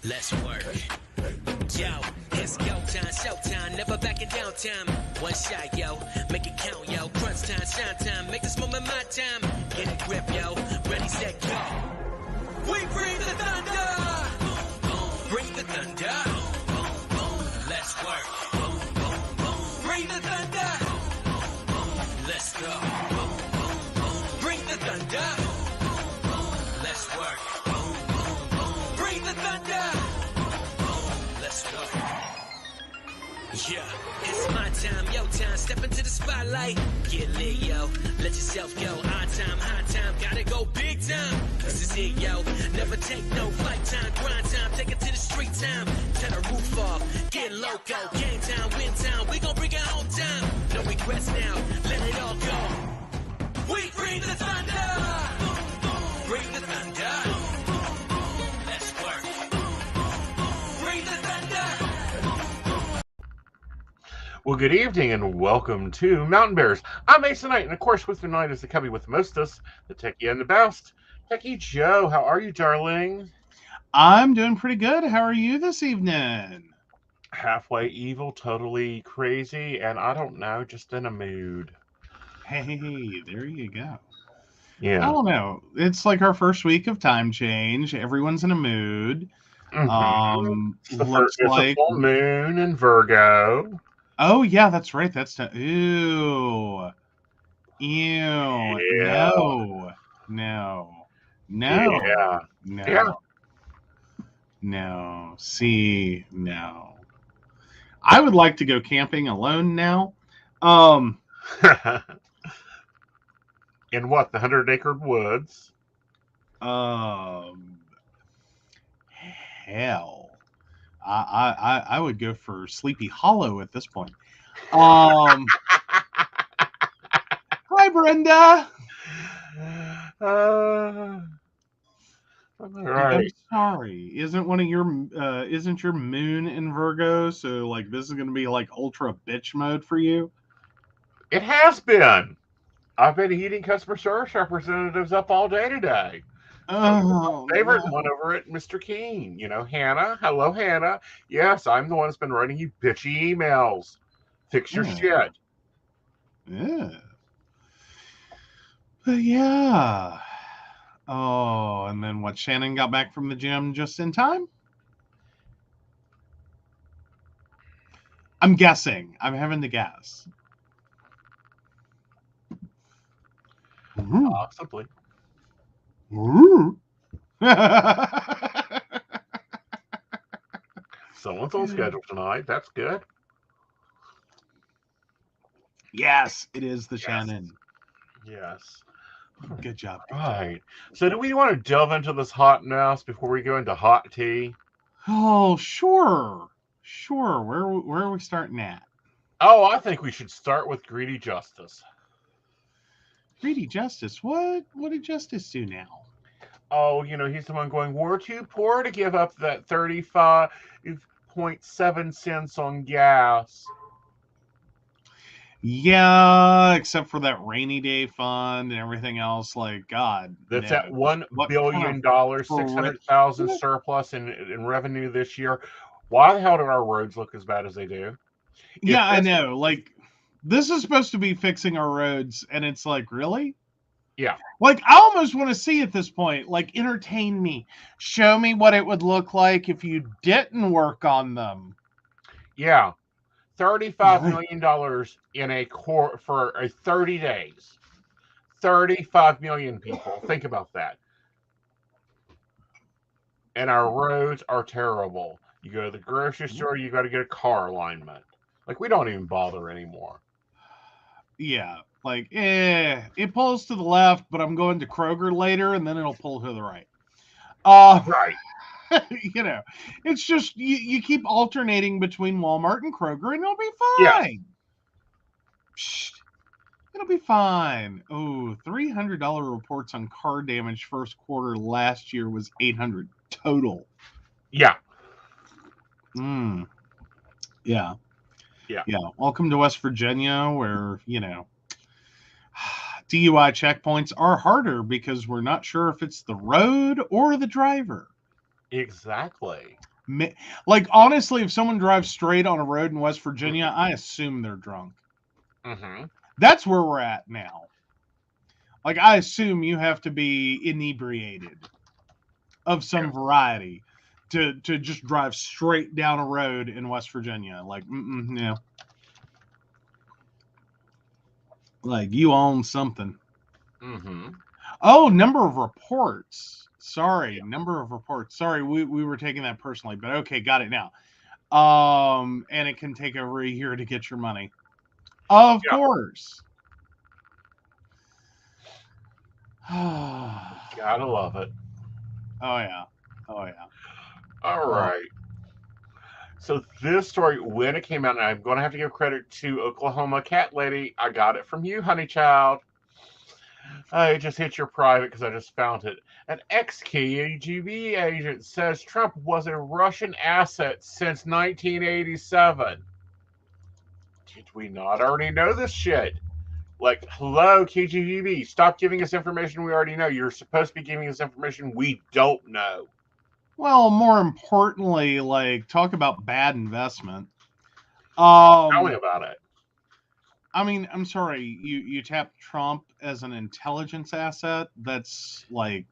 Let's work. Yo, it's go time, showtime, never backing down time. One shot, yo, make it count, yo. Crunch time, shine time, make this moment my time. Get a grip, yo, ready, set, go. We bring the thunder. Bring the thunder. Let's work. Bring the thunder. Let's go. Bring the thunder. Let's work. Bring the thunder. Let's go. Yeah, it's my time, yo time. Step into the spotlight. Get lit, yo. Let yourself go. Our time, high time. Gotta go big time. This is it, yo. Never take no flight time. Grind time. Take it to the street time. Turn the roof off. Get loco. Game time, win time. We gon' bring it home time. No regrets now. Let it all go. We bring the thunder. Bring the thunder. Let's work. Bring the thunder. Well, good evening and welcome to Mountain Bears. I'm Aeson, and of course with me tonight is the cubby with the mostest, the techie and the best, Techie Joe. How are you, darling? I'm doing pretty good. How are you this evening? Halfway evil, totally crazy, and I don't know, just in a mood. Hey, there you go. I Yeah. don't know. It's like our first week of time change. Everyone's in a mood. It's the Looks it's like a full moon in Virgo. Oh yeah, that's right. Ew. Yeah. No. Yeah. No. See, no. I would like to go camping alone now. In what, the 100-acre woods? Hell. I would go for Sleepy Hollow at this point. Hi, Brenda. All right. I'm sorry. Isn't your moon in Virgo? So like this is gonna be like ultra bitch mode for you? It has been. I've been heating customer service representatives up all day today. Oh, Favorite no. one over at Mr. King. Hannah. Hello, Hannah. Yes, I'm the one that's been writing you bitchy emails. Fix your shit. Yeah. But yeah. Oh, and then what? Shannon got back from the gym just in time? I'm guessing. I'm having to guess. Possibly. Someone's on schedule tonight. That's good. Yes, it is the Yes. Shannon. Yes. Good job. Right. So do we want to delve into this hot mess before we go into hot tea? Oh, sure. Where are we starting at? Oh, I think we should start with Greedy Justice. Greedy Justice. What did Justice do now? Oh, he's the one going, we're too poor to give up that 35.7 cents on gas. Yeah, except for that rainy day fund and everything else. Like, God. That's no. at $1 billion, 600,000 surplus in revenue this year. Why the hell do our roads look as bad as they do? Yeah, I know. Like, this is supposed to be fixing our roads, and it's like, really? Yeah. Like, I almost want to see at this point, like, entertain me. Show me what it would look like if you didn't work on them. Yeah. $35 million for 30 days. 35 million people. Think about that. And our roads are terrible. You go to the grocery store, you got to get a car alignment. Like, we don't even bother anymore. Yeah. Like, it pulls to the left, but I'm going to Kroger later, and then it'll pull to the right. Right. It's just you keep alternating between Walmart and Kroger, and it'll be fine. Yeah. Psst, it'll be fine. Oh, $300 reports on car damage first quarter last year was $800 total. Yeah. Yeah. Welcome to West Virginia, where DUI checkpoints are harder because we're not sure if it's the road or the driver. Exactly. Like, honestly, if someone drives straight on a road in West Virginia, I assume they're drunk. Mm-hmm. That's where we're at now. Like, I assume you have to be inebriated of some variety to just drive straight down a road in West Virginia. Like, no. Like, you own something. Mm-hmm. Oh, number of reports. Sorry, number of reports. Sorry, we were taking that personally, but okay, got it now. And it can take over a year to get your money. Of course. Gotta love it. Oh yeah. All right. So this story, when it came out, and I'm going to have to give credit to Oklahoma Cat Lady. I got it from you, honey child. I just hit your private because I just found it. An ex-KGB agent says Trump was a Russian asset since 1987. Did we not already know this shit? Like, hello, KGB, stop giving us information we already know. You're supposed to be giving us information we don't know. Well, more importantly, like, talk about bad investment. Tell me about it. I mean, I'm sorry, you tapped Trump as an intelligence asset. That's like,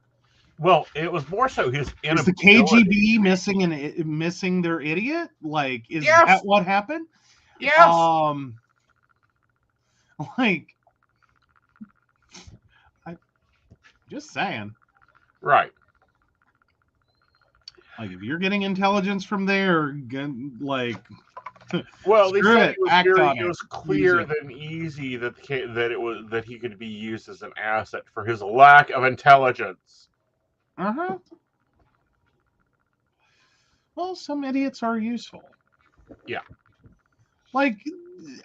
well, it was more so his inability. Is the KGB missing their idiot? Like, is that what happened? Yes. Like, just saying. Right. Like, if you're getting intelligence from there, like, well, they said it was clear than easy that he could be used as an asset for his lack of intelligence. Well, some idiots are useful. Yeah. Like,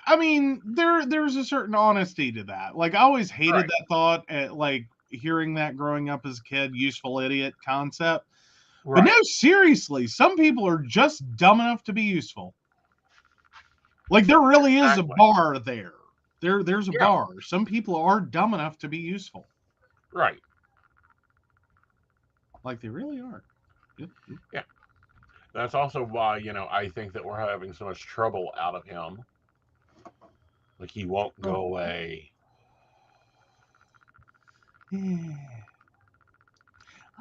I mean, there's a certain honesty to that. Like, I always hated that thought, at like hearing that growing up as a kid, useful idiot concept. But no, seriously, some people are just dumb enough to be useful. Like, there really is a bar there. There's a bar. Some people are dumb enough to be useful. Right. Like, they really are. Yeah. That's also why, I think that we're having so much trouble out of him. Like, he won't go away. I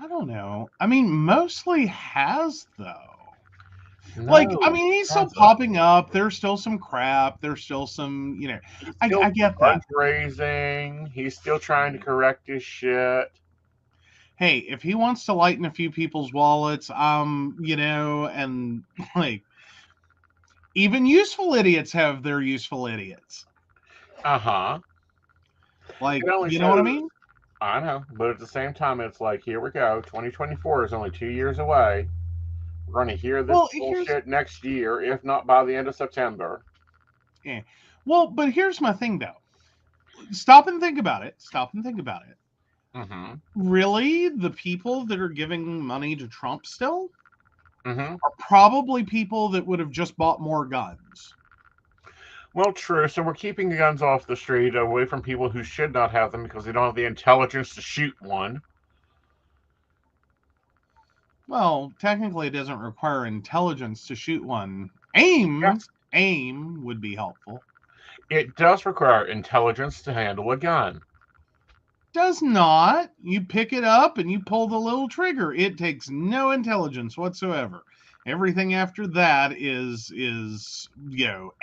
don't know. I mean, mostly has, though. No, like, I mean, he's still popping up. There's still some crap. There's still some, I get that. Fundraising. He's still trying to correct his shit. Hey, if he wants to lighten a few people's wallets, and like, even useful idiots have their useful idiots. Like, you know what I mean? I know, but at the same time, it's like, here we go. 2024 is only 2 years away. We're going to hear this bullshit next year, if not by the end of September. Yeah. Well, but here's my thing, though. Stop and think about it. Mm-hmm. Really, the people that are giving money to Trump still are probably people that would have just bought more guns. Well, true. So we're keeping the guns off the street, away from people who should not have them because they don't have the intelligence to shoot one. Well, technically, it doesn't require intelligence to shoot one. Aim would be helpful. It does require intelligence to handle a gun. Does not. You pick it up and you pull the little trigger. It takes no intelligence whatsoever. Everything after that is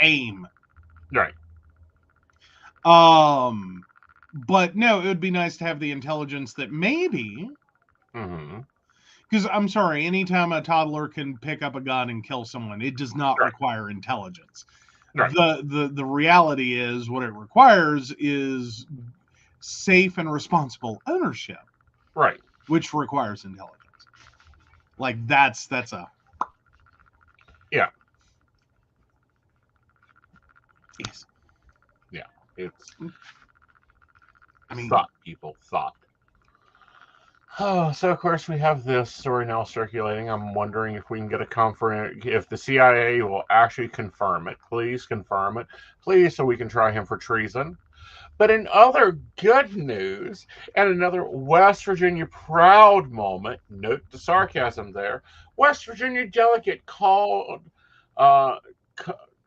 aim. Right. But no, it would be nice to have the intelligence that maybe. Because I'm sorry, anytime a toddler can pick up a gun and kill someone, it does not require intelligence. Right. The reality is, what it requires is safe and responsible ownership. Right. Which requires intelligence. Like, that's a... Yeah. Yes. Yeah. It's... I mean... Thought, people. Thought. Oh, so of course we have this story now circulating. I'm wondering if we can get if the CIA will actually confirm it. Please confirm it. Please, so we can try him for treason. But in other good news, and another West Virginia proud moment, note the sarcasm there, West Virginia delegate uh,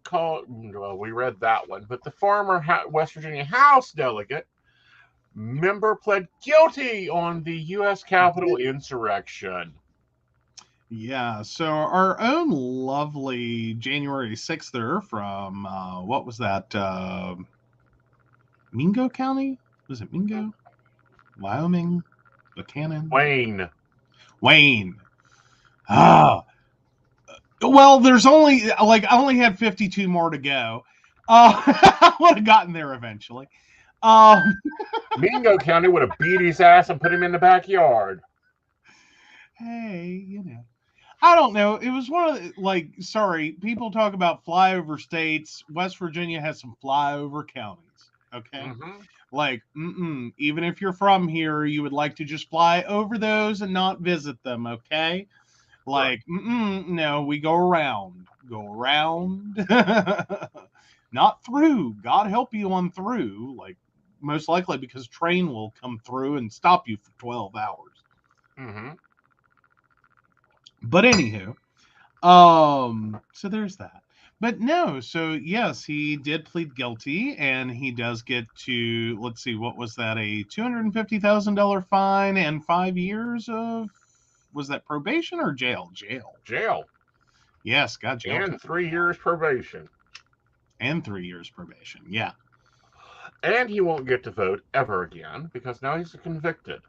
called, well, we read that one, but the former West Virginia House delegate member pled guilty on the U.S. Capitol insurrection. Yeah, so our own lovely January 6th from, what was that, Mingo County? Was it Mingo? Wyoming? Buchanan? Wayne. Ah. Well, there's only, like, I only had 52 more to go. I would have gotten there eventually. Mingo County would have beat his ass and put him in the backyard. Hey, I don't know. It was one of the, like, sorry, people talk about flyover states. West Virginia has some flyover counties. Okay. Mm-hmm. Like, even if you're from here, you would like to just fly over those and not visit them. Okay. Like, right. No, we go around, not through. God help you on through. Like, most likely because train will come through and stop you for 12 hours. Mm-hmm. But anywho, so there's that. But no, so yes, he did plead guilty, and he does get to, let's see, what was that? A $250,000 fine and 5 years of, was that probation or jail? Jail. Yes, got jail. And 3 years probation. And 3 years probation, yeah. And he won't get to vote ever again because now he's convicted.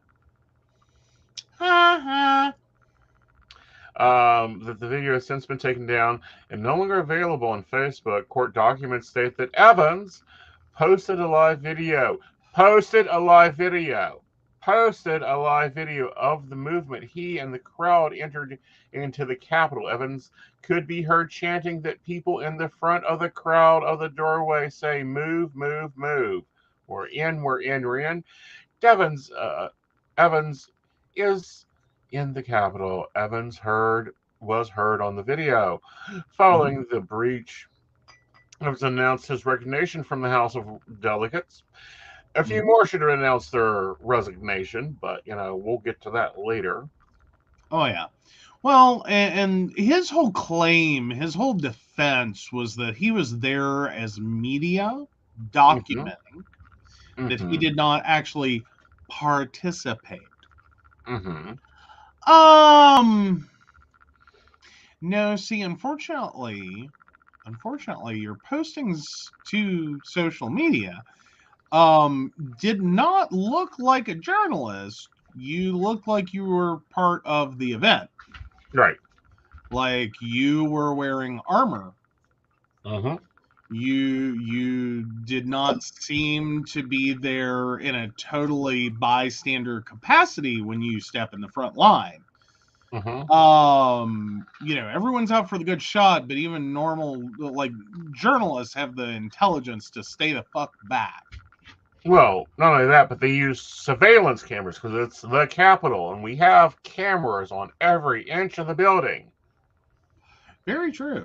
That the video has since been taken down and no longer available on Facebook. Court documents state that Evans posted a live video of the movement. He and the crowd entered into the Capitol. Evans could be heard chanting that people in the front of the crowd of the doorway say, "Move, move, move. We're in, we're in, we're in." Evans is in the Capitol. Evans was heard on the video. Following the breach, Evans announced his resignation from the House of Delegates. A few more should have announced their resignation, but we'll get to that later. Oh yeah. Well, and his whole claim, his whole defense was that he was there as media documenting that he did not actually participate. No, see, unfortunately, your postings to social media did not look like a journalist. You looked like you were part of the event. Right. Like you were wearing armor. You did not seem to be there in a totally bystander capacity when you step in the front line. Everyone's out for the good shot, but even normal, like, journalists have the intelligence to stay the fuck back. Well, not only that, but they use surveillance cameras because it's the Capitol, and we have cameras on every inch of the building. Very true.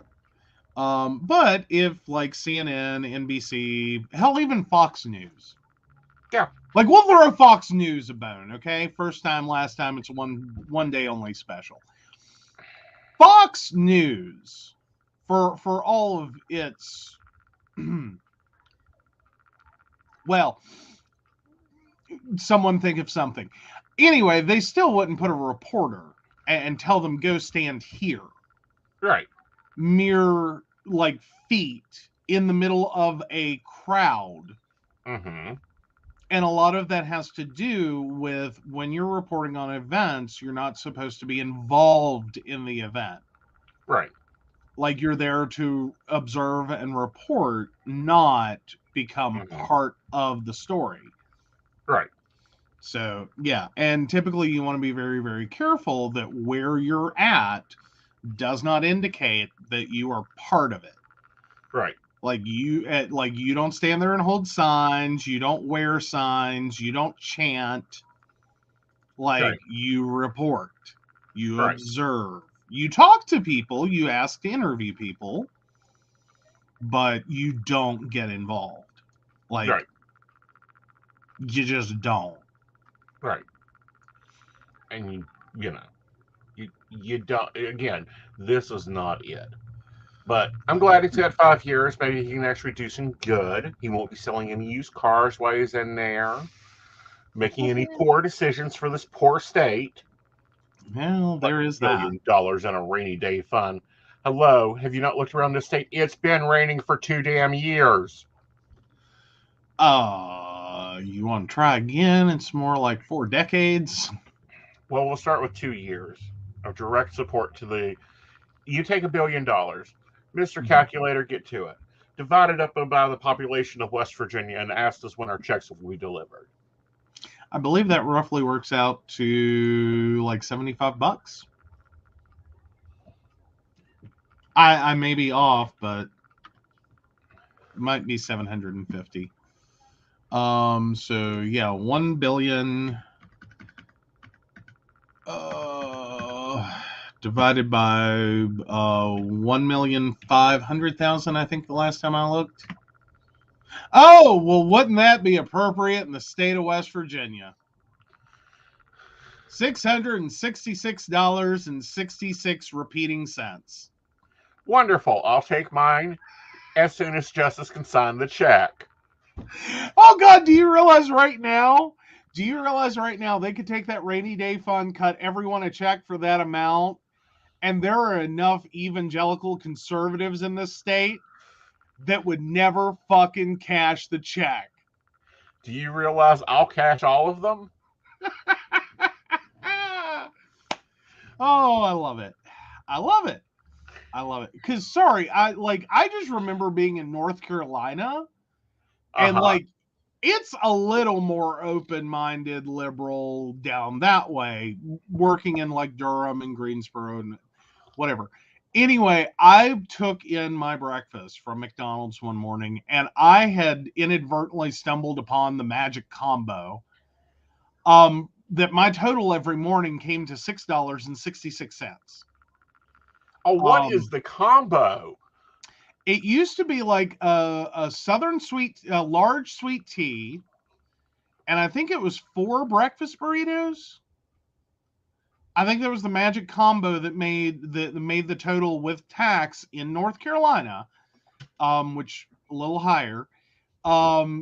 But if, like, CNN, NBC, hell, even Fox News. Yeah. Like, we'll throw Fox News a bone, okay? First time, last time, it's one day only special. Fox News, for all of its... well, someone think of something. Anyway, they still wouldn't put a reporter and tell them, go stand here. Right. Mere, like, feet in the middle of a crowd. And a lot of that has to do with when you're reporting on events, you're not supposed to be involved in the event. Right. Like, you're there to observe and report, not become part of the story. Right. So, yeah. And typically you want to be very, very careful that where you're at does not indicate that you are part of it. Right. Like you don't stand there and hold signs. You don't wear signs. You don't chant. Like, you report. You observe. You talk to people. You ask to interview people. But you don't get involved. Like, You just don't. Right. And you don't. Again, this is not it. But I'm glad he's got 5 years. Maybe he can actually do some good. He won't be selling any used cars while he's in there, making any poor decisions for this poor state. Well, Like there is that. $1 billion in a rainy day fund. Hello, have you not looked around this state? It's been raining for 2 damn years. You want to try again? It's more like 4 decades. Well, we'll start with 2 years of direct support to the. You take $1 billion, Mr. Calculator, get to it. Divide it up by the population of West Virginia and ask us when our checks will be delivered. I believe that roughly works out to like $75. I may be off, but it might be 750. So yeah, 1 billion divided by 1,500,000, I think the last time I looked. Oh, well, wouldn't that be appropriate in the state of West Virginia? $666.66 repeating cents. Wonderful. I'll take mine as soon as Justice can sign the check. Oh, God, do you realize right now they could take that rainy day fund, cut everyone a check for that amount, and there are enough evangelical conservatives in this state that would never fucking cash the check. Do you realize I'll cash all of them? Oh, I love it. I love it. Because sorry, I just remember being in North Carolina, and it's a little more open-minded liberal down that way, working in like Durham and Greensboro and whatever. Anyway, I took in my breakfast from McDonald's one morning, and I had inadvertently stumbled upon the magic combo. That my total every morning came to $6.66. Oh, what is the combo? It used to be like a southern large sweet tea, and I think it was 4 breakfast burritos. I think that was the magic combo that made the total with tax in North Carolina, which a little higher,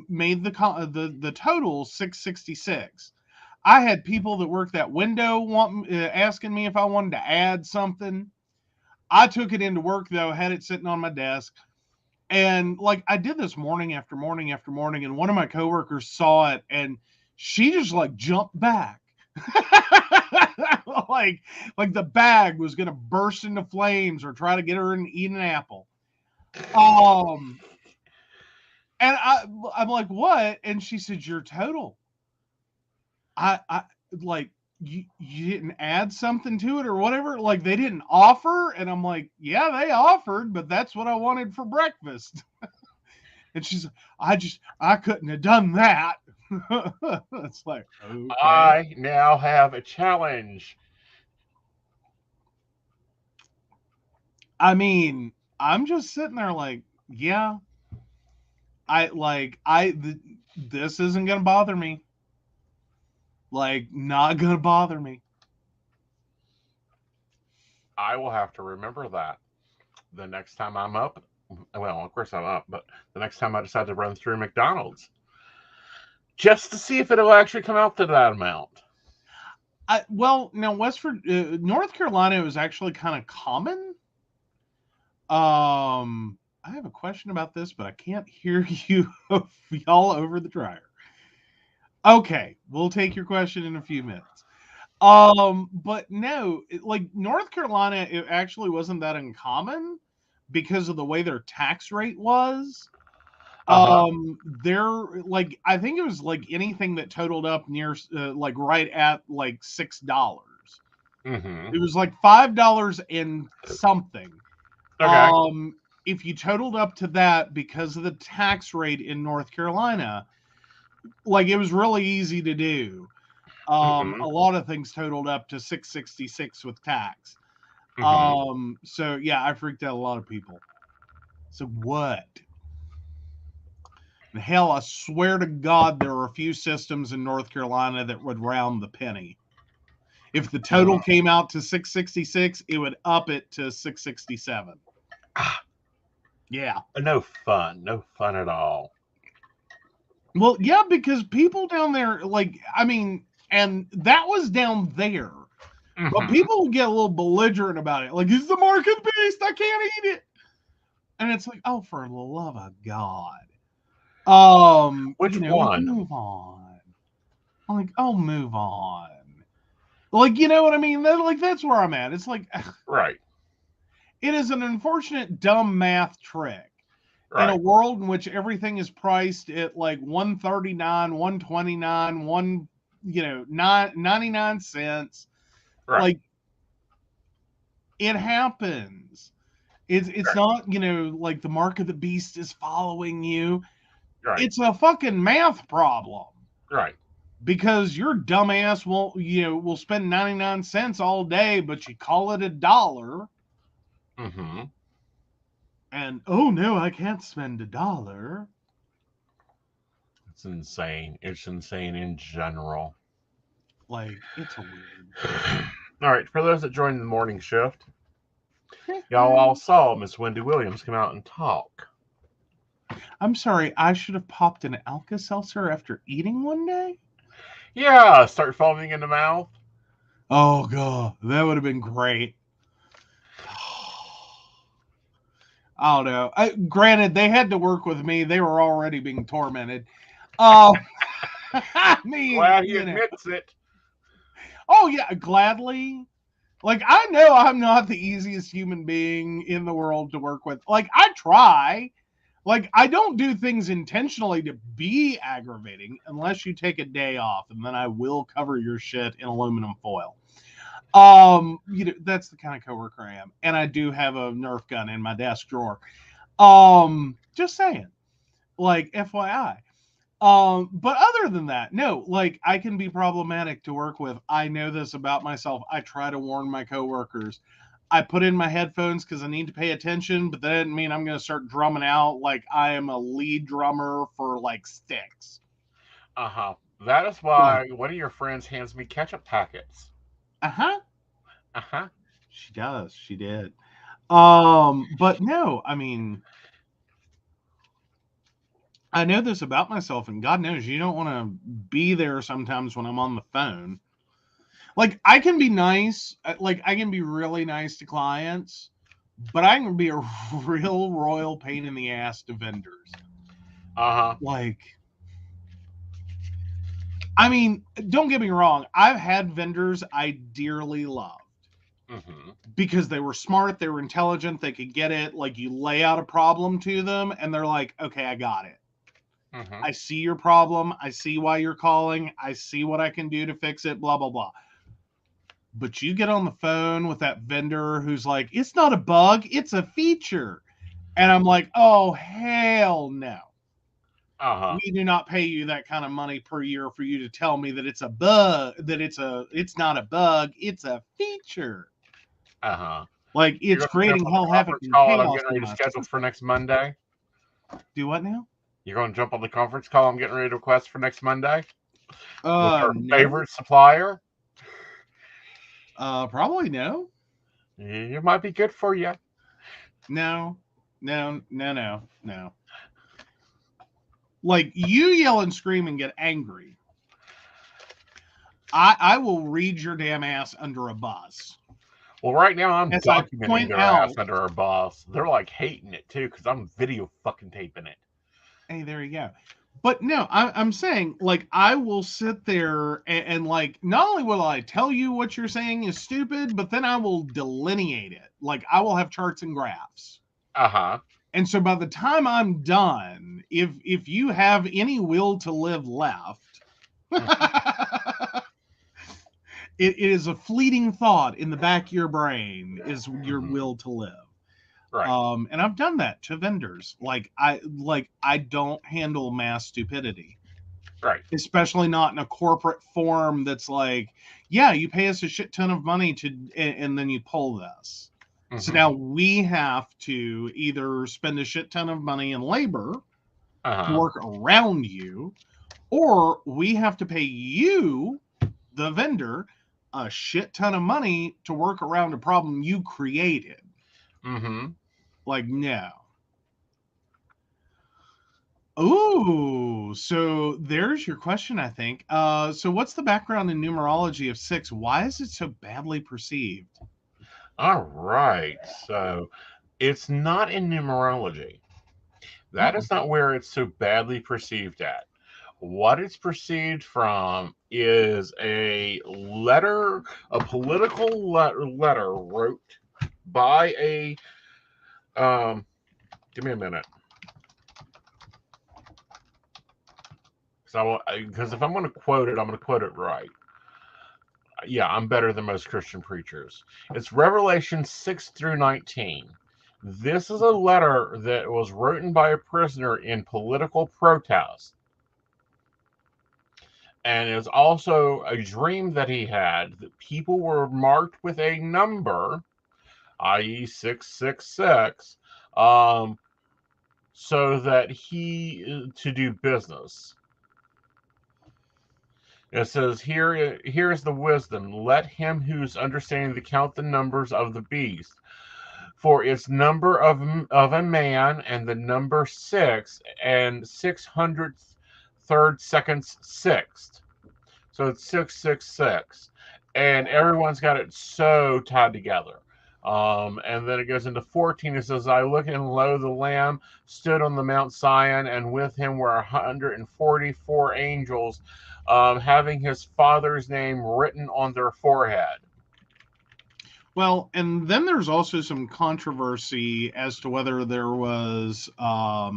made the total $6.66. I had people that worked that window asking me if I wanted to add something. I took it into work though, had it sitting on my desk, and like I did this morning after morning after morning, and one of my coworkers saw it, and she just like jumped back. like the bag was gonna burst into flames or try to get her and eat an apple. And I'm like, what? And she said, your total. I like, you didn't add something to it or whatever? Like they didn't offer? And I'm like, yeah, they offered, but that's what I wanted for breakfast. And she's like, I couldn't have done that. It's like, okay. I now have a challenge. I mean, I'm just sitting there like, yeah, this isn't gonna bother me. Like, not gonna bother me. I will have to remember that the next time I'm up. Well, of course I'm up, but the next time I decide to run through McDonald's, just to see if it'll actually come out to that amount. Well, now North Carolina was actually kind of common. I have a question about this, but I can't hear you y'all over the dryer. Okay, we'll take your question in a few minutes. But no, like North Carolina, it actually wasn't that uncommon because of the way their tax rate was. They're like, I think it was like anything that totaled up near like right at like $6. It was like $5 and something. Okay. If you totaled up to that, because of the tax rate in North Carolina, like it was really easy to do. A lot of things totaled up to $6.66 with tax. So yeah, I freaked out a lot of people. So what? And hell, I swear to God, there are a few systems in North Carolina that would round the penny. If the total came out to 666, it would up it to 667. Yeah. No fun at all. Well, yeah, because people down there, like, I mean, and that was down there. But people get a little belligerent about it. Like, it's the market beast. I can't eat it. And it's like, oh, for the love of God. Which one? Move on. I'm like, oh, move on. Like, you know what I mean? That's where I'm at. It's like, right. It is an unfortunate dumb math trick. Right. In a world in which everything is priced at like 139, 129, 99 cents. Right. Like, it happens. It's right. Not, like the mark of the beast is following you. Right. It's a fucking math problem. Right. Because your dumbass will spend 99 cents all day, but you call it $1. Mm-hmm. And, oh no, I can't spend $1. It's insane. It's insane in general. Like, it's a weird. All right, for those that joined the morning shift, y'all all saw Miss Wendy Williams come out and talk. I'm sorry, I should have popped an Alka-Seltzer after eating one day? Yeah, start foaming in the mouth. Oh, God, that would have been great. I don't know. Granted, they had to work with me. They were already being tormented. I mean, glad he admits it. Oh, yeah, gladly. Like, I know I'm not the easiest human being in the world to work with. Like, I try. Like, I don't do things intentionally to be aggravating unless you take a day off, and then I will cover your shit in aluminum foil. That's the kind of coworker I am. And I do have a Nerf gun in my desk drawer. Just saying. Like, FYI. But other than that, no, like, I can be problematic to work with. I know this about myself. I try to warn my coworkers. I put in my headphones because I need to pay attention, but that doesn't mean I'm going to start drumming out like I am a lead drummer for, like, Styx. Uh-huh. That is why one of your friends hands me ketchup packets. Uh-huh. Uh-huh. She does. She did. But no, I mean, I know this about myself, and God knows you don't want to be there sometimes when I'm on the phone. Like, I can be nice. Like, I can be really nice to clients, but I can be a real royal pain in the ass to vendors. Uh-huh. Like, I mean, don't get me wrong. I've had vendors I dearly loved. Mm-hmm. Because they were smart, they were intelligent, they could get it. Like, you lay out a problem to them, and they're like, okay, I got it. Mm-hmm. I see your problem. I see why you're calling. I see what I can do to fix it, blah, blah, blah. But you get on the phone with that vendor who's like, it's not a bug, it's a feature. And I'm like, oh, hell no. Uh-huh. We do not pay you that kind of money per year for you to tell me that it's a bug, that it's not a bug, it's a feature. Uh-huh. Like, it's creating hell, havoc, and chaos. I'm getting ready to schedule for next Monday. Do what now? You're going to jump on the conference call I'm getting ready to request for next Monday? With our No. favorite supplier? Probably no. It might be good for you. No. Like, you yell and scream and get angry. I will read your damn ass under a bus. Well, right now I'm documenting their ass under our boss. They're like hating it too because I'm video fucking taping it. Hey, there you go. But no, I'm saying, like, I will sit there and like, not only will I tell you what you're saying is stupid, but then I will delineate it. Like, I will have charts and graphs. Uh-huh. And so by the time I'm done, if you have any will to live left, it is a fleeting thought in the back of your brain is your will to live. Right. And I've done that to vendors. I don't handle mass stupidity. Right. Especially not in a corporate form that's like, yeah, you pay us a shit ton of money and then you pull this. Mm-hmm. So now we have to either spend a shit ton of money in labor to work around you, or we have to pay you, the vendor, a shit ton of money to work around a problem you created. Mm-hmm. Like, no. Ooh, so there's your question, I think. So what's the background in numerology of 6? Why is it so badly perceived? All right. So it's not in numerology. That is not where it's so badly perceived at. What it's perceived from is a letter, a political letter wrote by a. Give me a minute. Because if I'm going to quote it, I'm going to quote it right. Yeah, I'm better than most Christian preachers. It's Revelation 6 through 19. This is a letter that was written by a prisoner in political protest. And it was also a dream that he had that people were marked with a number, i.e., 666, so that to do business. It says, here is the wisdom. Let him who's understanding to count the numbers of the beast. For its number of a man, and the number 6, and 600 seconds sixth. So it's 666. And everyone's got it so tied together. And then it goes into 14. It says, I look, and lo, the Lamb stood on the Mount Zion, and with him were 144 angels, having his Father's name written on their forehead. Well, and then there's also some controversy as to whether there was a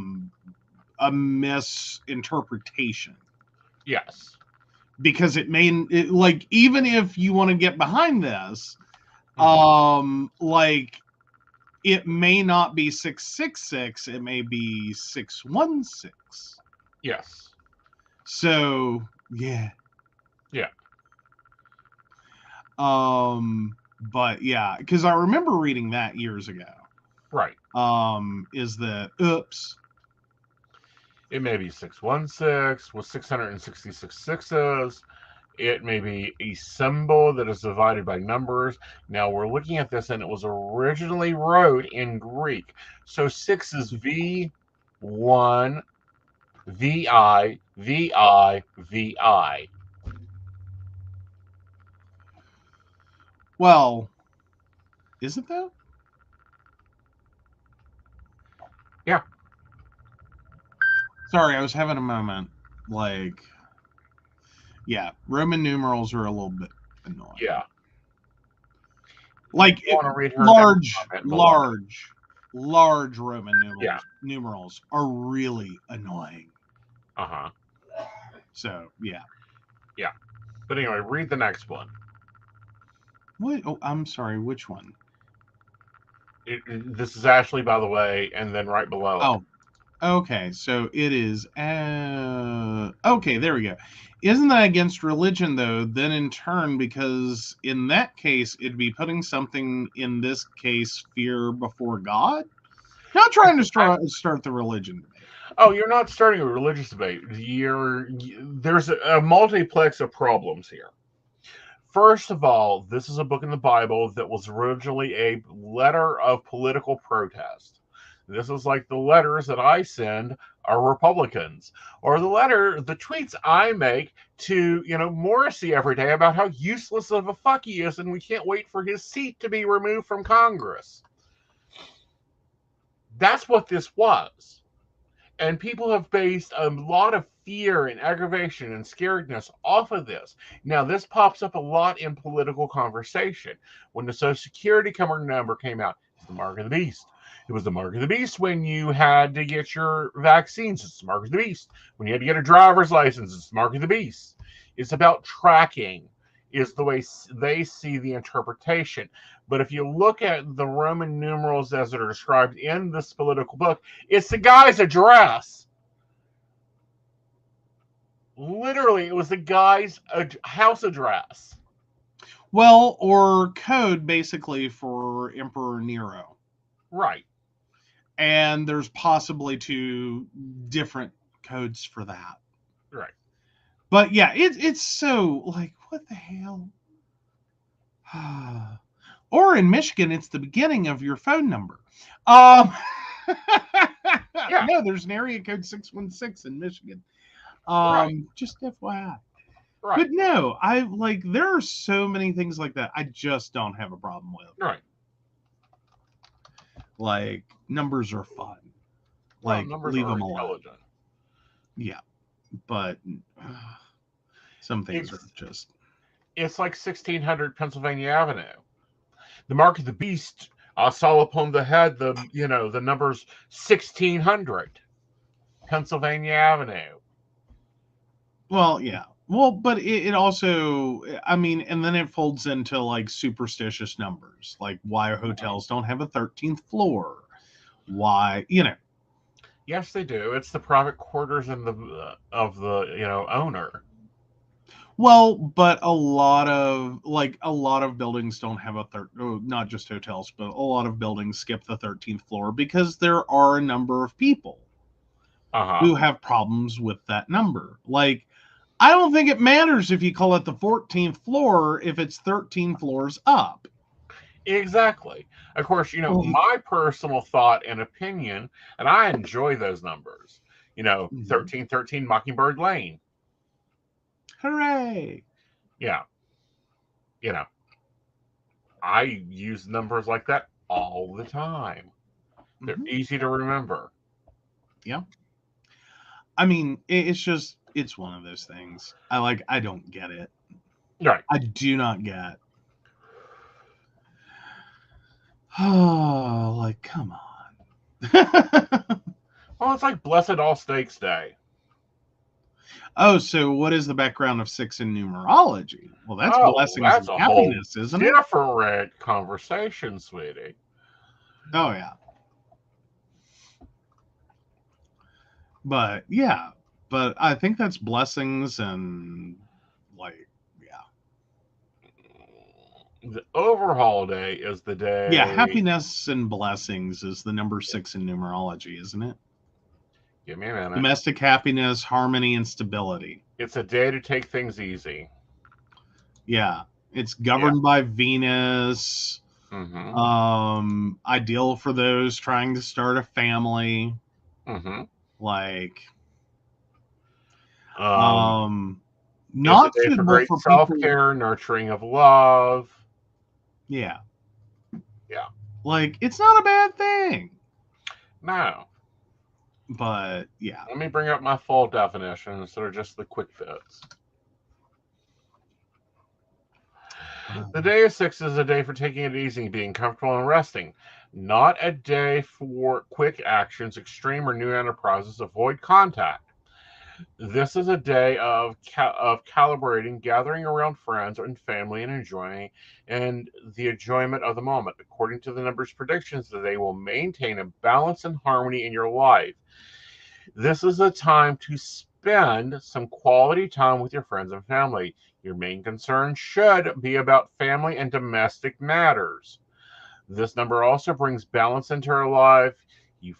misinterpretation. Yes. Because even if you want to get behind this, it may not be 666, it may be 616. Yes. So, yeah. Yeah. But yeah, because I remember reading that years ago. Right. Is that oops? It may be 616 with 666 sixes. It may be a symbol that is divided by numbers. Now we're looking at this, and it was originally wrote in Greek. So 6 is V1, VI, VI, VI. Well, is it though? Yeah. Sorry, I was having a moment. Yeah, Roman numerals are a little bit annoying. Yeah. Large Roman numerals are really annoying. Uh-huh. So, yeah. Yeah. But anyway, read the next one. What? Oh, I'm sorry. Which one? This is Ashley, by the way, and then right below it. Oh, okay. So it is. Okay, there we go. Isn't that against religion, though? Then in turn, because in that case, it'd be putting something, in this case, fear before God? Not trying to start the religion debate. Oh, you're not starting a religious debate. There's a multiplex of problems here. First of all, this is a book in the Bible that was originally a letter of political protest. This is like the letters that I send are Republicans, or the tweets I make to, Morrissey every day about how useless of a fuck he is, and we can't wait for his seat to be removed from Congress. That's what this was. And people have based a lot of fear and aggravation and scaredness off of this. Now, this pops up a lot in political conversation. When the Social Security number came out, it's the mark of the beast. It was the mark of the beast when you had to get your vaccines. It's the mark of the beast. When you had to get a driver's license, it's the mark of the beast. It's about tracking, is the way they see the interpretation. But if you look at the Roman numerals as they're described in this political book, it's the guy's address. Literally, it was the guy's house address. Well, or code, basically, for Emperor Nero. Right. And there's possibly 2 different codes for that. Right. But yeah, it's so like, what the hell? Or in Michigan, it's the beginning of your phone number. Um, Yeah. No, there's an area code 616 in Michigan. Right. Just FYI. Right. But no, I like there are so many things like that I just don't have a problem with. Right. Like numbers are fun. Well, Like numbers leave are them alone. intelligent. Yeah, but some things are just. It's like 1600 Pennsylvania Avenue. The mark of the beast saw upon the head the numbers 1600 Pennsylvania Avenue. Well, yeah. Well, but it also, I mean, and then it folds into like superstitious numbers, like why hotels don't have a 13th floor. Why, Yes, they do. It's the private quarters of the owner. Well, but a lot of buildings don't have not just hotels, but a lot of buildings skip the 13th floor because there are a number of people who have problems with that number. Like, I don't think it matters if you call it the 14th floor if it's 13 floors up. Exactly. Of course, my personal thought and opinion, and I enjoy those numbers. 1313 Mockingbird Lane. Hooray. Yeah. I use numbers like that all the time. They're easy to remember. Yeah. I mean, it's one of those things. I don't get it. Right. I do not get. Oh, like, come on. Well, it's like Blessed All Stakes Day. Oh, so what is the background of 6 in numerology? Well, that's blessings and happiness, isn't it? Different conversation, sweetie. Oh, yeah. But, yeah. But I think that's blessings and, like, yeah. The overhaul day is the day. Yeah, happiness and blessings is the number 6 in numerology, isn't it? Give me a minute. Domestic happiness, harmony, and stability. It's a day to take things easy. Yeah. It's governed by Venus. Mm-hmm. Ideal for those trying to start a family. Mm-hmm. Like, not it's a day for great self-care, nurturing of love. Yeah. Yeah. Like, it's not a bad thing. No. But, yeah. Let me bring up my full definition instead of just the quick fits. The day of 6 is a day for taking it easy, being comfortable and resting. Not a day for quick actions, extreme or new enterprises. Avoid contact. This is a day of calibrating, gathering around friends and family and enjoying the enjoyment of the moment. According to the numbers predictions, the day will maintain a balance and harmony in your life. This is a time to spend some quality time with your friends and family. Your main concern should be about family and domestic matters. This number also brings balance into your life. You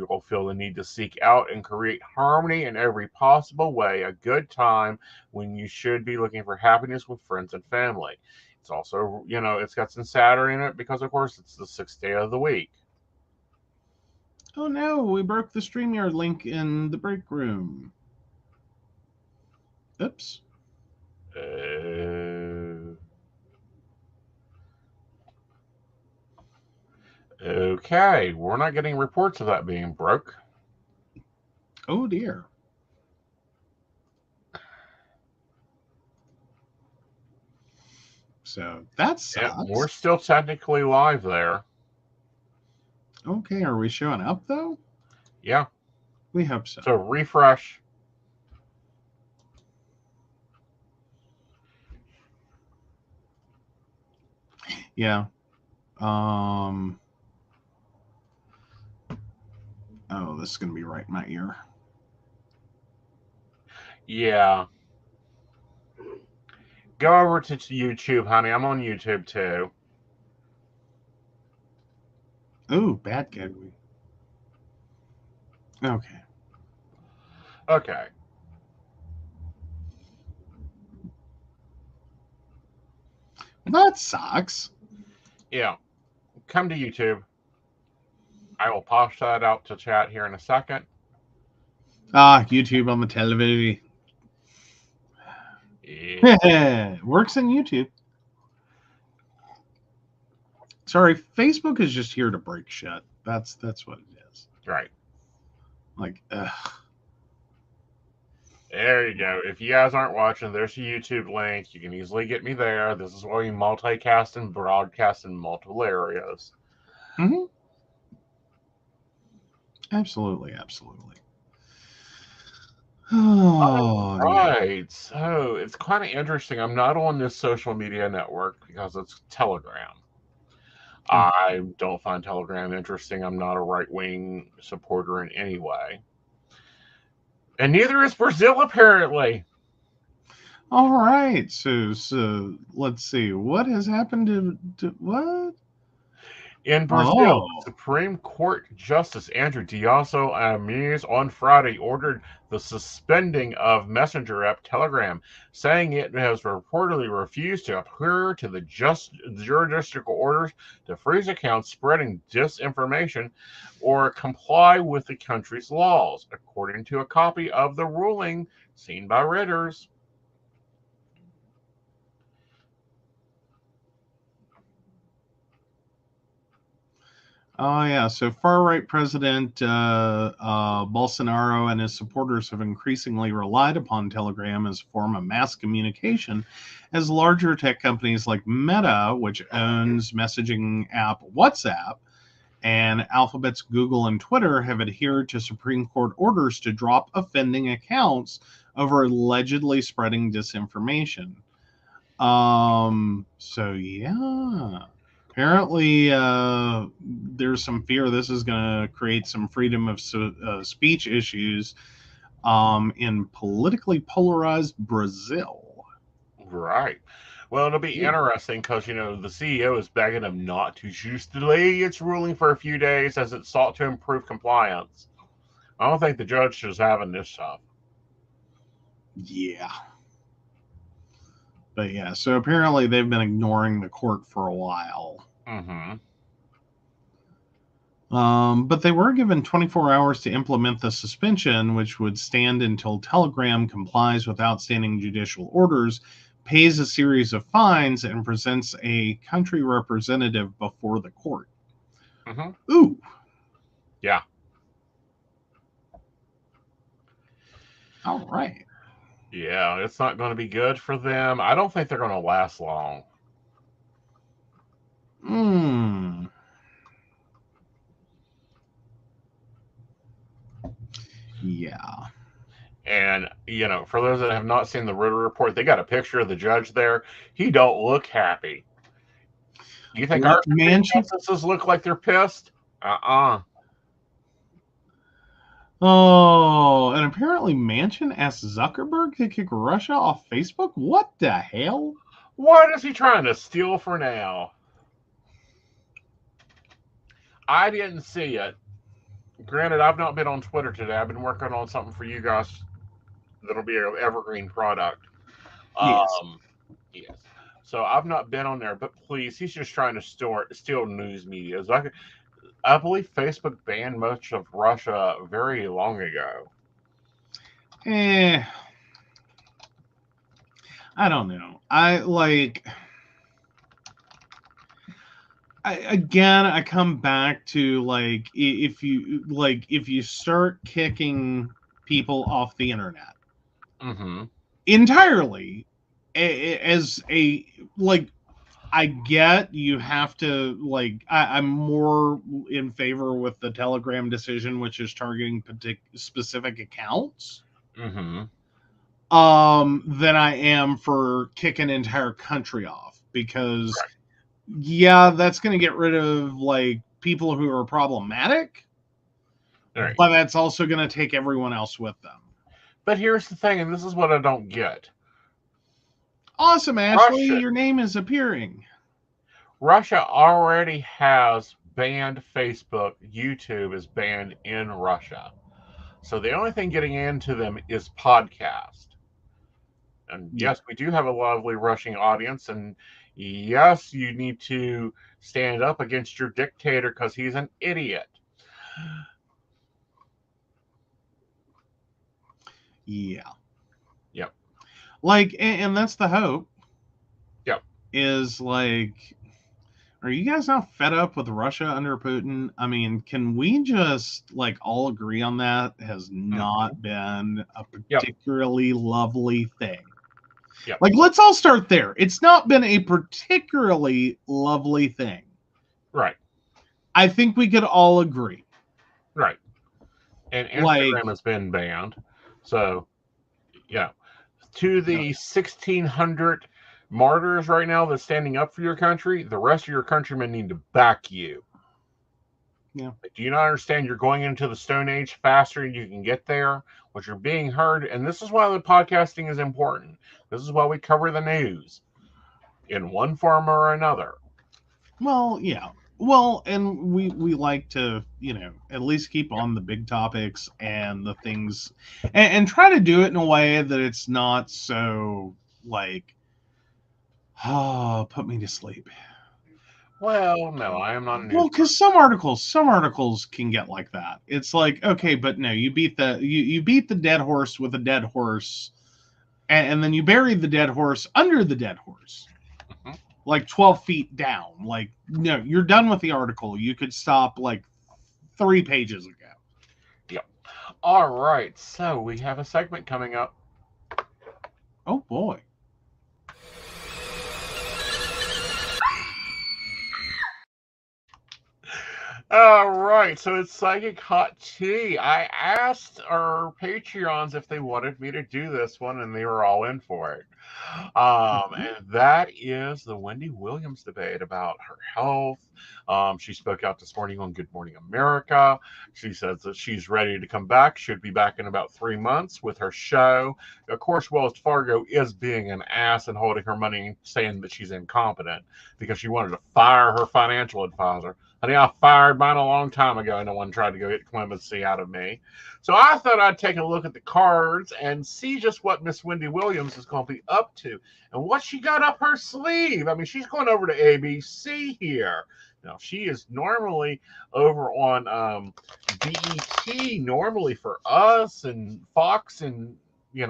will feel the need to seek out and create harmony in every possible way. A good time when you should be looking for happiness with friends and family. It's also, it's got some Saturn in it because, of course, it's the 6th day of the week. Oh no, we broke the StreamYard link in the break room. Oops. Okay, we're not getting reports of that being broke. Oh dear. So that sucks. Yeah, we're still technically live there. Okay, are we showing up though? Yeah. We hope so. So refresh. Yeah. Oh, this is going to be right in my ear. Yeah. Go over to YouTube, honey. I'm on YouTube too. Oh, bad gag. Okay. Okay. That sucks. Yeah. Come to YouTube. I will post that out to chat here in a second. YouTube on the television. Yeah. Works in YouTube. Sorry, Facebook is just here to break shit. That's what it is. Right. Like, ugh. There you go. If you guys aren't watching, there's a YouTube link. You can easily get me there. This is where we multicast and broadcast in multiple areas. Mm-hmm. Absolutely. Oh, right. Yeah. So it's kind of interesting. I'm not on this social media network because it's Telegram. I don't find Telegram interesting. I'm not a right-wing supporter in any way. And neither is Brazil, apparently. All right. So let's see. What has happened to what? In Brazil, Supreme Court Justice Andrew Diaso Ames on Friday ordered the suspending of messenger app Telegram, saying it has reportedly refused to adhere to the jurisdictional orders to freeze accounts spreading disinformation or comply with the country's laws, according to a copy of the ruling seen by Reuters. Oh, yeah. So far-right President Bolsonaro and his supporters have increasingly relied upon Telegram as a form of mass communication, as larger tech companies like Meta, which owns messaging app WhatsApp, and Alphabet's Google and Twitter have adhered to Supreme Court orders to drop offending accounts over allegedly spreading disinformation. So, yeah. Apparently, there's some fear this is going to create some freedom of speech issues in politically polarized Brazil. Right. Well, it'll be interesting because, the CEO is begging them not to just delay its ruling for a few days as it sought to improve compliance. I don't think the judge is having this stuff. Yeah. But yeah, so apparently they've been ignoring the court for a while. Mm-hmm. But they were given 24 hours to implement the suspension, which would stand until Telegram complies with outstanding judicial orders, pays a series of fines, and presents a country representative before the court. Mm-hmm. Ooh. Yeah. All right. Yeah, it's not going to be good for them. I don't think they're going to last long. Yeah. And, for those that have not seen the Ritter report, they got a picture of the judge there. He don't look happy. Do you think our justices look like they're pissed? Oh, and apparently Manchin asked Zuckerberg to kick Russia off Facebook? What the hell? What is he trying to steal for now? I didn't see it. Granted, I've not been on Twitter today. I've been working on something for you guys that'll be an evergreen product. Yes. So I've not been on there, but please, he's just trying to steal news media. I believe Facebook banned much of Russia very long ago. I don't know. I come back to if you start kicking people off the internet entirely as a I get you have to I'm more in favor with the Telegram decision, which is targeting specific accounts than I am for kicking an entire country off, because yeah, that's going to get rid of people who are problematic, but that's also going to take everyone else with them. But here's the thing, and this is what I don't get. Awesome, Ashley, your name is appearing. Russia already has banned Facebook. YouTube is banned in Russia. So the only thing getting into them is podcast. And yes, we do have a lovely rushing audience. And yes, you need to stand up against your dictator because he's an idiot. Yeah. Yep. Like, and that's the hope. Yep. Is like, are you guys not fed up with Russia under Putin? I mean, can we just like all agree on that has not been a particularly lovely thing? Yep. Like, let's all start there. It's not been a particularly lovely thing. Right. I think we could all agree. Right. And Instagram has been banned. So, yeah. To the 1,600 martyrs right now that's standing up for your country, the rest of your countrymen need to back you. Yeah. Do you not understand you're going into the Stone Age faster than you can get there? What you're being heard, and this is why the podcasting is important. This is why we cover the news in one form or another. Well, yeah. Well, and we like to, at least keep on the big topics and the things, and try to do it in a way that it's not so like, put me to sleep. Well, no, I am not a news. Well, because some articles can get like that. It's like, okay, but no, you beat the dead horse with a dead horse, and then you bury the dead horse under the dead horse. Like 12 feet down. Like, no, you're done with the article. You could stop like 3 pages ago. Yep. All right. So we have a segment coming up. Oh, boy. All right. So it's Psychic Hot Tea. I asked our Patreons if they wanted me to do this one, and they were all in for it. And that is the Wendy Williams debate about her health. She spoke out this morning on Good Morning America. She says that she's ready to come back, should be back in about 3 months with her show. Of course, Wells Fargo is being an ass and holding her money, saying that she's incompetent because she wanted to fire her financial advisor. Honey, I fired mine a long time ago, and no one tried to go get clemency out of me. So I thought I'd take a look at the cards and see just what Miss Wendy Williams is going to be up to and what she got up her sleeve. I mean, she's going over to ABC here. Now, she is normally over on BET, normally for us and Fox, and, she's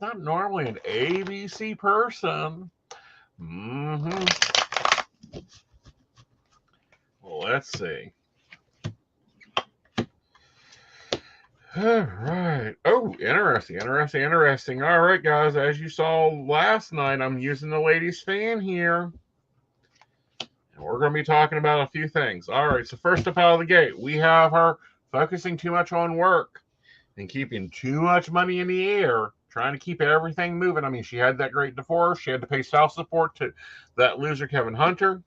not normally an ABC person. Well, let's see. All right. Oh, interesting. All right, guys. As you saw last night, I'm using the ladies' fan here. And we're going to be talking about a few things. All right. So first up out of the gate, we have her focusing too much on work and keeping too much money in the air, trying to keep everything moving. I mean, she had that great divorce. She had to pay child support to that loser, Kevin Hunter.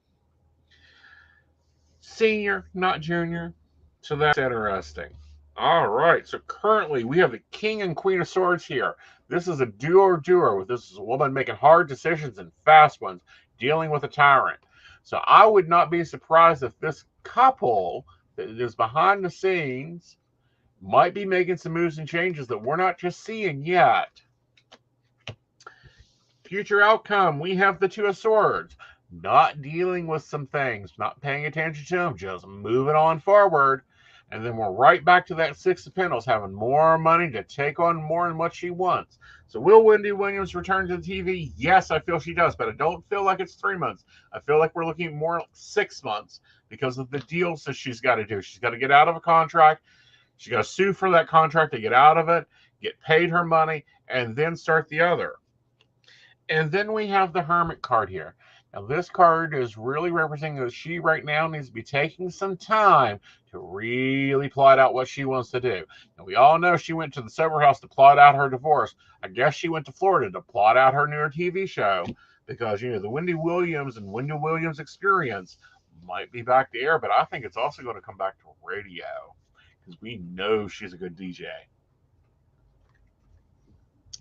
Senior, not junior. So that's interesting. All right. So currently we have the King and Queen of Swords here. This is a duo. This is a woman making hard decisions and fast ones, dealing with a tyrant. So I would not be surprised if this couple that is behind the scenes might be making some moves and changes that we're not just seeing yet. Future outcome, we have the Two of Swords. Not dealing with some things, not paying attention to them, just moving on forward. And then we're right back to that Six of Pentacles, having more money to take on more than what she wants. So will Wendy Williams return to the TV? Yes, I feel she does, but I don't feel like it's 3 months. I feel like we're looking at more like 6 months because of the deals that she's got to do. She's got to get out of a contract. She's got to sue for that contract to get out of it, get paid her money, and then start the other. And then we have the Hermit card here. Now, this card is really representing that she right now needs to be taking some time to really plot out what she wants to do. And we all know she went to the sober house to plot out her divorce. I guess she went to Florida to plot out her newer TV show because, the Wendy Williams and Wendy Williams experience might be back to air, but I think it's also going to come back to radio because we know she's a good DJ.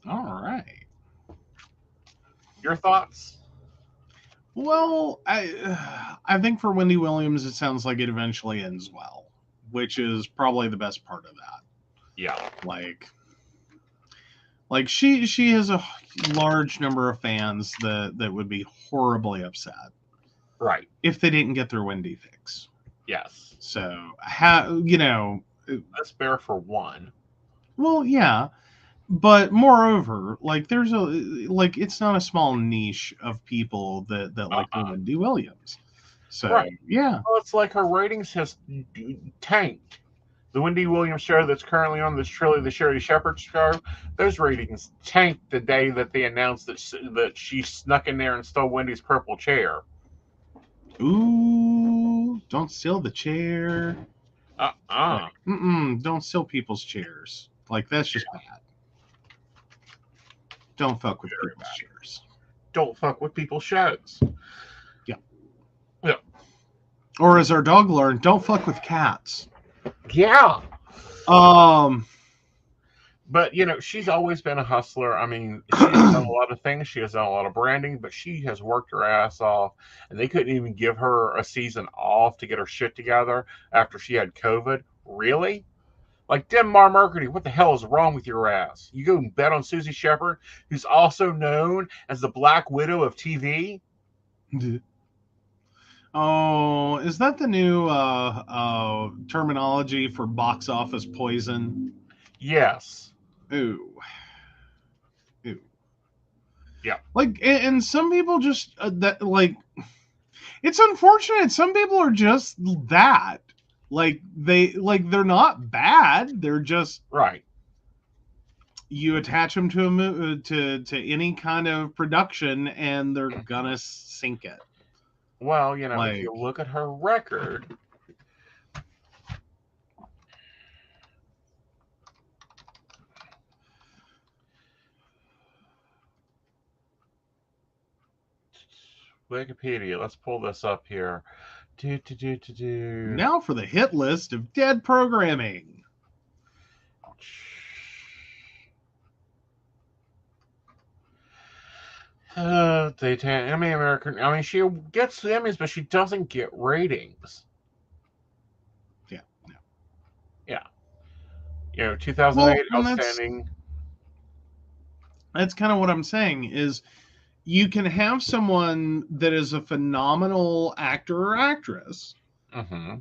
All right. Your thoughts? Well, I think for Wendy Williams, it sounds like it eventually ends well, which is probably the best part of that. Yeah. Like she has a large number of fans that would be horribly upset. Right. If they didn't get their Wendy fix. Yes. So, That's fair for one. Well, yeah. But moreover, like it's not a small niche of people that like Wendy Williams. So, right. Yeah. Well, it's like her ratings has tanked. The Wendy Williams show that's currently on this Trilly the Sherry Shepherd show, those ratings tanked the day that they announced that she snuck in there and stole Wendy's purple chair. Ooh, don't steal the chair. Like, don't steal people's chairs. Like, that's just bad. Don't fuck with people's chairs. Don't fuck with people's shows. Yeah. Yeah. Or as our dog learned, don't fuck with cats. Yeah. But, she's always been a hustler. I mean, she's done a lot of things. She has done a lot of branding, but she has worked her ass off. And they couldn't even give her a season off to get her shit together after she had COVID. Really? Like, Denmar Mercury, what the hell is wrong with your ass? You go and bet on Susie Shepherd, who's also known as the Black Widow of TV? Oh, is that the new terminology for box office poison? Yes. Ooh. Yeah. Like, and some people just it's unfortunate. Some people are just that. Like, they're not bad. They're just right. You attach them to to any kind of production, and they're gonna sink it. Well, if you look at her record. Wikipedia. Let's pull this up here. Now for the hit list of dead programming. Emmy American. I mean, she gets the Emmys, but she doesn't get ratings. Yeah. No. Yeah. 2008 Outstanding. That's kind of what I'm saying is you can have someone that is a phenomenal actor or actress. Mm-hmm.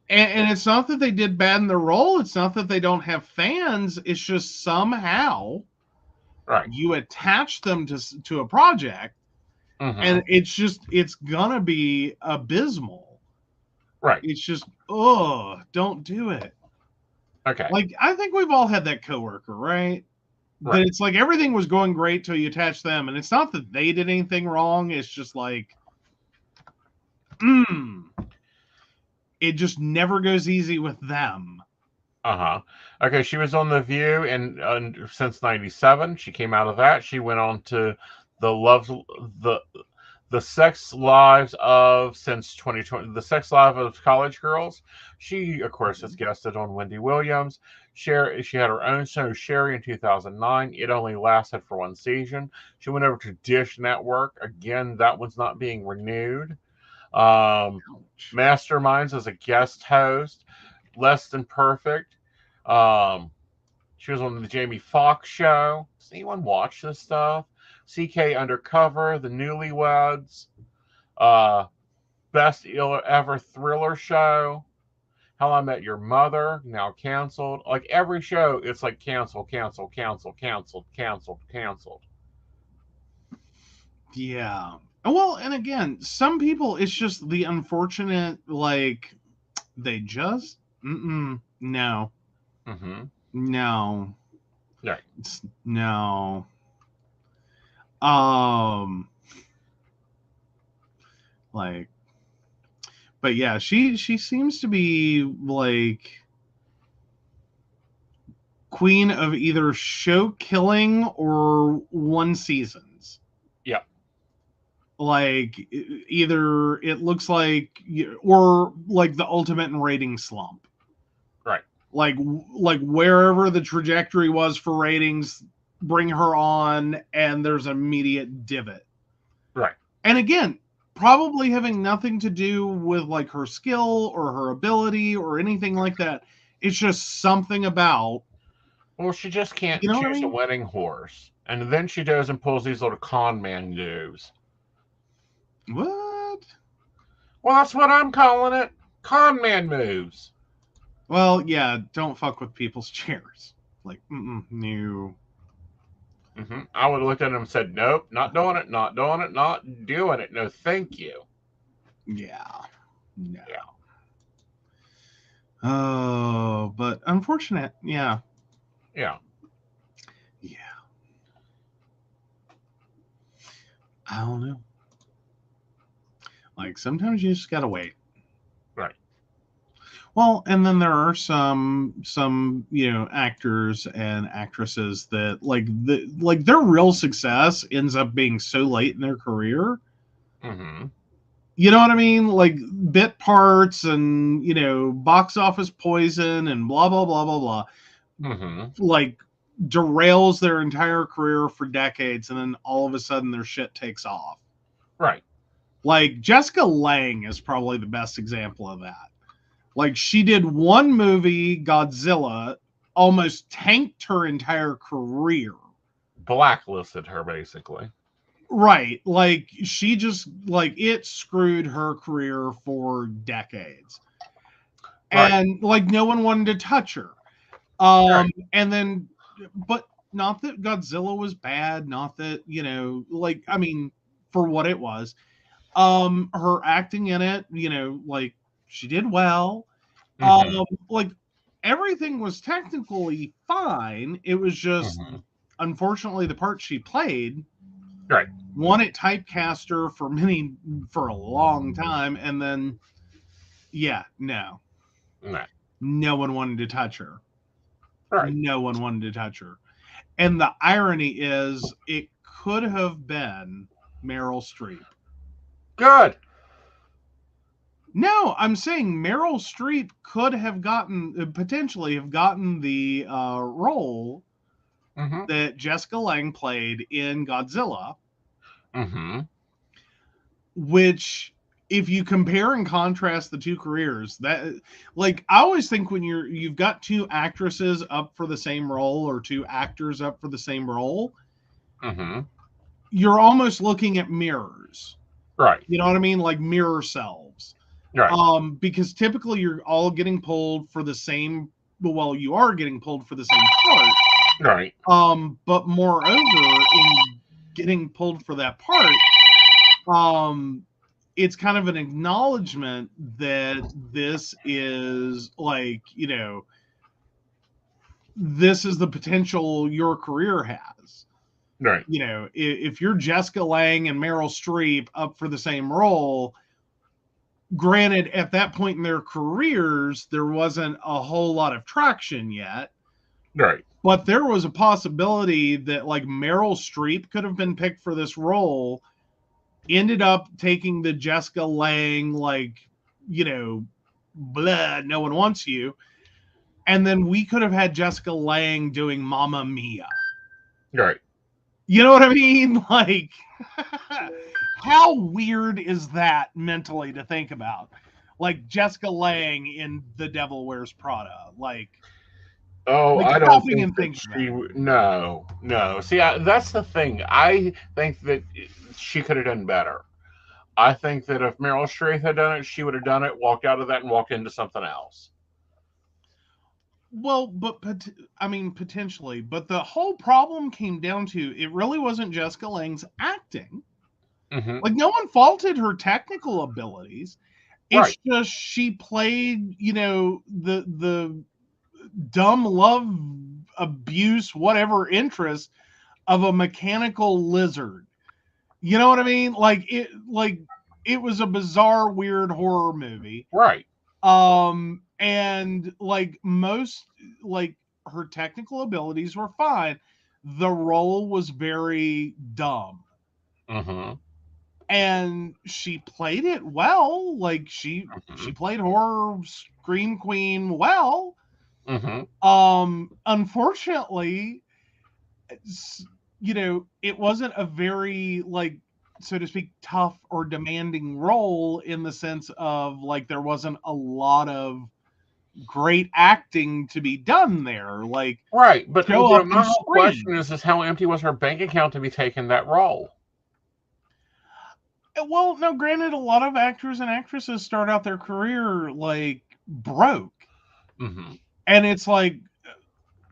And it's not that they did bad in their role. It's not that they don't have fans. It's just somehow you attach them to a project, and it's gonna be abysmal. Right. It's just, don't do it. Okay. Like, I think we've all had that coworker, right? But it's like everything was going great till you attach them, and it's not that they did anything wrong. It's just like, it just never goes easy with them. Okay, she was on The View and since '97. She came out of that. She went on to the Sex Lives of since 2020. The Sex Lives of College Girls. She, of course, has guested on Wendy Williams. She had her own show, Sherry, in 2009. It only lasted for one season. She went over to Dish Network. Again, that one's not being renewed. Masterminds as a guest host. Less Than Perfect. She was on the Jamie Foxx show. Does anyone watch this stuff? CK Undercover, The Newlyweds, Best Ever Thriller Show, How I Met Your Mother, now canceled. Like every show, it's like canceled. Yeah. Well, and again, some people, it's just the unfortunate, like, they just, no. Mm-hmm. No. Right. No. Like, but yeah, she seems to be like queen of either show killing or one seasons. Yeah. Like, either it looks like, or like the ultimate in rating slump. Right. Like wherever the trajectory was for ratings, bring her on, and there's an immediate divot. Right. And again, probably having nothing to do with like her skill or her ability or anything like that. It's just something about. Well, she just can't You know what I choose a mean? winning horse. And then she goes and pulls these little con man moves. What? Well, that's what I'm calling it. Con man moves. Well, yeah, don't fuck with people's chairs. Like, no. I would have looked at him and said, nope, not doing it, not doing it, not doing it. No, thank you. Yeah. No. Yeah. Oh, but unfortunate. Yeah. Yeah. Yeah. I don't know. Like, sometimes you just gotta wait. Right. Well, and then there are some actors and actresses that like their real success ends up being so late in their career. Mm-hmm. You know what I mean? Like bit parts and box office poison and blah blah blah blah blah. Mm-hmm. Like derails their entire career for decades, and then all of a sudden their shit takes off. Right. Like Jessica Lange is probably the best example of that. Like she did one movie, Godzilla, almost tanked her entire career. Blacklisted her, basically. Right. Like she just it screwed her career for decades. Right. And like no one wanted to touch her. Right. And then but not that Godzilla was bad, not that, I mean, for what it was. Her acting in it, like she did well. Mm-hmm. Like everything was technically fine. It was just unfortunately the part she played. Right. One, it typecast her for a long time, and then no one wanted to touch her. Right. No one wanted to touch her. And the irony is it could have been Meryl Streep. Good. No, I'm saying Meryl Streep could have potentially have gotten the role that Jessica Lange played in Godzilla, which, if you compare and contrast the two careers, that like I always think when you've got two actresses up for the same role or two actors up for the same role, you're almost looking at mirrors. Right. You know what I mean? Like mirror selves. Right. Because typically you're all getting pulled for the same. Well, you are getting pulled for the same part. Right. But moreover, in getting pulled for that part, it's kind of an acknowledgement that this is like, this is the potential your career has. Right. If you're Jessica Lange and Meryl Streep up for the same role. Granted, at that point in their careers, there wasn't a whole lot of traction yet. Right. But there was a possibility that like Meryl Streep could have been picked for this role, ended up taking the Jessica Lange, blah, no one wants you. And then we could have had Jessica Lange doing Mamma Mia. Right. You know what I mean? Like, how weird is that mentally to think about? Like Jessica Lange in The Devil Wears Prada. Like, I don't think that think she. No. See, that's the thing. I think that she could have done better. I think that if Meryl Streep had done it, she would have done it, walked out of that, and walked into something else. Well, but I mean, potentially. But the whole problem came down to it really wasn't Jessica Lange's acting. Like, no one faulted her technical abilities. It's just she played, the dumb love abuse, whatever interest of a mechanical lizard. You know what I mean? Like it was a bizarre, weird horror movie. Right. And like most, like her technical abilities were fine. The role was very dumb. And she played it well. Like she played horror scream queen well. Unfortunately, it wasn't a very, like, so to speak, tough or demanding role in the sense of like there wasn't a lot of, great acting to be done there. Like, right, but show up my and whole scream. question is how empty was her bank account to be taking that role? Well, no, granted, a lot of actors and actresses start out their career like broke. Mm-hmm. And it's like,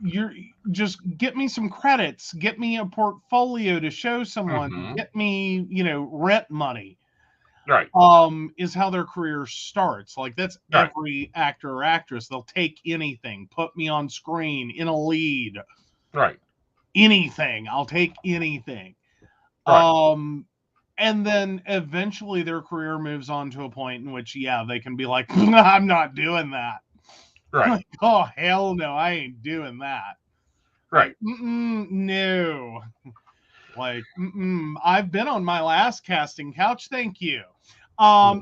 you're just get me some credits, get me a portfolio to show someone, Mm-hmm. get me, rent money. Right. Is how their career starts. Like, that's Right. every actor or actress. They'll take anything, put me on screen in a lead. Right. Anything. I'll take anything. Right. And then eventually their career moves on to a point in which, they can be like, I'm not doing that. Right. Like, oh, hell no, I ain't doing that. Right. Like, no. Like, I've been on my last casting couch. Thank you.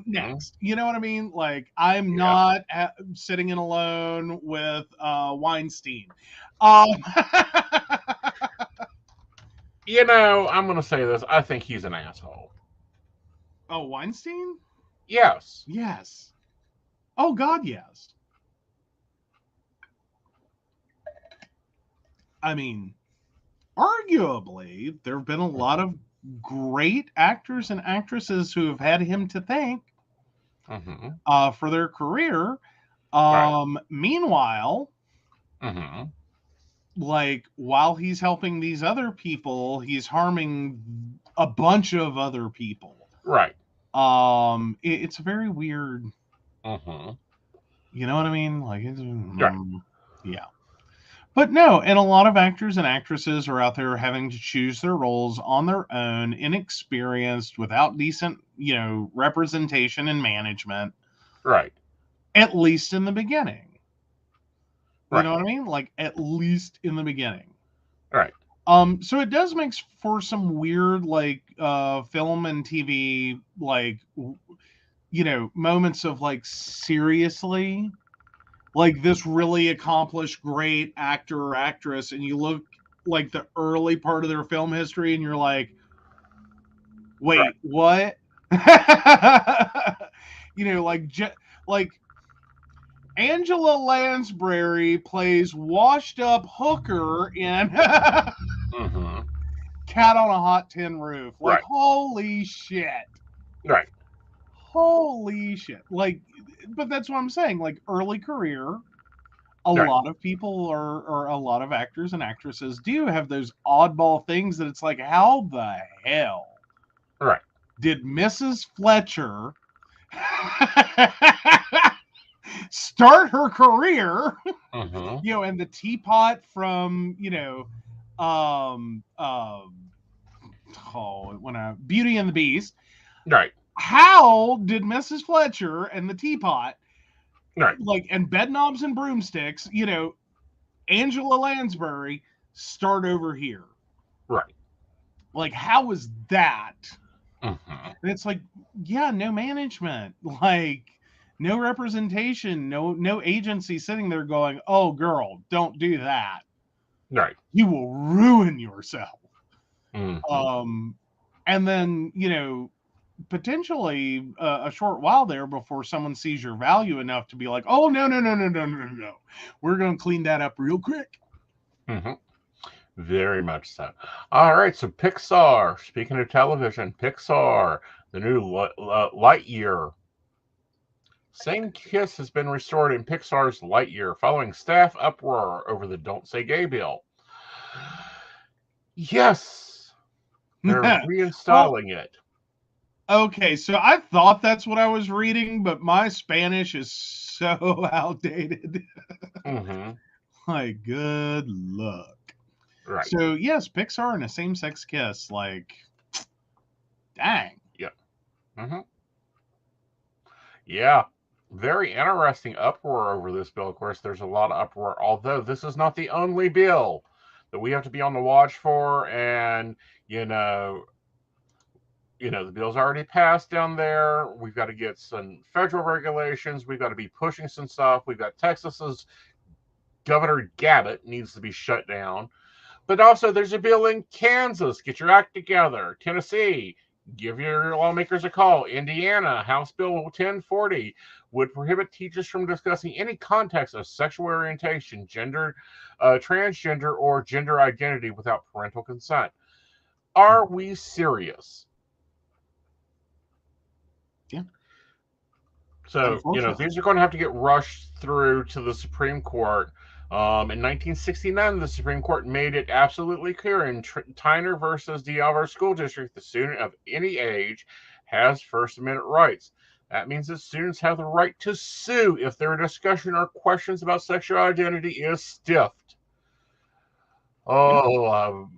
Next. You know what I mean? Like, I'm not sitting in alone with Weinstein. I'm going to say this. I think he's an asshole. Oh, Weinstein? Yes. Yes. Oh, God, yes. I mean, arguably, there have been a lot of great actors and actresses who have had him to thank for their career. Meanwhile, like, while he's helping these other people, he's harming a bunch of other people. Right. It's very weird. You know what I mean? Like, yeah. But no, and a lot of actors and actresses are out there having to choose their roles on their own, inexperienced, without decent, representation and management. Right. At least in the beginning. Right. You know what I mean? Like, at least in the beginning. Right. So it does make for some weird, like, film and TV, like, moments of, like, seriously, like, this really accomplished, great actor or actress, and you look like the early part of their film history, and you're like, wait, what? Like Angela Lansbury plays washed up hooker in Cat on a Hot Tin Roof. Like, holy shit. Right. Holy shit. Like, but that's what I'm saying. Like, early career, a lot of people or a lot of actors and actresses do have those oddball things that it's like, how the hell did Mrs. Fletcher start her career, and the teapot from, Beauty and the Beast. Right. How did Mrs. Fletcher and the teapot, right, like, and bedknobs and broomsticks, Angela Lansbury start over here? Right. Like, how was that? And it's like, no management, like, no representation, no agency sitting there going, oh, girl, don't do that. Right. You will ruin yourself. And then, potentially a short while there before someone sees your value enough to be like, oh, no. We're going to clean that up real quick. Very much so. All right, so Pixar, speaking of television, Pixar, the new Lightyear. Same kiss has been restored in Pixar's Lightyear following staff uproar over the Don't Say Gay bill. Yes, they're reinstalling it. Okay, so I thought that's what I was reading, but my Spanish is so outdated. Like, good luck. Right. So, yes, Pixar and a same-sex kiss. Like, dang. Yeah. Yeah. Very interesting uproar over this bill. Of course, there's a lot of uproar, although this is not the only bill that we have to be on the watch for. And, the bill's already passed down there. We've got to get some federal regulations. We've got to be pushing some stuff. We've got Texas's Governor Gabbett needs to be shut down. But also, there's a bill in Kansas. Get your act together. Tennessee, give your lawmakers a call. Indiana, House Bill 1040. would prohibit teachers from discussing any context of sexual orientation, gender, transgender, or gender identity without parental consent. Are we serious? Yeah. So, these are going to have to get rushed through to the Supreme Court. In 1969, the Supreme Court made it absolutely clear in Tyner versus D'Alver School District, the student of any age has First Amendment rights. That means that students have the right to sue if their discussion or questions about sexual identity is stiffed. Oh,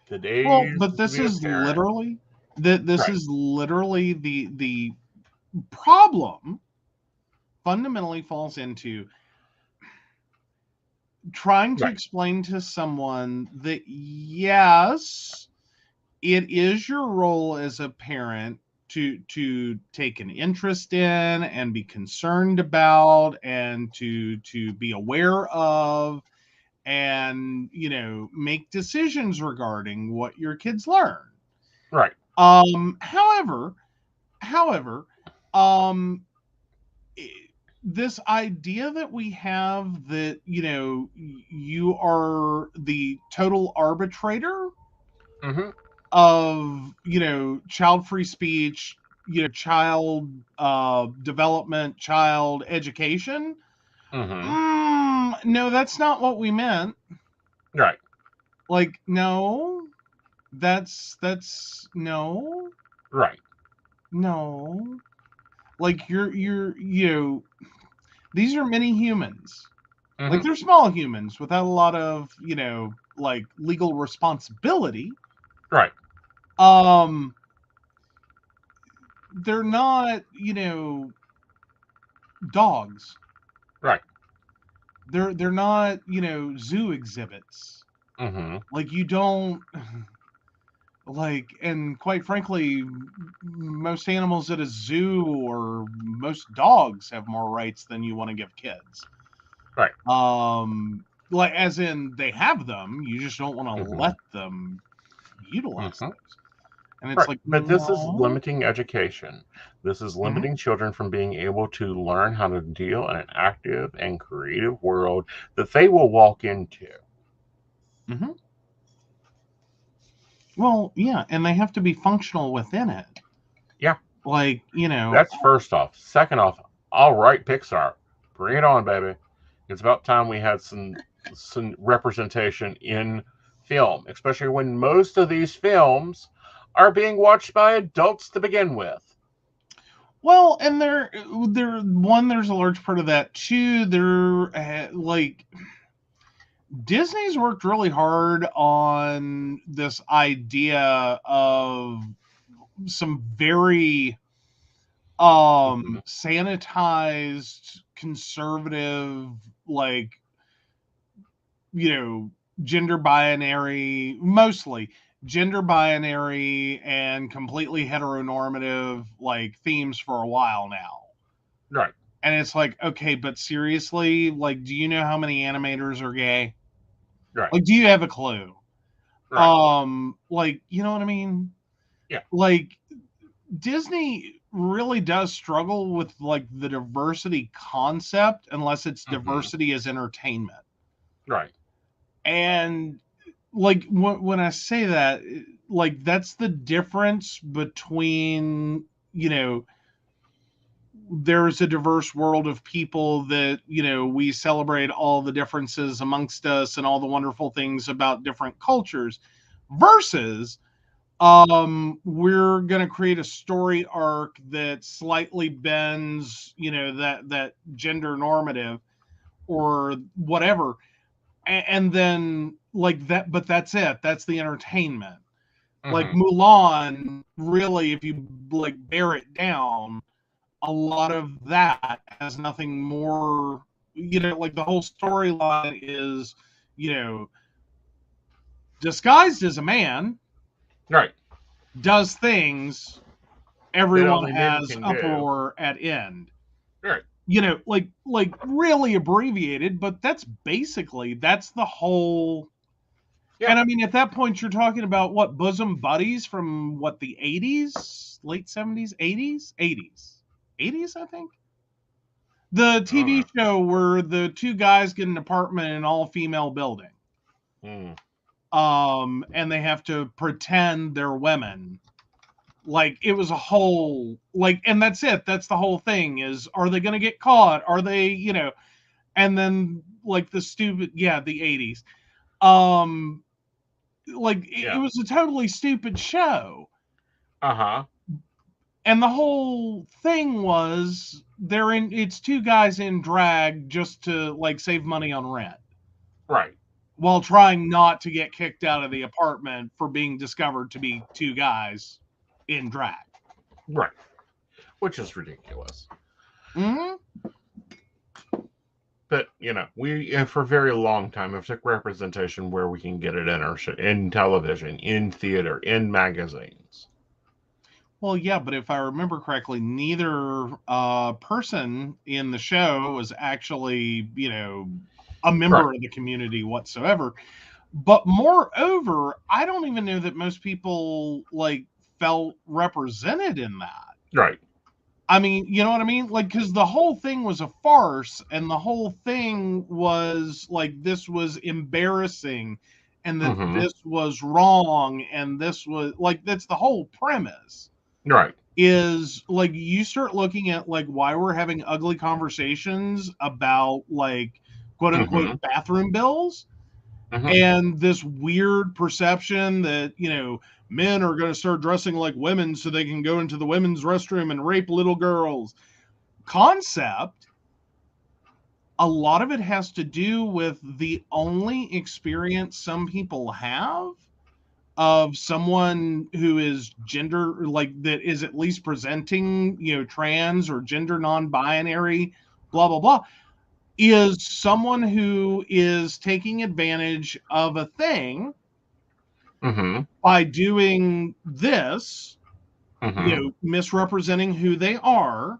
the days. Well, but this is literally is literally the problem. Fundamentally, falls into trying to explain to someone that yes, it is your role as a parent to take an interest in and be concerned about and to be aware of and make decisions regarding what your kids learn. Right. However, this idea that we have that you are the total arbitrator of child free speech, child development, child education. No, that's not what we meant. Right. Like, no, that's no. Right. No. Like you're these are many humans. Like they're small humans without a lot of, like legal responsibility. Right. They're not, dogs. Right. They're not, zoo exhibits. Like you don't like, and quite frankly, most animals at a zoo or most dogs have more rights than you want to give kids. Right. Like as in they have them, you just don't want to let them utilize those. And it's like, but this is limiting education. This is limiting children from being able to learn how to deal in an active and creative world that they will walk into. Well, yeah, and they have to be functional within it. Yeah. Like, That's first off. Second off, all right, Pixar. Bring it on, baby. It's about time we had some representation in film, especially when most of these films are being watched by adults to begin with. Well, and there's a large part of that too. Like Disney's worked really hard on this idea of some very sanitized, conservative, like gender binary, mostly gender binary and completely heteronormative like themes for a while now. Right. And it's like, okay, but seriously, like, do you know how many animators are gay? Right. Like, do you have a clue? Right. Like, you know what I mean? Yeah. Like, Disney really does struggle with like the diversity concept unless it's diversity as entertainment. Right. And like when I say that, like that's the difference between, there's a diverse world of people that, we celebrate all the differences amongst us and all the wonderful things about different cultures versus we're going to create a story arc that slightly bends, that gender normative or whatever. And then like that, but that's it. That's the entertainment. Like Mulan, really, if you like bear it down, a lot of that has nothing more, like the whole storyline is, disguised as a man, right, does things everyone has uproar at end. Right. Like really abbreviated, but that's the whole. Yeah. And I mean, at that point, you're talking about what, bosom buddies from what, the 80s, late 70s, 80s, 80s, I think. The TV show where the two guys get an apartment in an all-female building. And they have to pretend they're women. Like, it was a whole, like, and that's it. That's the whole thing is, are they going to get caught? Are they, you know, and then, like, the stupid, the 80s. Like, it was a totally stupid show. And the whole thing was, it's two guys in drag just to, like, save money on rent. Right. While trying not to get kicked out of the apartment for being discovered to be two guys in drag. Right. Which is ridiculous. But, you know, we, for a very long time, have took representation where we can get it in television, in theater, in magazines. Well, yeah, but if I remember correctly, neither person in the show was actually, you know, a member of the community whatsoever. But moreover, I don't even know that most people, like, felt represented in that. Right. I mean, you know what I mean? Like, because the whole thing was a farce, and the whole thing was, like, this was embarrassing, and that this was wrong, and this was, like, that's the whole premise. Right. Is, like, you start looking at, like, why we're having ugly conversations about, like, quote-unquote bathroom bills, and this weird perception that, you know, men are going to start dressing like women so they can go into the women's restroom and rape little girls concept. A lot of it has to do with the only experience some people have of someone who is gender, like, that is at least presenting, you know, trans or gender non-binary, blah, blah, blah, is someone who is taking advantage of a thing by doing this, you know, misrepresenting who they are,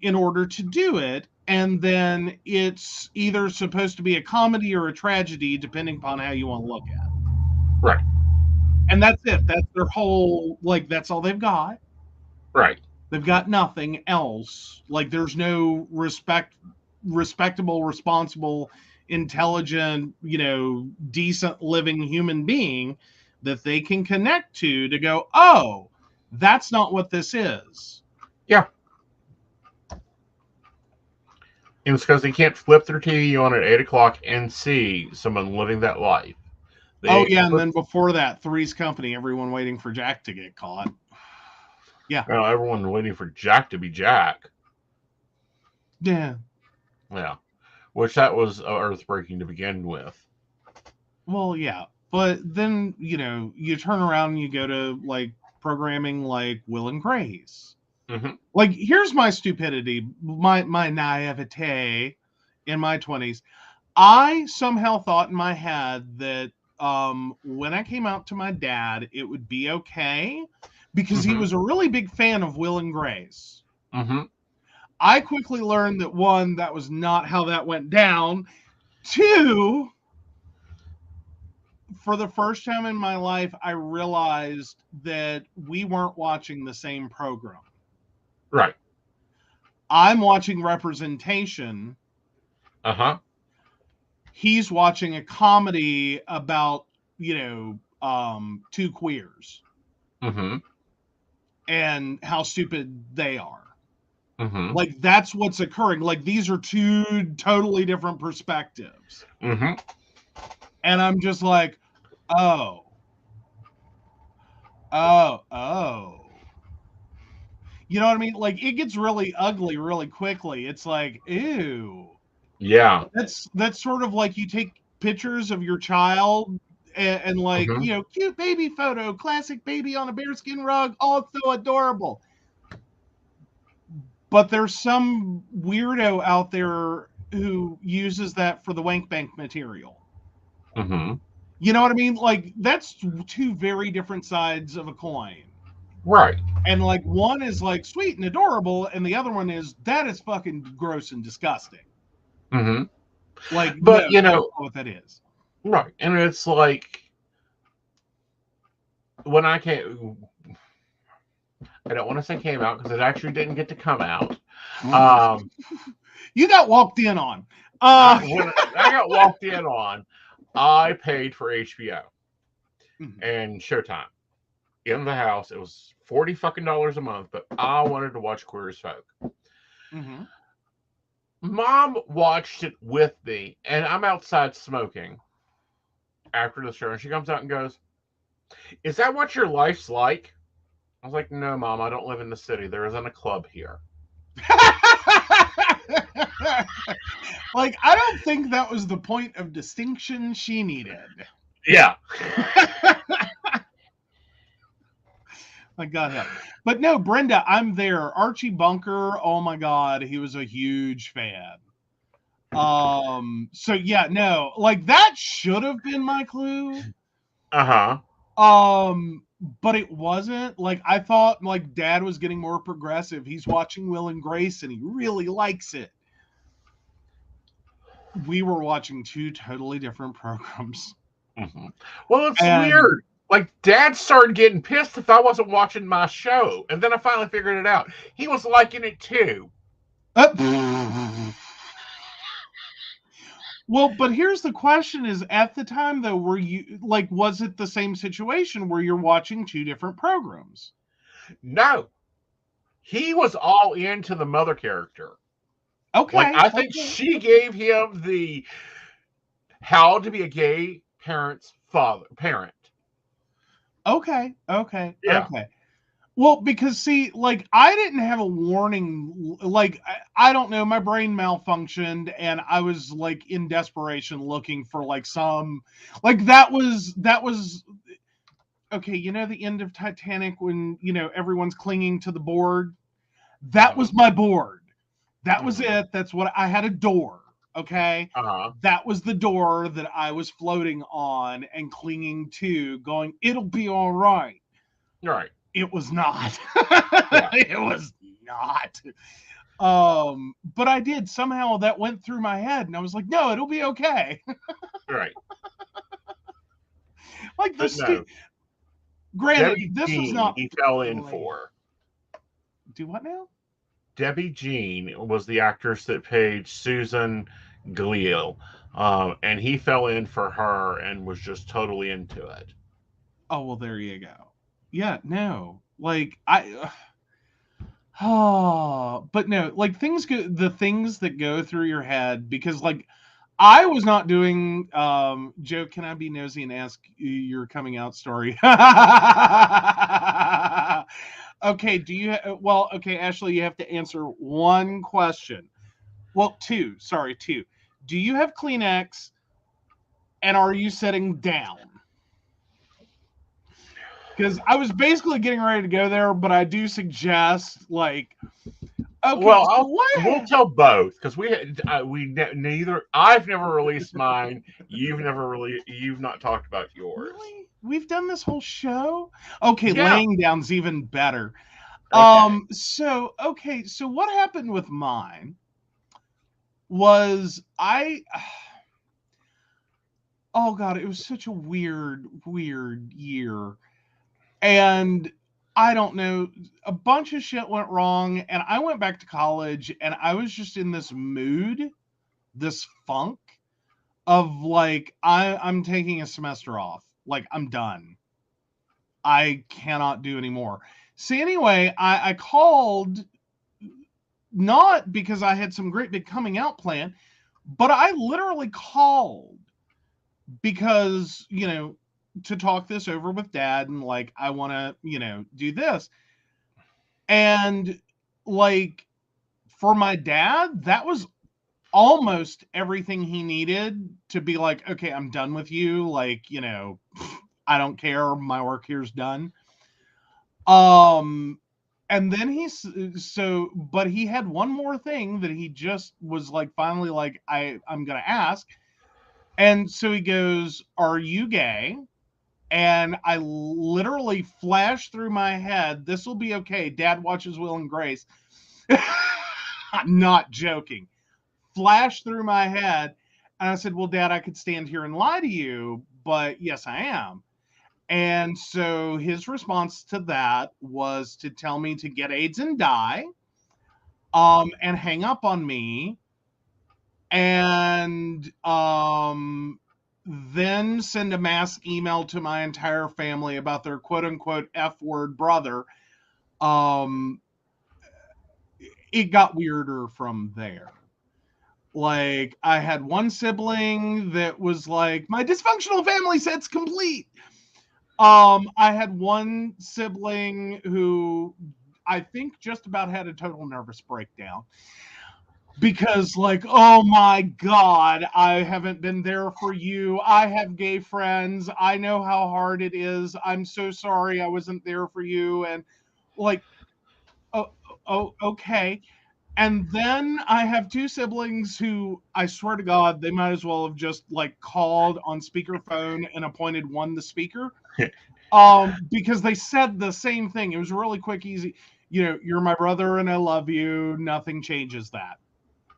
in order to do it. And then it's either supposed to be a comedy or a tragedy, depending upon how you want to look at it. Right. And that's it. That's their whole, like, that's all they've got. Right. They've got nothing else. Like, there's no respectable, responsible, intelligent, you know, decent living human being that they can connect to go, oh, that's not what this is. Yeah. And it's because they can't flip their TV on at 8 o'clock and see someone living that life. And then before that, Three's Company, everyone waiting for Jack to get caught. Yeah. Well, everyone waiting for Jack to be Jack. Yeah. Yeah. Which that was earth-breaking to begin with. Well, yeah. But then, you know, you turn around and you go to, like, programming like Will and Grace. Like, here's my stupidity, my naivete in my 20s. I somehow thought in my head that when I came out to my dad, it would be okay because he was a really big fan of Will and Grace. I quickly learned that, one, that was not how that went down. Two, for the first time in my life, I realized that we weren't watching the same program. Right. I'm watching representation. He's watching a comedy about, you know, two queers. And how stupid they are. Like, that's what's occurring. Like, these are two totally different perspectives. And I'm just like, oh. You know what I mean? Like, it gets really ugly really quickly. It's like, ew. Yeah. That's sort of like you take pictures of your child and like, you know, cute baby photo, classic baby on a bearskin rug. Oh, it's so adorable. But there's some weirdo out there who uses that for the wank bank material. You know what I mean? Like, that's two very different sides of a coin. Right. And, like, one is, like, sweet and adorable, and the other one is, that is fucking gross and disgusting. Like, but, you know what that is. Right. And it's like, when I I don't want to say came out because it actually didn't get to come out. You got walked in on. When I got walked in on, I paid for HBO and Showtime in the house. It was $40 fucking a month, but I wanted to watch Queer as Folk. Mm-hmm. Mom watched it with me, and I'm outside smoking after the show, and she comes out and goes, "Is that what your life's like?" I was like, "No, Mom, I don't live in the city. There isn't a club here." Like, I don't think that was the point of distinction she needed. Yeah. Like, God help. But no, Brenda, I'm there. Archie Bunker, oh my God, he was a huge fan. So yeah, no, like that should have been my clue. But it wasn't. Like, I thought like Dad was getting more progressive. He's watching Will and Grace and he really likes it. We were watching two totally different programs. Well, it's weird. Like, Dad started getting pissed if I wasn't watching my show. And then I finally figured it out. He was liking it too. Well, but here's the question is, at the time, though, were you, like, was it the same situation where you're watching two different programs? No. He was all into the mother character. Okay. Like, I think she gave him the how to be a gay parent. Okay. Yeah. Okay. Well, because see, like, I didn't have a warning. Like, I don't know, my brain malfunctioned, and I was like in desperation looking for like some, like that was okay. You know the end of Titanic when everyone's clinging to the board. That was my board. That was it. That's what I had, a door. Okay. That was the door that I was floating on and clinging to, going, it'll be all right. Right. It was not. It was not. But I did. Somehow that went through my head, and I was like, no, it'll be okay. Right. Like this. No. Granted, Debbie this Jean, was not. he fell in for. Do what now? Debbie Jean was the actress that played Susan Gleal, and he fell in for her and was just totally into it. Oh, well, there you go. Yeah, no, like but no, like the things that go through your head, because like I was not doing, Joe, can I be nosy and ask your coming out story? Okay, okay, Ashley, you have to answer one question. Well, two. Do you have Kleenex, and are you sitting down? Because I was basically getting ready to go there, but I do suggest, like, okay. Well, we'll tell both, because neither. I've never released mine. You've not talked about yours. Really? We've done this whole show? Okay, yeah. Laying down's even better. Okay. So what happened with mine was oh God, it was such a weird year. And I don't know, a bunch of shit went wrong, and I went back to college, and I was just in this mood, this funk of like, I'm taking a semester off. Like, I'm done. I cannot do anymore. So anyway, I called, not because I had some great big coming out plan, but I literally called because, to talk this over with Dad, and like, I want to, do this. And like, for my dad, that was almost everything he needed to be like, okay, I'm done with you. Like, I don't care. My work here's done. And then but he had one more thing that he just was like, finally, like, I'm going to ask. And so he goes, are you gay? And I literally flashed through my head, this will be okay. Dad watches Will and Grace. I'm not joking. Flashed through my head. And I said, well, Dad, I could stand here and lie to you, but yes, I am. And so his response to that was to tell me to get AIDS and die, and hang up on me, and then send a mass email to my entire family about their quote unquote F word brother. It got weirder from there. Like, I had one sibling that was like, my dysfunctional family set's complete. I had one sibling who I think just about had a total nervous breakdown. Because, like, oh my God, I haven't been there for you. I have gay friends. I know how hard it is. I'm so sorry I wasn't there for you. And, like, oh, okay. And then I have two siblings who, I swear to God, they might as well have just like called on speakerphone and appointed one the speaker, because they said the same thing. It was really quick, easy. You know, you're my brother and I love you. Nothing changes that.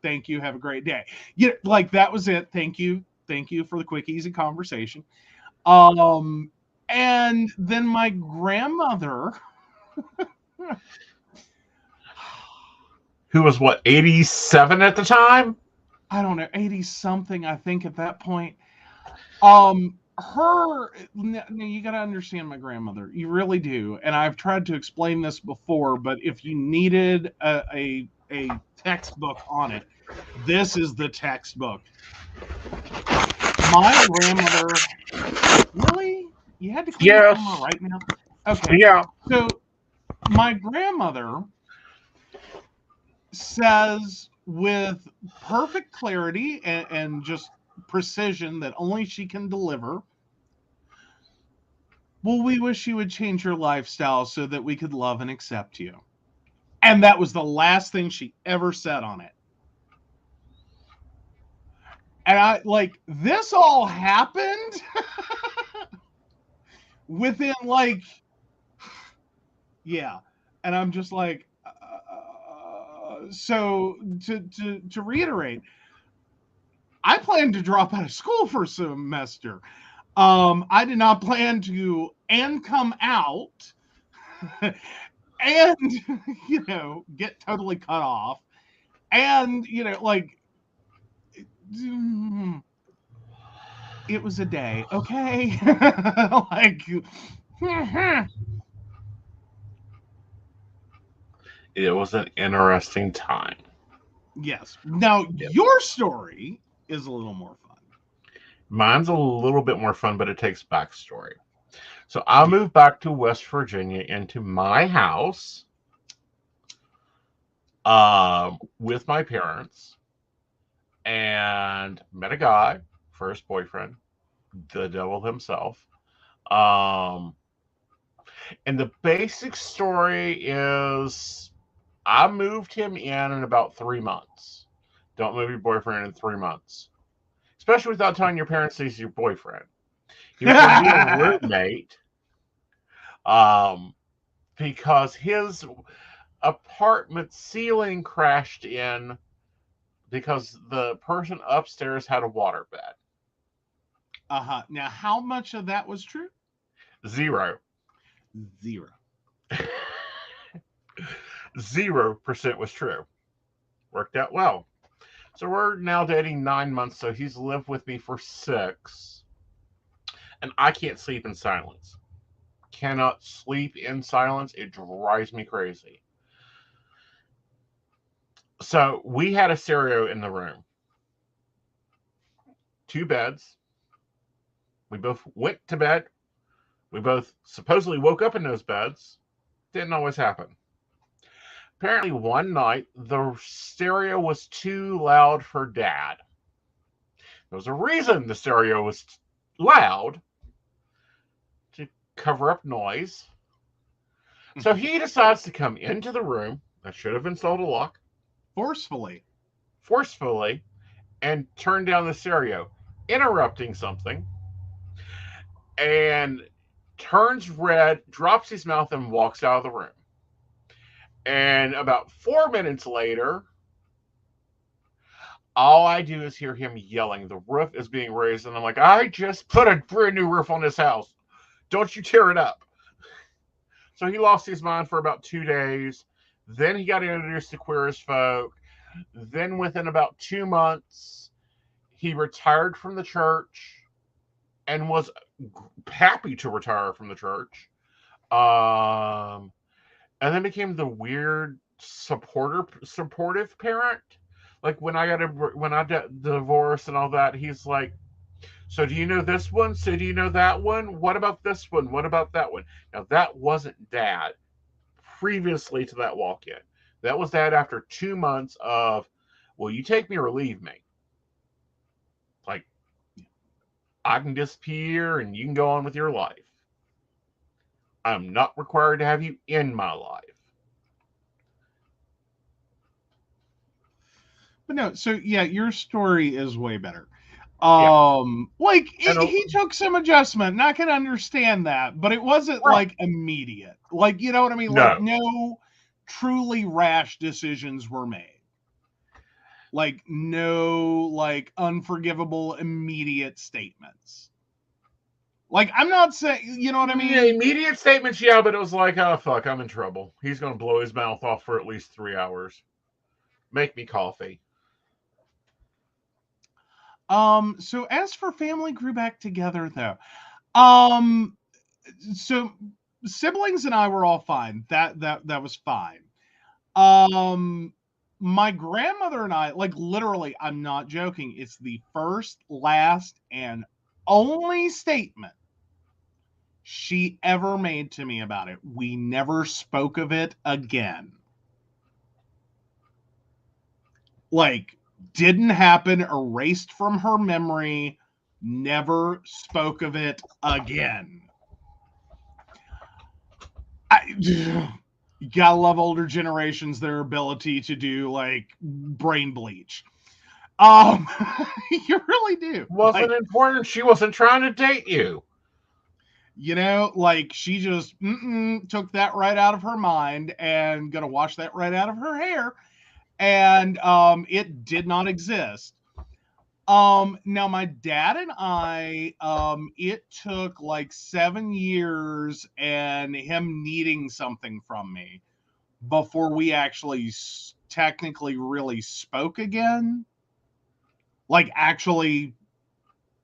Thank you. Have a great day. Yeah, like that was it. Thank you. Thank you for the quick, easy conversation. And then my grandmother. Who was what, 87 at the time? I don't know, 80 something, I think, at that point. You got to understand my grandmother. You really do. And I've tried to explain this before, but if you needed a textbook on it, this is the textbook. My grandmother, really? You had to clean the camera right now? Okay. Yeah. So my grandmother says with perfect clarity and just precision that only she can deliver, well, we wish you would change your lifestyle so that we could love and accept you. And that was the last thing she ever said on it. And I, like, this all happened within, like, yeah. And I'm just like, so to reiterate, I planned to drop out of school for a semester. I did not plan to and come out and, you know, get totally cut off. And, you know, like, it was a day, okay? Like, it was an interesting time. Yes. Now, your story is a little more fun. Mine's a little bit more fun, but it takes backstory. So I moved back to West Virginia into my house with my parents and met a guy, first boyfriend, the devil himself. And the basic story is I moved him in about 3 months. Don't move your boyfriend in 3 months. Especially without telling your parents he's your boyfriend. He was going to be a roommate, because his apartment ceiling crashed in because the person upstairs had a water bed. Now, how much of that was true? 0. 0% was true. Worked out well. So we're now dating 9 months, so he's lived with me for 6. And I can't sleep in silence. Cannot sleep in silence. It drives me crazy. So we had a stereo in the room. 2 beds. We both went to bed. We both supposedly woke up in those beds. Didn't always happen. Apparently one night, the stereo was too loud for Dad. There was a reason the stereo was loud, to cover up noise. So he decides to come into the room. I should have installed a lock. Forcefully, and turn down the stereo, interrupting something, and turns red, drops his mouth, and walks out of the room. And about 4 minutes later, all I do is hear him yelling. The roof is being raised, and I'm like, I just put a brand new roof on this house. Don't you tear it up. So he lost his mind for about 2 days. Then he got introduced to queer as folk. Then within about 2 months, he retired from the church and was happy to retire from the church. And then became the weird supportive parent. Like when I divorced and all that, he's like, so do you know this one? So do you know that one? What about this one? What about that one? Now that wasn't Dad previously to that walk-in. That was Dad after 2 months of, well, you take me or leave me. Like, I can disappear and you can go on with your life. I'm not required to have you in my life. But no, so yeah, your story is way better. Like he took some adjustment, and I can understand that, but it wasn't like immediate. Like, you know what I mean? No. Like no truly rash decisions were made. Like no like unforgivable immediate statements. Like, I'm not saying, you know what I mean? Yeah, immediate statements, yeah, but it was like, oh, fuck, I'm in trouble. He's going to blow his mouth off for at least 3 hours. Make me coffee. So as for family grew back together, though, so siblings and I were all fine. That was fine. My grandmother and I, like, literally, I'm not joking. It's the first, last, and only statement she ever made to me about it. We never spoke of it again. Like, didn't happen, erased from her memory, never spoke of it again. You gotta love older generations, their ability to do like brain bleach. You really do. Wasn't like, important. She wasn't trying to date you. You know, like she just took that right out of her mind and gonna wash that right out of her hair. And it did not exist. Now my dad and I, it took like 7 years and him needing something from me before we actually technically really spoke again. Like actually,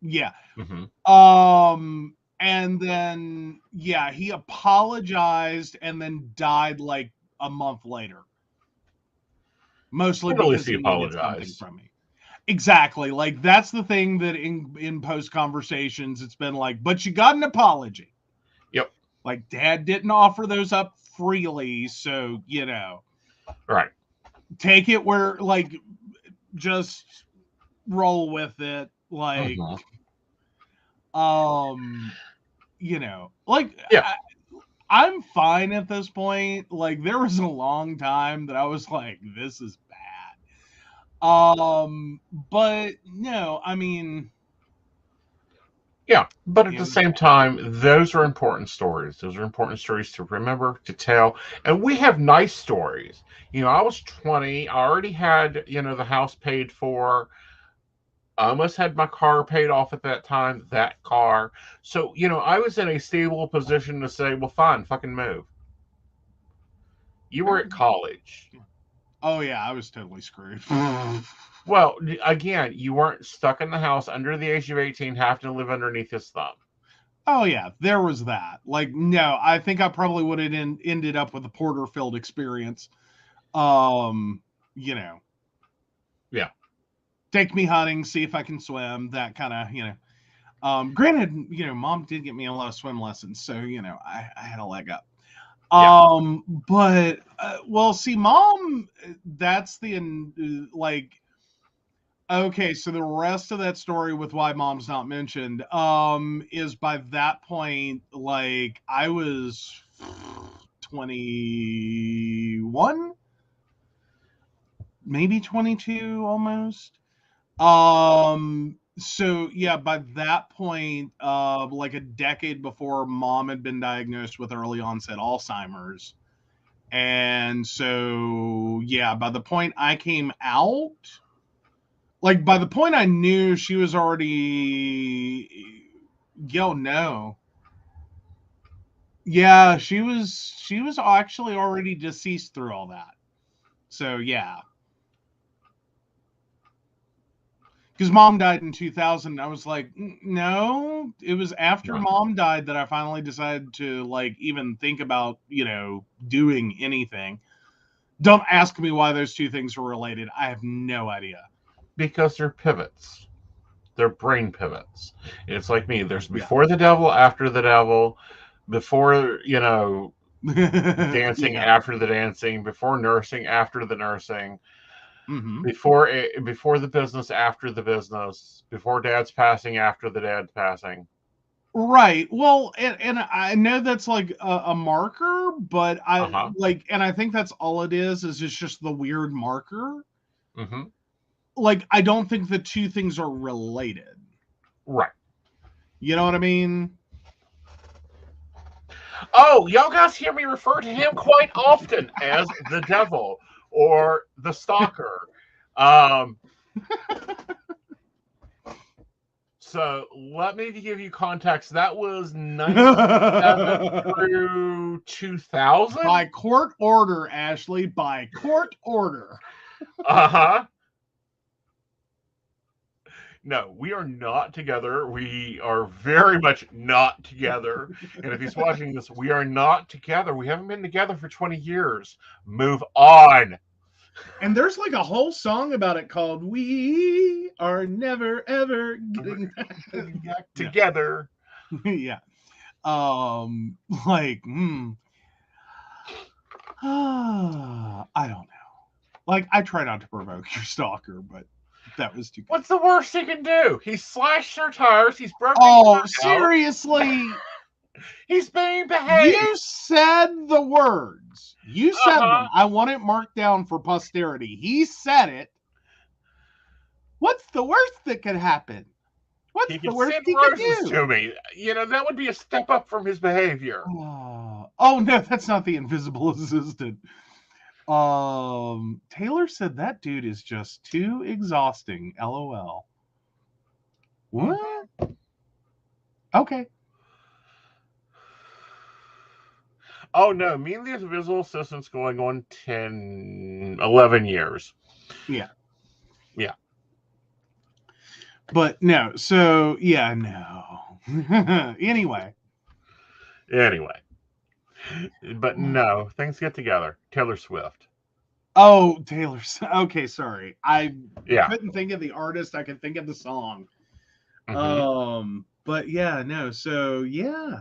yeah. Mm-hmm. And then, yeah, he apologized and then died like a month later. Mostly because he needed something from me. Exactly. Like, that's the thing that in post conversations, it's been like, but you got an apology. Yep. Like, Dad didn't offer those up freely. So, you know. Right. Take it where, like, just roll with it. Like, you know, like, yeah. I'm fine at this point. Like, there was a long time that I was like, this is bad. But no, I mean, yeah, but at the same time, those are important stories. Those are important stories to remember, to tell. And we have nice stories. You know, I was 20. I already had, you know, the house paid for. I almost had my car paid off at that time, that car. So, you know, I was in a stable position to say, well, fine, fucking move. You were at college. Oh, yeah, I was totally screwed. Well, again, you weren't stuck in the house under the age of 18, having to live underneath his thumb. Oh, yeah, there was that. Like, no, I think I probably would have ended up with a Porterfield experience. You know. Yeah. Take me hunting, see if I can swim, that kind of, you know. Granted, you know, Mom did get me a lot of swim lessons, so, you know, I had a leg up. But well, see, Mom, that's the like, okay, so the rest of that story with why Mom's not mentioned is by that point, like, I was 21, maybe 22 almost. So yeah, by that point, like a decade before, Mom had been diagnosed with early onset Alzheimer's. And so, yeah, by the point I came out, like by the point I knew she was already, no. Yeah, she was actually already deceased through all that. So yeah. Because mom died in 2000. I was like, no, it was after mom died that I finally decided to like even think about, doing anything. Don't ask me why those two things were related. I have no idea. Because they're pivots. They're brain pivots. It's like me. There's before the devil, after the devil, before, dancing, after the dancing, before nursing, after the nursing. Mm-hmm. Before the business, after the business, before dad's passing, after the dad's passing. Right. Well, and I know that's like a marker, but and I think that's all it is it's just the weird marker. Mm-hmm. Like, I don't think the two things are related. Right. You know what I mean? Oh, y'all guys hear me refer to him quite often as the devil or the stalker. So let me give you context. That was 97 through 2000. By court order, Ashley. By court order. Uh-huh. No, we are not together. We are very much not together. And if he's watching this, we are not together. We haven't been together for 20 years. Move on. And there's like a whole song about it called "We Are Never Ever Getting Back Together." Yeah. I don't know. Like, I try not to provoke your stalker, but that was too good. What's the worst he can do? He slashed her tires. He's broken. Oh, seriously? He's being behaved. You said the words. You said them. I want it marked down for posterity. He said it. What's the worst that could happen? What's the worst he could do? To me, that would be a step up from his behavior. Oh no, that's not the invisible assistant. Taylor said that dude is just too exhausting. LOL. What? Okay. Oh no, me and the invisible assistant's going on 11 years. Yeah. Yeah. But no, so yeah, no. Anyway. But no, things get together. Taylor Swift. Oh, Taylor. Okay, sorry. I couldn't think of the artist. I could think of the song. Mm-hmm. But yeah, no. So yeah.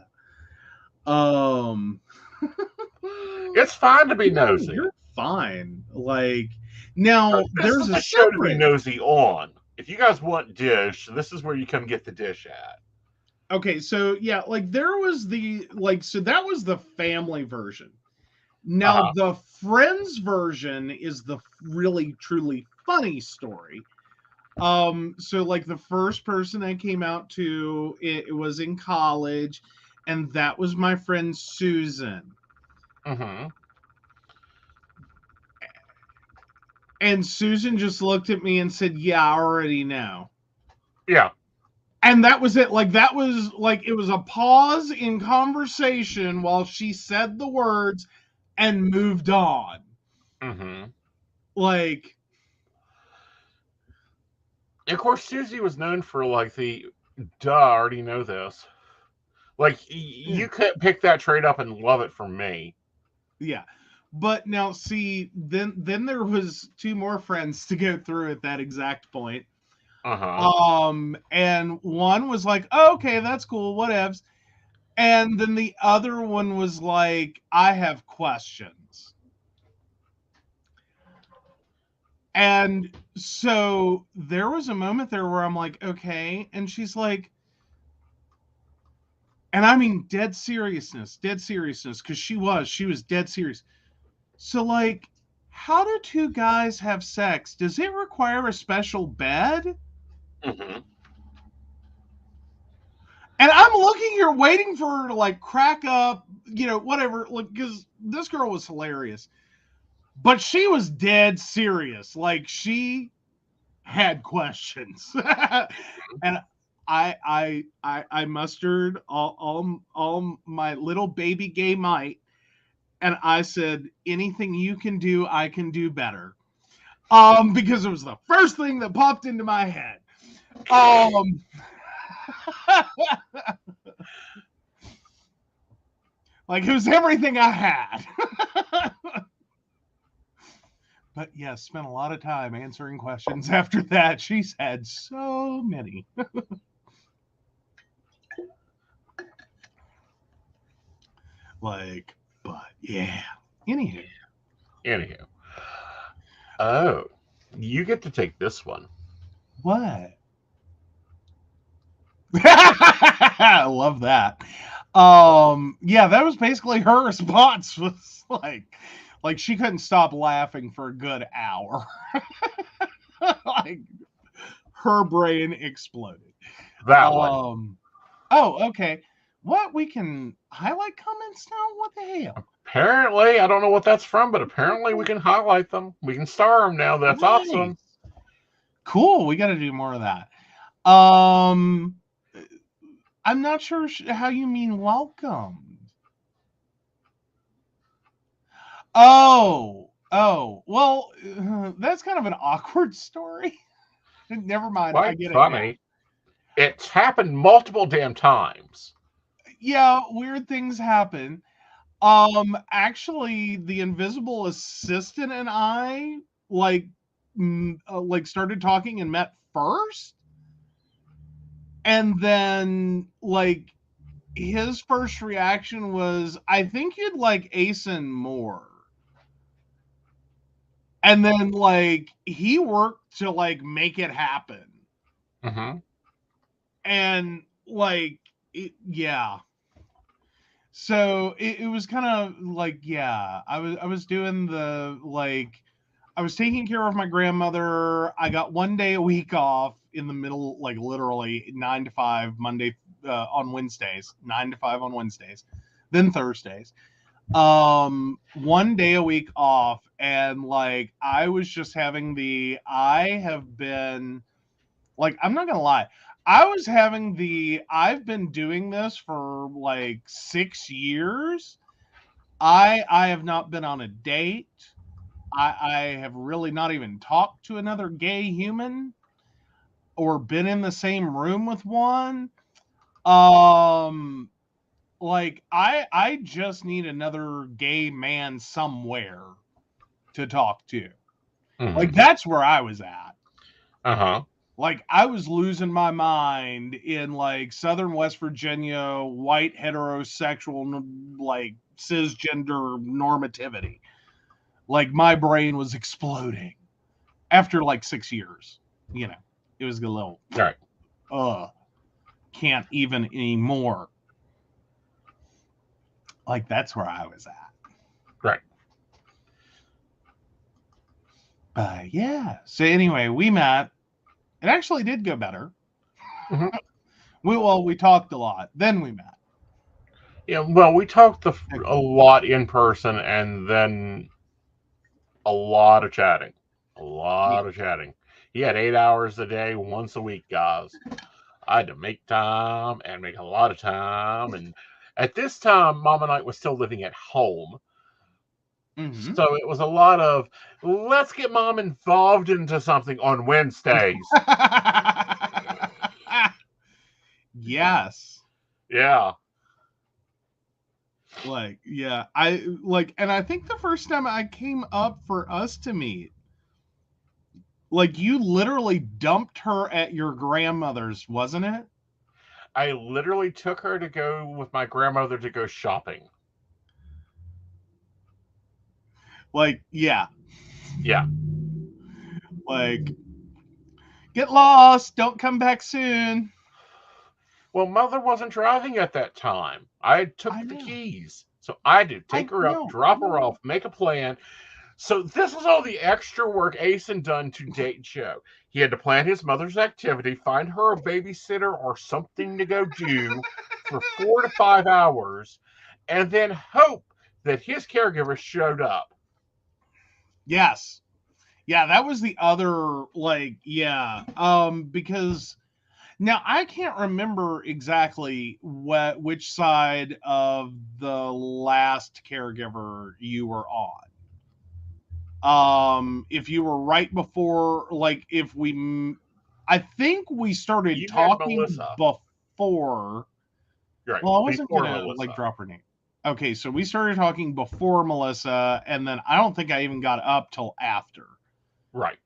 It's fine to be nosy. You're fine. Like, now there's a show to be nosy on. If you guys want dish, this is where you come get the dish at. Okay, so yeah, like there was so that was the family version. Now the friends version is the really truly funny story. So like the first person I came out to, it was in college, and that was my friend Susan. Mm-hmm. And Susan just looked at me and said, "Yeah, I already know." Yeah. And that was it. Like, that was like, it was a pause in conversation while she said the words and moved on. Mm-hmm. Like, of course, Susie was known for like I already know this. Like, you couldn't pick that trade up and love it from me. Yeah. But now, see, then there was two more friends to go through at that exact point. And one was like, oh, okay, that's cool, whatevs. And then the other one was like, I have questions. And so there was a moment there where I'm like, okay. And she's like, and I mean dead seriousness, because she was dead serious. So, like, how do two guys have sex? Does it require a special bed? Mm-hmm. And I'm looking here waiting for her to, like, crack up, whatever, like, because this girl was hilarious. But she was dead serious. Like, she had questions. And I mustered all my little baby gay might, and I said, anything you can do, I can do better. Because it was the first thing that popped into my head. Like it was everything I had. But yes, spent a lot of time answering questions after that. She's had so many. Like, but yeah. Anywho. Oh, you get to take this one. What? I love that. Yeah, that was basically her response. Was like she couldn't stop laughing for a good hour. Like her brain exploded. That one. Oh, okay. What, we can highlight comments now? What the hell? Apparently, I don't know what that's from, but apparently we can highlight them. We can star them now. That's Nice. awesome. Cool. We got to do more of that. I'm not sure how you mean welcome. Oh, well, that's kind of an awkward story. Never mind. Quite I get funny. it. It's happened multiple damn times. Yeah, weird things happen. Actually, the invisible assistant and I like started talking and met first, and then like his first reaction was, I think you'd like Aeson more. And then like he worked to like make it happen. Mm-hmm. And like yeah. So it was kind of like, yeah, I was doing the like I was taking care of my grandmother. I got 1 day a week off in the middle, like literally 9 to 5 Monday on Wednesdays, 9 to 5 on Wednesdays, then Thursdays. 1 day a week off, and like I was just having I have been like, I'm not gonna lie, I've been doing this for like 6 years. I have not been on a date. I have really not even talked to another gay human or been in the same room with one. Like I just need another gay man somewhere to talk to. Mm-hmm. Like that's where I was at. Uh-huh. Like I was losing my mind in like Southern West Virginia, white heterosexual, like cisgender normativity. Like my brain was exploding after like 6 years. You know, it was a little, right. Can't even anymore. Like that's where I was at. Right. Yeah. So anyway, we met. It actually did go better. Mm-hmm. We talked a lot. Then we met. Yeah. Well, we talked a lot in person, and then a lot of chatting. Of chatting. He had 8 hours a day, once a week, guys. I had to make time and make a lot of time. And at this time, Mom and I was still living at home. Mm-hmm. So it was a lot of, let's get Mom involved into something on Wednesdays. Yes. Yeah. Like, yeah. And I think the first time I came up for us to meet, like you literally dumped her at your grandmother's, wasn't it? I literally took her to go with my grandmother to go shopping. Like, yeah. Yeah. Like, get lost, don't come back soon. Well, Mother wasn't driving at that time. I took the keys. So I had to take her up, drop her off, make a plan. So this is all the extra work Aeson done to date Joe. He had to plan his mother's activity, find her a babysitter or something to go do for 4 to 5 hours, and then hope that his caregiver showed up. Yes. Yeah, that was the other, like, yeah. Because Now I can't remember exactly which side of the last caregiver you were on. If you were right before, like if I think we started You had talking Melissa. before. Right. Well, I wasn't Before gonna Melissa. like drop her name. Okay, so we started talking before Melissa, and then I don't think I even got up till after. Right.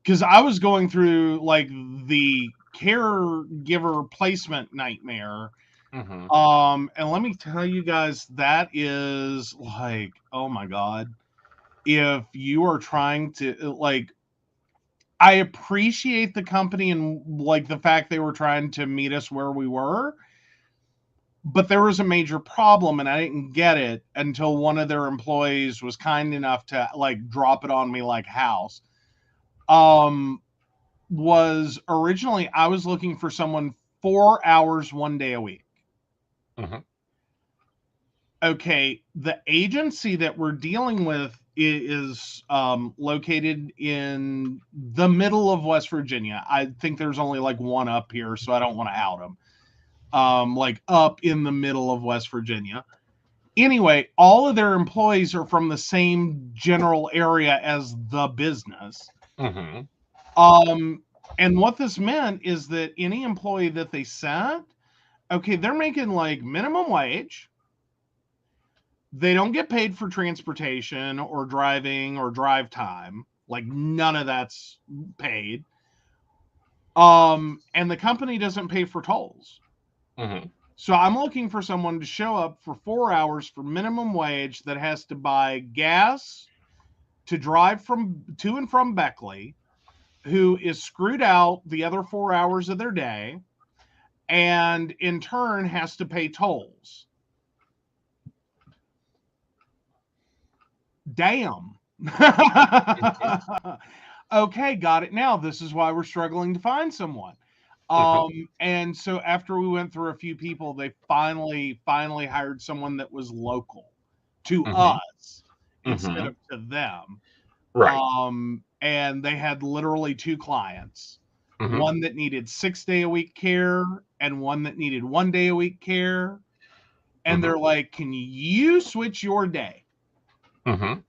Because I was going through like the caregiver placement nightmare. Mm-hmm. And let me tell you guys, that is like, oh my God. If you are trying to like, I appreciate the company and like the fact they were trying to meet us where we were, but there was a major problem and I didn't get it until one of their employees was kind enough to like drop it on me like house. Was originally I was looking for someone 4 hours 1 day a week. Mm-hmm. Okay, the agency that we're dealing with is located in the middle of West Virginia. I think there's only like one up here, so I don't want to out them. Like up in the middle of West Virginia. Anyway, all of their employees are from the same general area as the business. Mm-hmm. And what this meant is that any employee that they sent, okay, they're making like minimum wage. They don't get paid for transportation or driving or drive time. Like none of that's paid. And the company doesn't pay for tolls. Mm-hmm. So I'm looking for someone to show up for 4 hours for minimum wage that has to buy gas to drive to and from Beckley, who is screwed out the other 4 hours of their day, and in turn has to pay tolls. Damn. Okay, got it now. This is why we're struggling to find someone. And so after we went through a few people, they finally hired someone that was local to us instead of to them. Right. And they had literally 2 clients. Mm-hmm. One that needed 6-day-a-week care and one that needed 1-day-a-week care. And they're like, can you switch your day? Mm-hmm.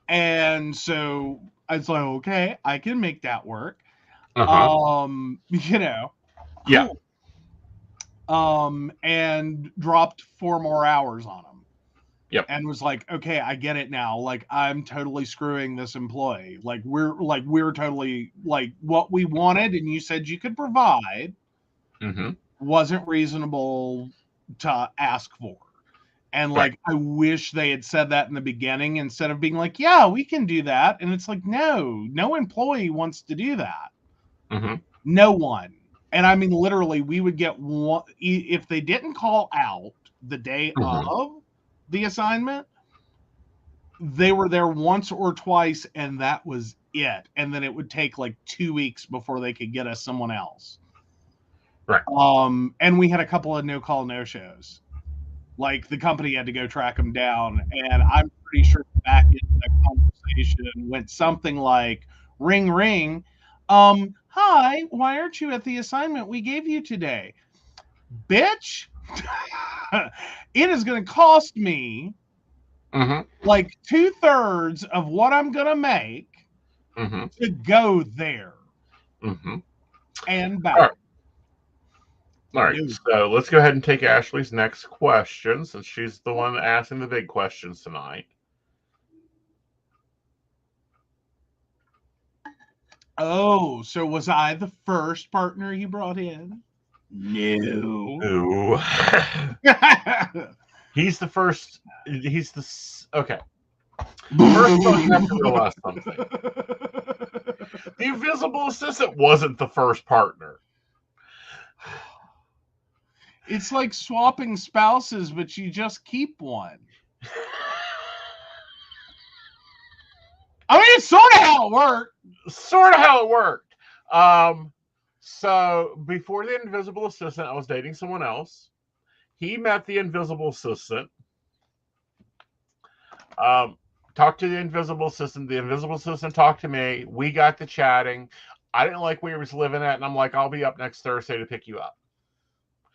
And so I was like, okay, I can make that work. You know, cool. Yeah. And dropped 4 more hours on them. Yep. And was like, okay, I get it now. Like, I'm totally screwing this employee. Like, we're totally like what we wanted, and you said you could provide wasn't reasonable to ask for. And like, I wish they had said that in the beginning instead of being like, yeah, we can do that. And it's like, no employee wants to do that. No one. And I mean, literally, we would get one if they didn't call out the day of the assignment. They were there once or twice, and that was it. And then it would take like 2 weeks before they could get us someone else. Right. And we had a couple of no-call, no-shows. Like the company had to go track them down, and I'm pretty sure back in the conversation went something like, "Ring, ring. Hi, why aren't you at the assignment we gave you today, bitch?" It is going to cost me like 2/3 of what I'm going to make to go there and back. All right, so let's go ahead and take Ashley's next question, since she's the one asking the big questions tonight. Oh, so was I the first partner you brought in? No. Ooh. He's the first. He's the okay. First of all, you have to realize something. The invisible assistant wasn't the first partner. It's like swapping spouses, but you just keep one. I mean, it's sort of how it worked. So before the invisible assistant, I was dating someone else. He met the invisible assistant. Talked to the invisible assistant. The invisible assistant talked to me. We got to chatting. I didn't like where he was living at, and I'm like, I'll be up next Thursday to pick you up.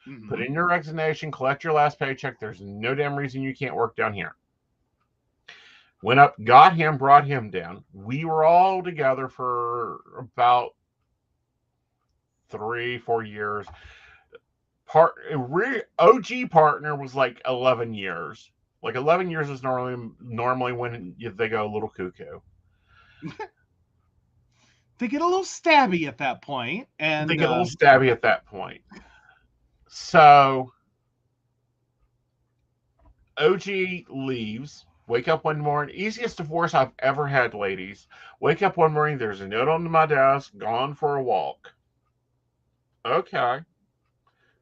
Mhm. Put in your resignation, collect your last paycheck. There's no damn reason you can't work down here. Went up, got him, brought him down. We were all together for about 3-4 years. OG partner was like 11 years. Like 11 years is normally when they go a little cuckoo. They get a little stabby at that point, and They get a little stabby at that point. So OG leaves. Wake up one morning. Easiest divorce I've ever had, ladies. Wake up one morning. There's a note on my desk. Gone for a walk. Okay.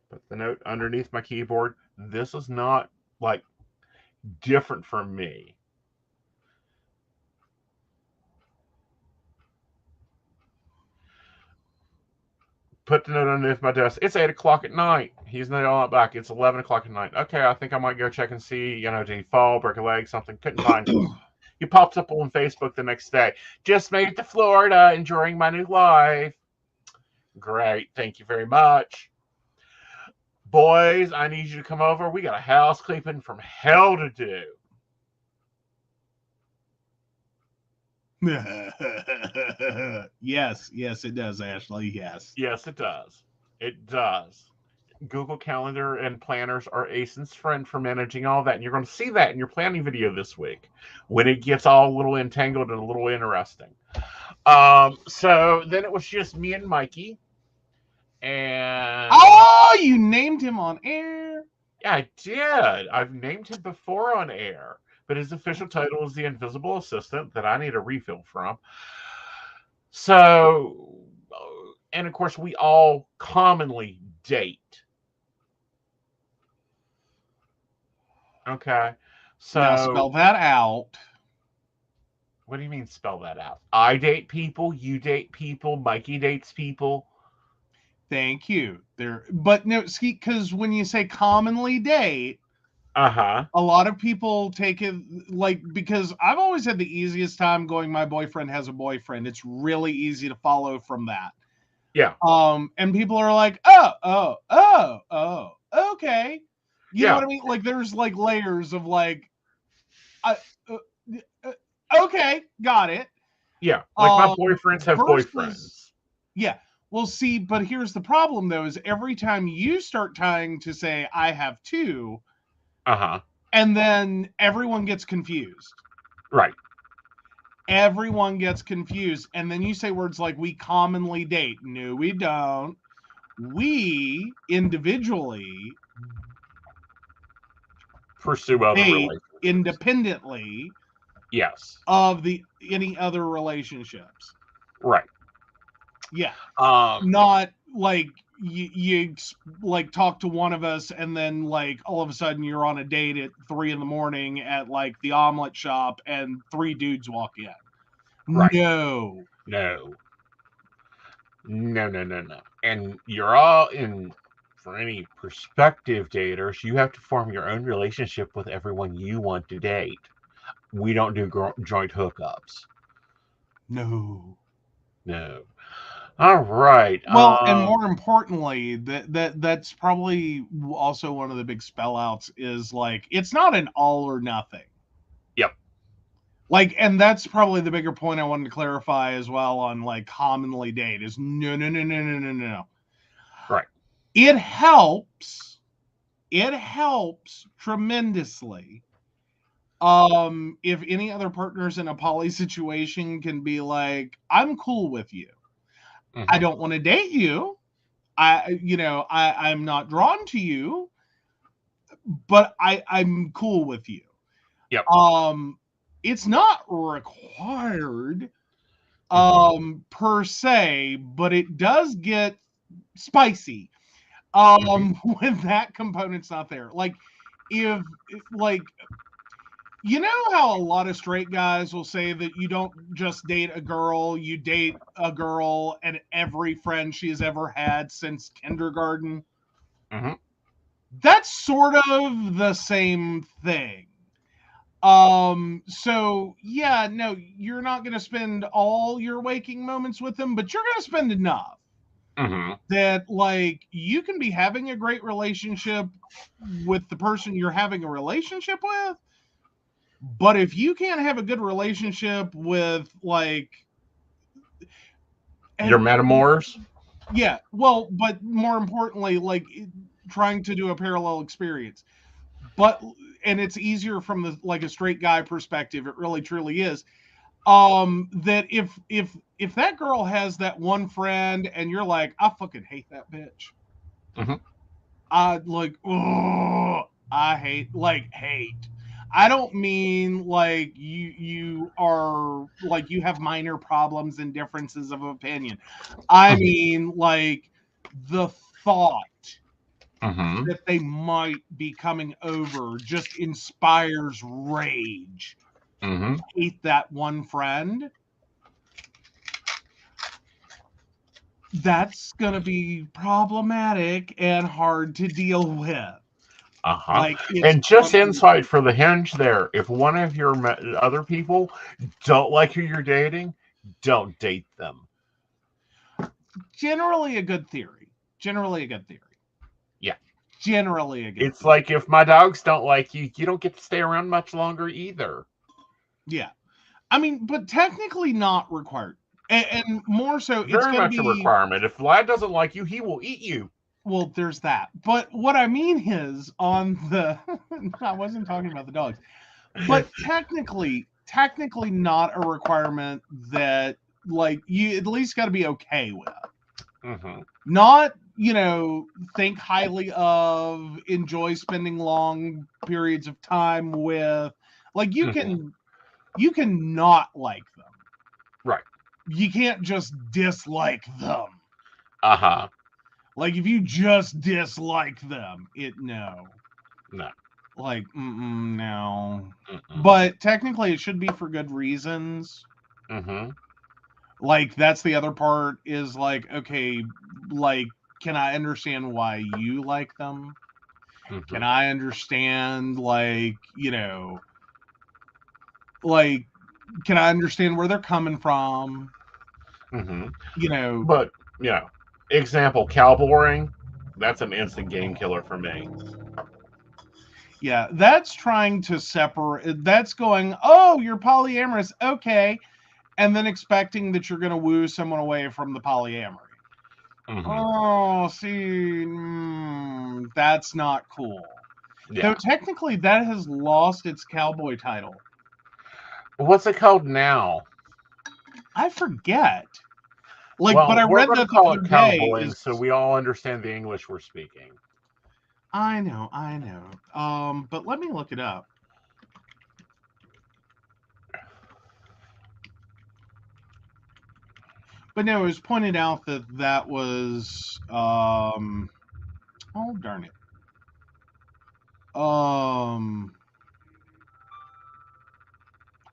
Put the note underneath my keyboard. This is not like different from me. Put the note underneath my desk. It's 8 o'clock at night. He's not back. It's 11 o'clock at night. Okay, I think I might go check and see, did he fall, break a leg, something? Couldn't find him. He pops up on Facebook the next day. Just made it to Florida, enjoying my new life. Great. Thank you very much. Boys, I need you to come over. We got a house cleaning from hell to do. Yes, it does, Ashley. Yes. Yes, it does. It does. Google Calendar and planners are Aeson's friend for managing all that. And you're going to see that in your planning video this week when it gets all a little entangled and a little interesting. So then it was just me and Mikey. And oh, you named him on air? Yeah, I did. I've named him before on air, but his official title is the Invisible Assistant that I need a refill from. So, and of course, we all commonly date. Okay. So now spell that out. What do you mean spell that out? I date people, you date people, Mikey dates people. Thank you. But no, see, because when you say commonly date, a lot of people take it because I've always had the easiest time going, my boyfriend has a boyfriend. It's really easy to follow from that. Yeah. And people are like, oh, okay. You know what I mean? Like there's like layers of okay, got it. Yeah. Like my boyfriends have boyfriends. Yeah. Well, see, but here's the problem, though, is every time you start trying to say, I have two, and then everyone gets confused. Right. Everyone gets confused. And then you say words like, we commonly date. No, we don't. We individually pursue other relationships. Independently. Yes. Of any other relationships. Right. Yeah. Not like you like talk to one of us and then like all of a sudden you're on a date at 3 a.m. at like the omelet shop and 3 dudes walk in. Right. No. And you're all in, for any prospective daters, you have to form your own relationship with everyone you want to date. We don't do joint hookups. No. All right. Well, and more importantly, that's probably also one of the big spell outs is like, it's not an all or nothing. Yep. Like, and that's probably the bigger point I wanted to clarify as well on like commonly date is no. Right. It helps tremendously. If any other partners in a poly situation can be like, I'm cool with you. I don't want to date you. I'm not drawn to you, but I'm cool with you. Yep. It's not required, per se, but it does get spicy, when that component's not there. Like, if you know how a lot of straight guys will say that you don't just date a girl, you date a girl and every friend she has ever had since kindergarten? That's sort of the same thing. So yeah, no, you're not going to spend all your waking moments with them, but you're going to spend enough Mm-hmm. that like you can be having a great relationship with the person you're having a relationship with, but if you can't have a good relationship with like Your and metamors. yeah, well, but more importantly, like trying to do a parallel experience. But and it's easier from the like a straight guy perspective, it really truly is. That if that girl has that one friend and you're like, I fucking hate that bitch. Mm-hmm. I like, oh, I hate. I don't mean like you are like you have minor problems and differences of opinion. I mean like the thought Mm-hmm. that they might be coming over just inspires rage. Mm-hmm. Hate that one friend. That's gonna be problematic and hard to deal with. Uh-huh. Like it's And just probably insight for the hinge there. If one of your other people don't like who you're dating, don't date them. generally a good theory. Generally a good theory. Yeah. Generally a good It's theory. like if my dogs don't like you, you don't get to stay around much longer either. Yeah. I mean, but technically not required. And more so, it's Very going to much a be, requirement. If Vlad doesn't like you, he will eat you. well, there's that. But what I mean is on the, I wasn't talking about the dogs, but technically not a requirement that like you at least got to be okay with. Mm-hmm. Not, think highly of, enjoy spending long periods of time with. Like Mm-hmm. you can not like them. Right. You can't just dislike them. Uh-huh. Like if you just dislike them, no. No. Like no. Mm-mm. But technically it should be for good reasons. Mm-hmm. Like that's the other part is like, okay, like can I understand why you like them? Can Mm-hmm. I understand like can I understand where they're coming from? Mm-hmm. You know, But, example, cowboying, that's an instant game killer for me. yeah, that's trying to separate. That's going, oh, you're polyamorous, okay, and then expecting that you're going to woo someone away from the polyamory. Mm-hmm. Oh, see, that's not cool. Yeah. Though technically, that has lost its cowboy title. What's it called now? I forget. Like, but Well, I we're read going to that the call other it day. cowboying Is so we all understand the English we're speaking. I know. But let me look it up. But no, it was pointed out that that was oh darn it.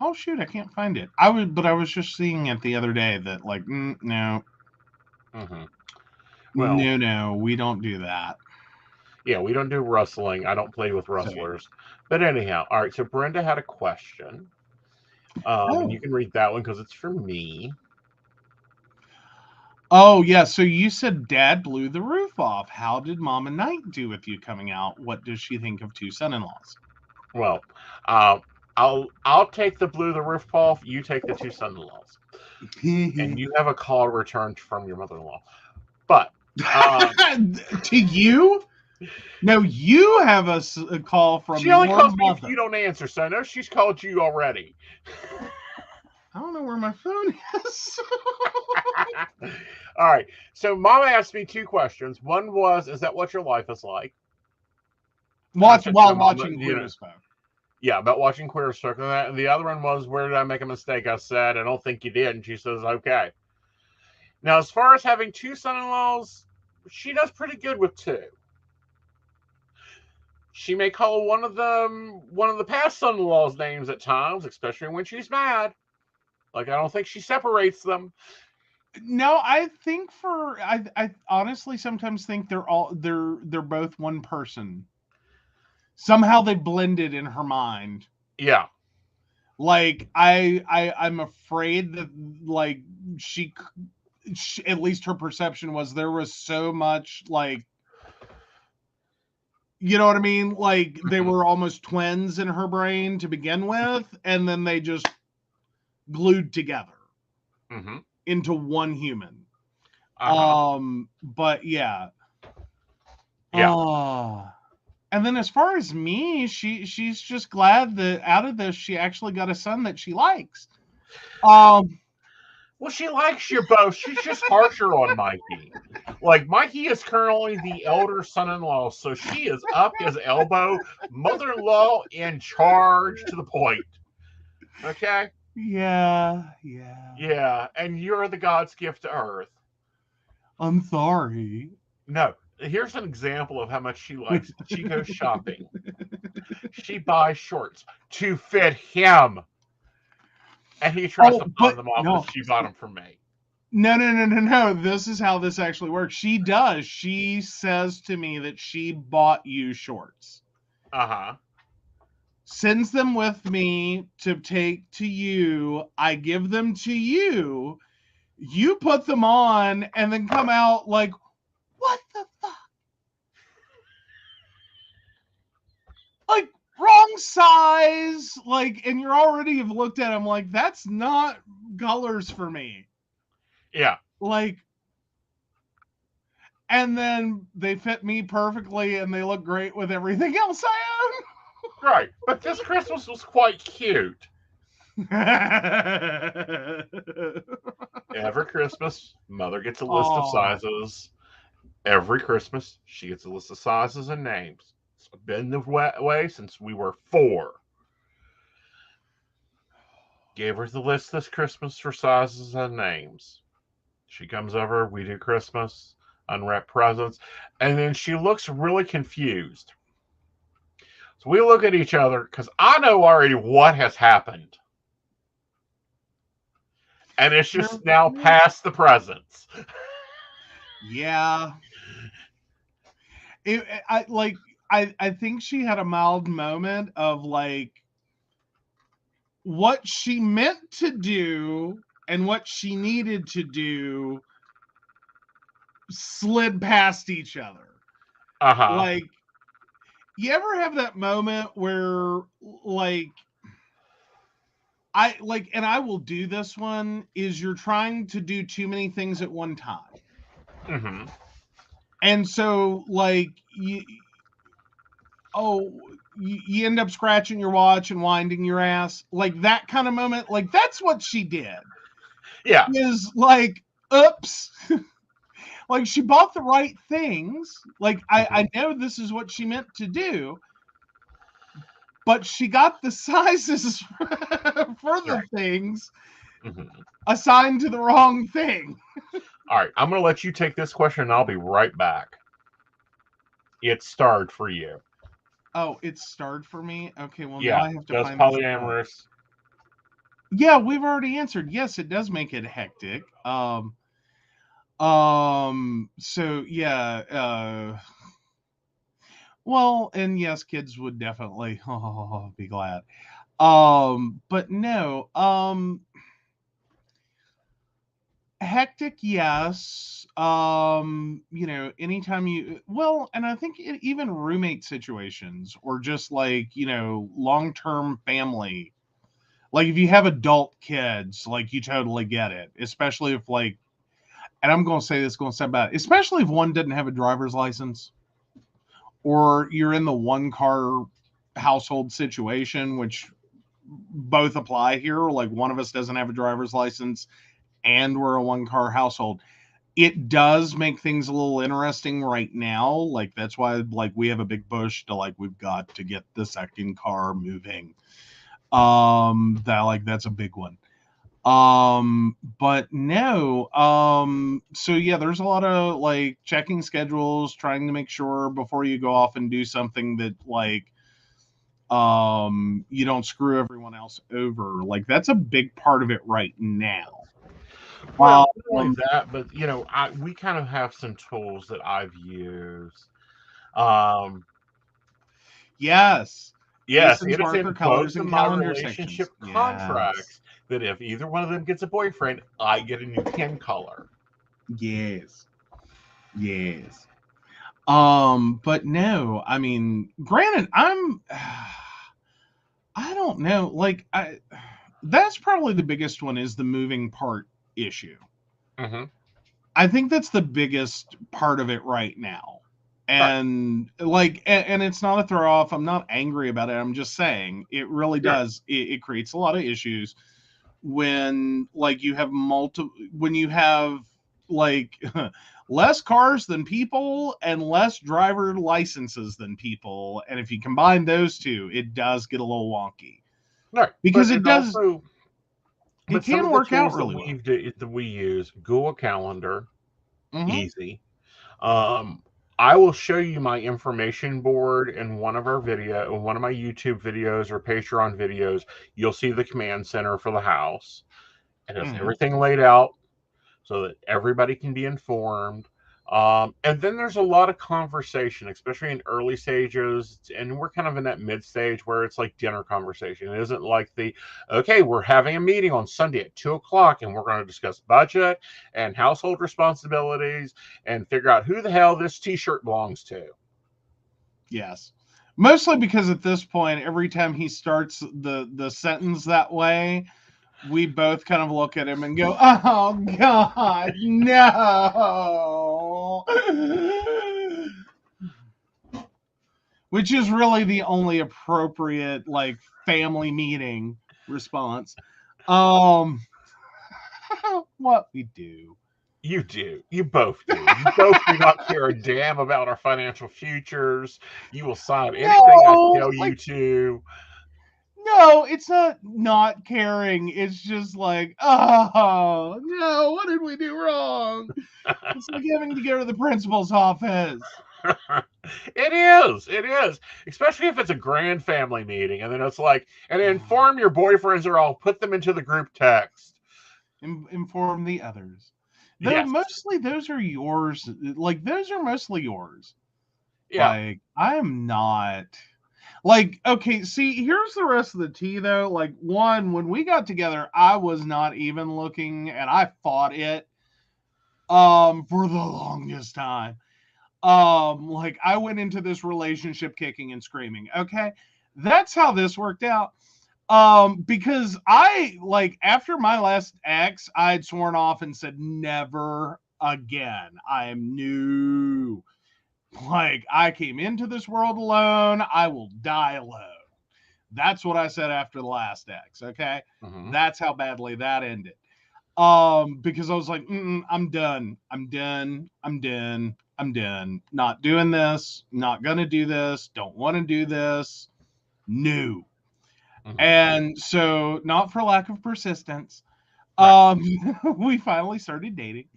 Oh shoot, I can't find it. But I was just seeing it the other day that like no, Mm-hmm. Well, no, we don't do that. yeah, we don't do rustling. I don't play with So, rustlers. But anyhow, all right. So Brenda had a question, and you oh, can read that one because it's for me. oh yeah. So you said Dad blew the roof off. How did Mom and Knight do with you coming out? What does she think of two son-in-laws? Well, uh, I'll take the blew the roof off. You take the two son-in-laws, and you have a call returned from your mother-in-law. But To you? No, you have a call from she only your calls me if mother. you don't answer. So I know she's called you already. I don't know where my phone is. All right. So Mama asked me two questions. One was, "Is that what your life is like?" And I said, "No, While Mama, watching Queer as Folk. yeah, about watching Queer as Folk." And the other one was, "Where did I make a mistake?" I said, "I don't think you did." And she says, "Okay." Now, as far as having two son-in-laws, she does pretty good with two. She may call one of the past son-in-laws names at times, especially when she's mad. Like, I don't think she separates them. No, I think I honestly sometimes think they're both one person. Somehow they blended in her mind. Yeah. Like I'm afraid that like she at least her perception was there was so much like, you know what I mean? Like they Mhm. were almost twins in her brain to begin with, and then they just glued together Mm-hmm. into one human. Uh-huh. But yeah. Yeah. And then as far as me, she's just glad that out of this she actually got a son that she likes. Um Well, she likes you both. She's just harsher on Mikey. Like, Mikey is currently the elder son-in-law, so she is up his elbow, mother-in-law in charge to the point. Okay? yeah. Yeah, and you're the God's gift to Earth. I'm sorry. No, here's an example of how much she likes. She goes shopping. She buys shorts to fit him, and he tries to Oh, pawn but them off no. as she bought them for me. No. This is how this actually works. She does. She says to me that she bought you shorts. Uh-huh. Sends them with me to take to you. I give them to you. You put them on and then come out like, what the fuck? Like, wrong size. Like, and you're already have looked at them like, that's not colors for me. Yeah. Like, and then they fit me perfectly and they look great with everything else I Right. But this Christmas was quite cute. own. Every Christmas, Mother gets a list of Oh, sizes. Every Christmas, she gets a list of sizes and names. It's been the way since we were 4. Gave her the list this Christmas for sizes and names. She comes over, we do Christmas, unwrap presents, and then she looks really confused. So we look at each other because I know already what has happened. And it's just now past the presents. yeah. I think she had a mild moment of like what she meant to do and what she needed to do slid past each other. Uh-huh. Like, you ever have that moment where like and I will do this one is you're trying to do too many things at one time. Mm-hmm. And so like you end up scratching your watch and winding your ass, like that kind of moment. Like that's what she did. Yeah. Is like, oops. Like she bought the right things. Like I know this is what she meant to do, but she got the sizes for the Right. things Mm-hmm. assigned to the wrong thing. All right. I'm going to let you take this question and I'll be right back. It's starred for you. Oh, it starred for me. Okay, well now Yeah. I have to Does find this. polyamorous. Yeah, we've already answered. Yes, it does make it hectic. So yeah, well, and yes, kids would definitely be glad. But no, hectic, yes. Anytime and I think even roommate situations or just like, long-term family. Like if you have adult kids, like you totally get it, especially if like, and I'm going to say this, going to sound bad, especially if one didn't have a driver's license or you're in the one car household situation, which both apply here. Like one of us doesn't have a driver's license and we're a one car household. It does make things a little interesting right now. Like that's why like we have a big push to like we've got to get the second car moving. That's a big one. But no, so yeah, there's a lot of like checking schedules, trying to make sure before you go off and do something that like you don't screw everyone else over. Like that's a big part of it right now. Well, not only that, but we kind of have some tools that I've used. Um, Yes. Yes, Aeson's it is marker in colors both of and my calendar relationship sections. contracts that if either one of them gets a boyfriend, I get a new pin color. Yes. Yes. But no, I mean, granted, I don't know. Like, that's probably the biggest one is the moving part issue. Mm-hmm. I think that's the biggest part of it right now. Right. And like, and it's not a throw off. I'm not angry about it. I'm just saying it really Yeah. does. It creates a lot of issues when like you have when you have like less cars than people and less driver licenses than people. And if you combine those two, it does get a little wonky. Right. Because But it does, also, it some can of the work out tools really that we use, Google Calendar, well. easy. I will show you my information board in one of one of my YouTube videos or Patreon videos. You'll see the command center for the house. It has everything laid out so that everybody can be informed. And then there's a lot of conversation, especially in early stages. And we're kind of in that mid stage where it's like dinner conversation. It isn't like okay, we're having a meeting on Sunday at 2:00 and we're going to discuss budget and household responsibilities and figure out who the hell this t-shirt belongs to. Yes. Mostly because at this point, every time he starts the sentence that way, we both kind of look at him and go, "Oh God, no!" Which is really the only appropriate like family meeting response. What we do. You do. You both do. You both do not care a damn about our financial futures. You will sign anything I tell you to. No, it's not caring. It's just like, oh no, what did we do wrong? It's like having to go to the principal's office. It is. It is. Especially if it's a grand family meeting. And then it's like, and inform your boyfriends or I'll put them into the group text. Inform the others. Though yes. Mostly those are yours. Like, those are mostly yours. Yeah. Like, I am not. Like, okay, see, here's the rest of the tea, though. Like, one, when we got together, I was not even looking, and I fought it for the longest time. Like, I went into this relationship kicking and screaming. Okay, that's how this worked out. Because I, like, after my last ex, I had sworn off and said, never again. I am new. Like, I came into this world alone. I will die alone. That's what I said after the last ex. Okay. Mm-hmm. That's how badly that ended. Because I was like, I'm done. I'm done. I'm done. I'm done. Not doing this. Not going to do this. Don't want to do this. New. Mm-hmm. And so, not for lack of persistence, we finally started dating.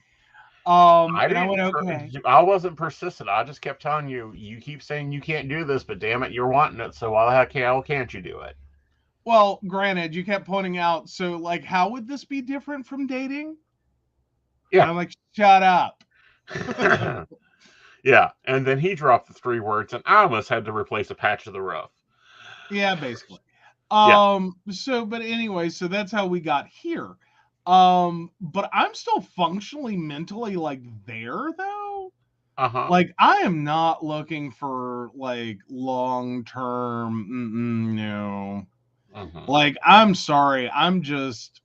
I wasn't persistent. I just kept telling you, you keep saying you can't do this, but damn it, you're wanting it. So why the hell can't you do it? Well, granted, you kept pointing out, so like, how would this be different from dating? Yeah. And I'm like, shut up. Yeah. And then he dropped the 3 words and I almost had to replace a patch of the roof. Yeah, basically. So, but anyway, so that's how we got here. But I'm still functionally mentally like there though. Like, I am not looking for like long-term, no. Like, I'm sorry, I'm just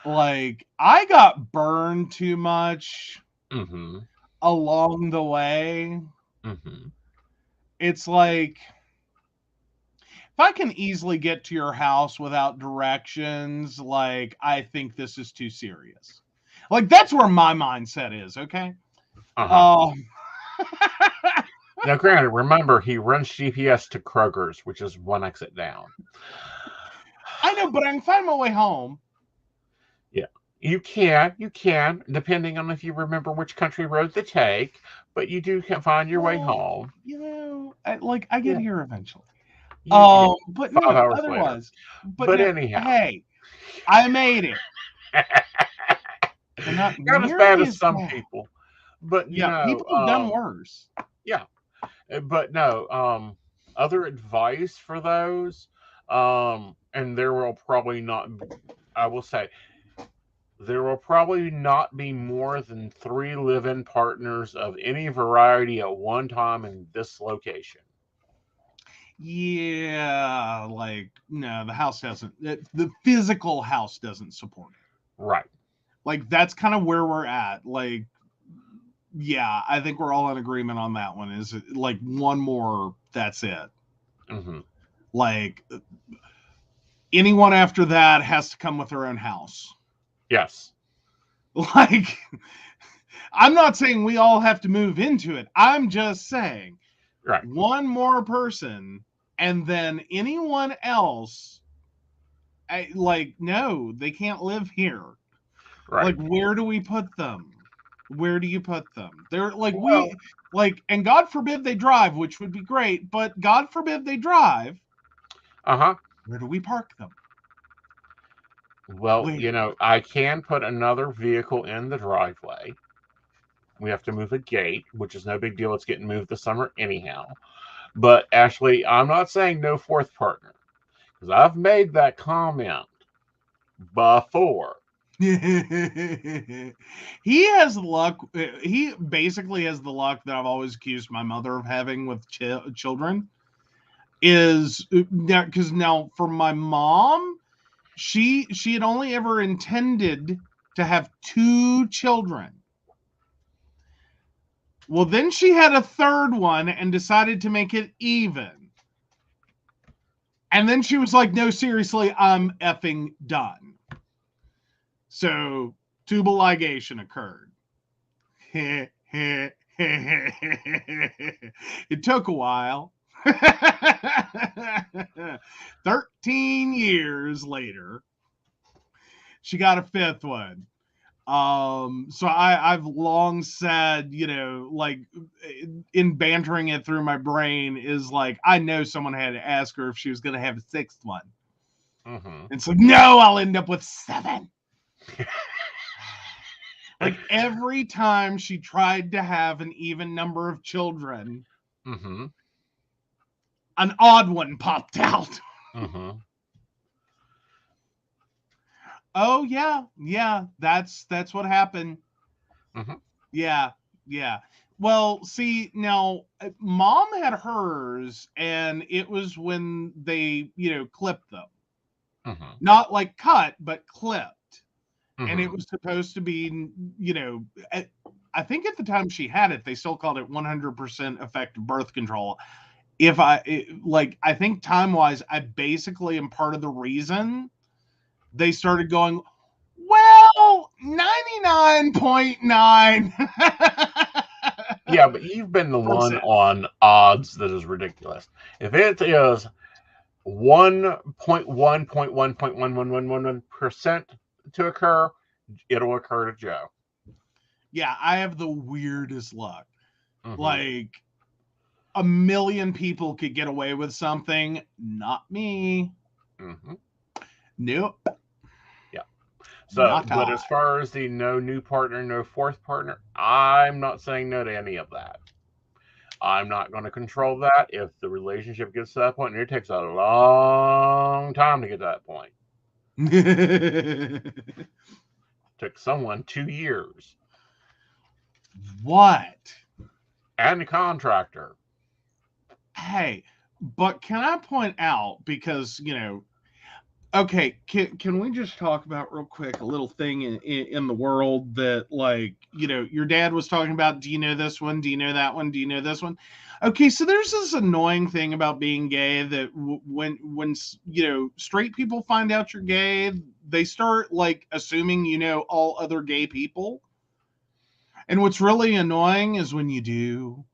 like, I got burned too much along the way. It's like, if I can easily get to your house without directions, like, I think this is too serious. Like, that's where my mindset is, okay? Now, granted, remember, he runs GPS to Kroger's, which is 1 exit down. I know, but I can find my way home. Yeah, you can, depending on if you remember which country road to take, but you do find your way home. You know, I get here eventually. But 5 no, hours otherwise. later. But no, anyhow. Hey, I made it. Not as bad as some people. But yeah, no, people have done worse. Yeah. But no, other advice for those, and there will probably not, I will say, there will probably not be more than 3 live-in partners of any variety at one time in this location. Yeah, like no, the house doesn't. The physical house doesn't support it. Right. Like that's kind of where we're at. Like, yeah, I think we're all in agreement on that one. Is like one more, that's it. Mm-hmm. Like anyone after that has to come with their own house. Yes. Like, I'm not saying we all have to move into it. I'm just saying, right, one more person, and then anyone else, like, no, they can't live here. Right. Like, where do we put them? Where do you put them? They're like, Well, and God forbid they drive, which would be great, but God forbid they drive. Where do we park them? Well, I can put another vehicle in the driveway. We have to move a gate, which is no big deal. It's getting moved this summer anyhow. But actually, I'm not saying no fourth partner, because I've made that comment before. He has luck. He basically has the luck that I've always accused my mother of having with children. Is now because now for my mom, she had only ever intended to have 2 children. Well, then she had a third one and decided to make it even. And then she was like, no, seriously, I'm effing done. So tubal ligation occurred. It took a while. 13 years later, she got a 5th one. So I've long said, like in bantering it through my brain is like, I know someone had to ask her if she was going to have a 6th one. Mm-hmm. It's like, no, I'll end up with 7. Like every time she tried to have an even number of children, mm-hmm. an odd one popped out. Mm-hmm. Oh yeah, that's what happened. Mm-hmm. Yeah. Well, see, now Mom had hers, and it was when they, clipped them. Mm-hmm. Not like cut, but clipped. Mm-hmm. And it was supposed to be, I think at the time she had it, they still called it 100% effective birth control. I think time-wise, I basically am part of the reason they started going, well, 99.9. Yeah, but you've been the one on odds that is ridiculous. If it is 1.1.1.1.111% to occur, it'll occur to Joe. Yeah, I have the weirdest luck. Mm-hmm. Like, 1 million people could get away with something, not me. Mm-hmm. Nope. Yeah. So, but as far as the no new partner, no fourth partner, I'm not saying no to any of that. I'm not going to control that. If the relationship gets to that point, and it takes a long time to get to that point. Took someone 2 years. What? And a contractor. Hey, but can I point out, because, okay, can we just talk about real quick a little thing in the world that, like, your dad was talking about, do you know this one? Do you know that one? Do you know this one? Okay, so there's this annoying thing about being gay that when straight people find out you're gay, they start, like, assuming you know all other gay people. And what's really annoying is when you do.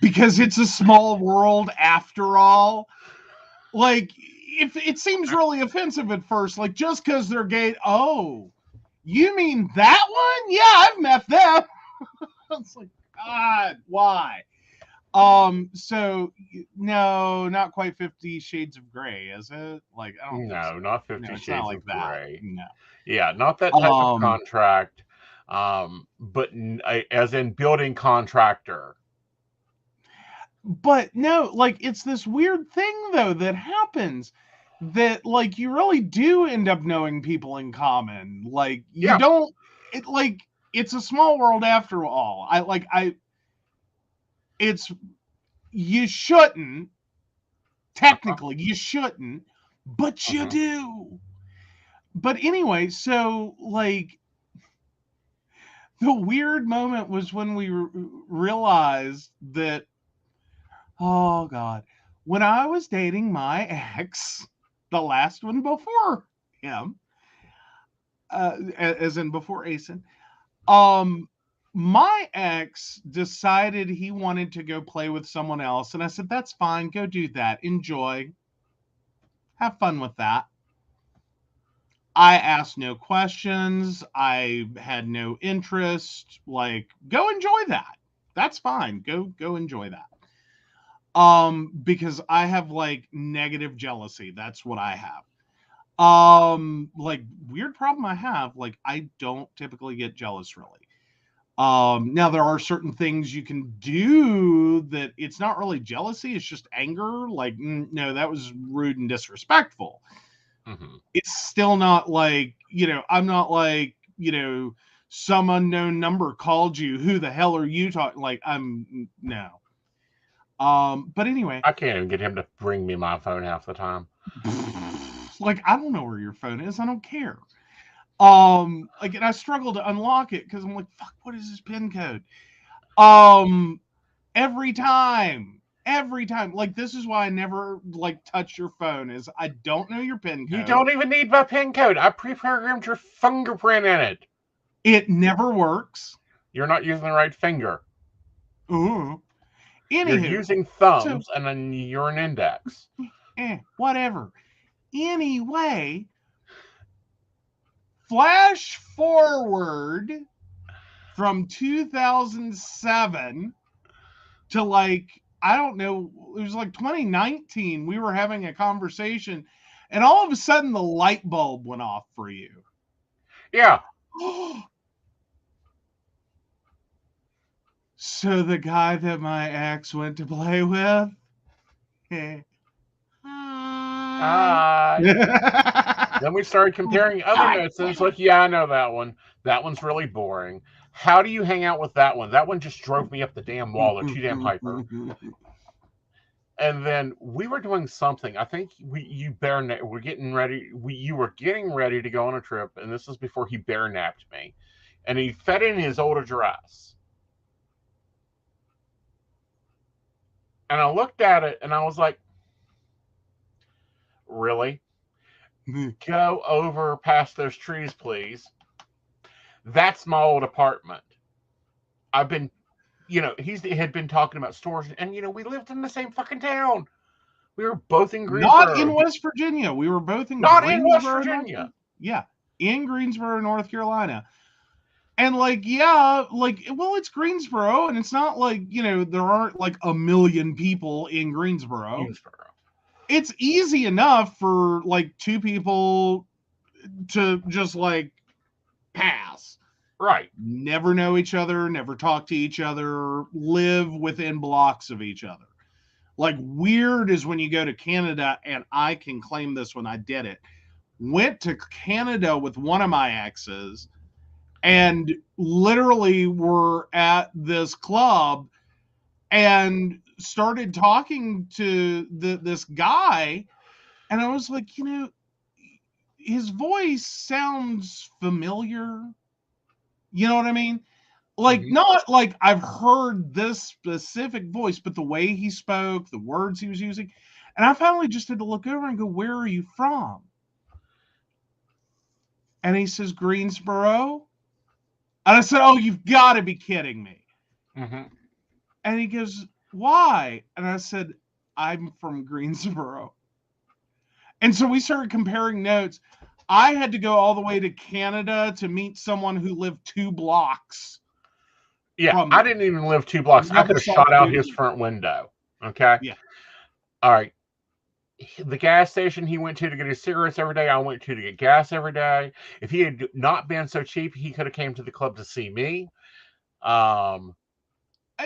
Because it's a small world after all. Like, if it seems really offensive at first, like, just because they're gay, oh, you mean that one? Yeah, I've met them. It's like, God, why? So no, not quite 50 Shades of Grey, is it? Like, I don't think so. Not 50 Shades not like of that. Grey. No. Yeah, not that type of contract. But as in building contractor. But no, like it's this weird thing though that happens that like you really do end up knowing people in common. Like you don't it like it's a small world after all. It's you shouldn't technically you shouldn't, but you do. But anyway, so like the weird moment was when we realized that, oh God, when I was dating my ex, the last one before him, as in before Aeson, my ex decided he wanted to go play with someone else. And I said, that's fine. Go do that. Enjoy. Have fun with that. I asked no questions. I had no interest. Like, go enjoy that. That's fine. Go enjoy that. Because I have like negative jealousy. That's what I have. Like weird problem I have, like I don't typically get jealous really. Now there are certain things you can do that it's not really jealousy, it's just anger. Like, no, that was rude and disrespectful. It's still not like, I'm not like, some unknown number called you. Who the hell are you talking? Like, no. But anyway, I can't even get him to bring me my phone half the time. Like, I don't know where your phone is. I don't care. Like, and I struggle to unlock it because I'm like, fuck, what is this PIN code? Every time. Like, this is why I never like touch your phone. Is I don't know your PIN code. You don't even need my PIN code. I pre-programmed your fingerprint in it. It never works. You're not using the right finger. Ooh. Anywho, you're using thumbs, and then you're an index. Whatever. Anyway, flash forward from 2007 to like, I don't know, it was like 2019. We were having a conversation, and all of a sudden the light bulb went off for you. Yeah. So the guy that my ex went to play with. Then we started comparing other notes, and it's like, yeah, I know that one. That one's really boring. How do you hang out with that one? That one just drove me up the damn wall. They're too damn hyper. And then we were doing something. I think you were getting ready. You were getting ready to go on a trip, and this was before he bear napped me, and he fed in his old address. And I looked at it, and I was like, really? Go over past those trees, please. That's my old apartment. I've been, he had been talking about stores, and we lived in the same fucking town. We were both in Greensboro. Not in West Virginia. We were both in Not in West Virginia. Yeah, in Greensboro, North Carolina. And like, yeah, like, well, it's Greensboro, and it's not like, there aren't like a million people in Greensboro. It's easy enough for like two people to just like pass. Right. Never know each other, never talk to each other, live within blocks of each other. Like, weird is when you go to Canada, and I can claim this when I did it. Went to Canada with one of my exes, and literally were at this club and started talking to this guy, and I was like, his voice sounds familiar. You know what I mean? Like, not like I've heard this specific voice, but the way he spoke, the words he was using. And I finally just had to look over and go, where are you from? And he says, Greensboro. And I said, oh, you've got to be kidding me. And he goes, why? And I said, I'm from Greensboro. And so we started comparing notes. I had to go all the way to Canada to meet someone who lived 2 blocks. Yeah, I didn't even live 2 blocks. I could have shot out his front window. Okay? Yeah. All right. The gas station he went to get his cigarettes every day, I went to get gas every day. If he had not been so cheap, he could have came to the club to see me.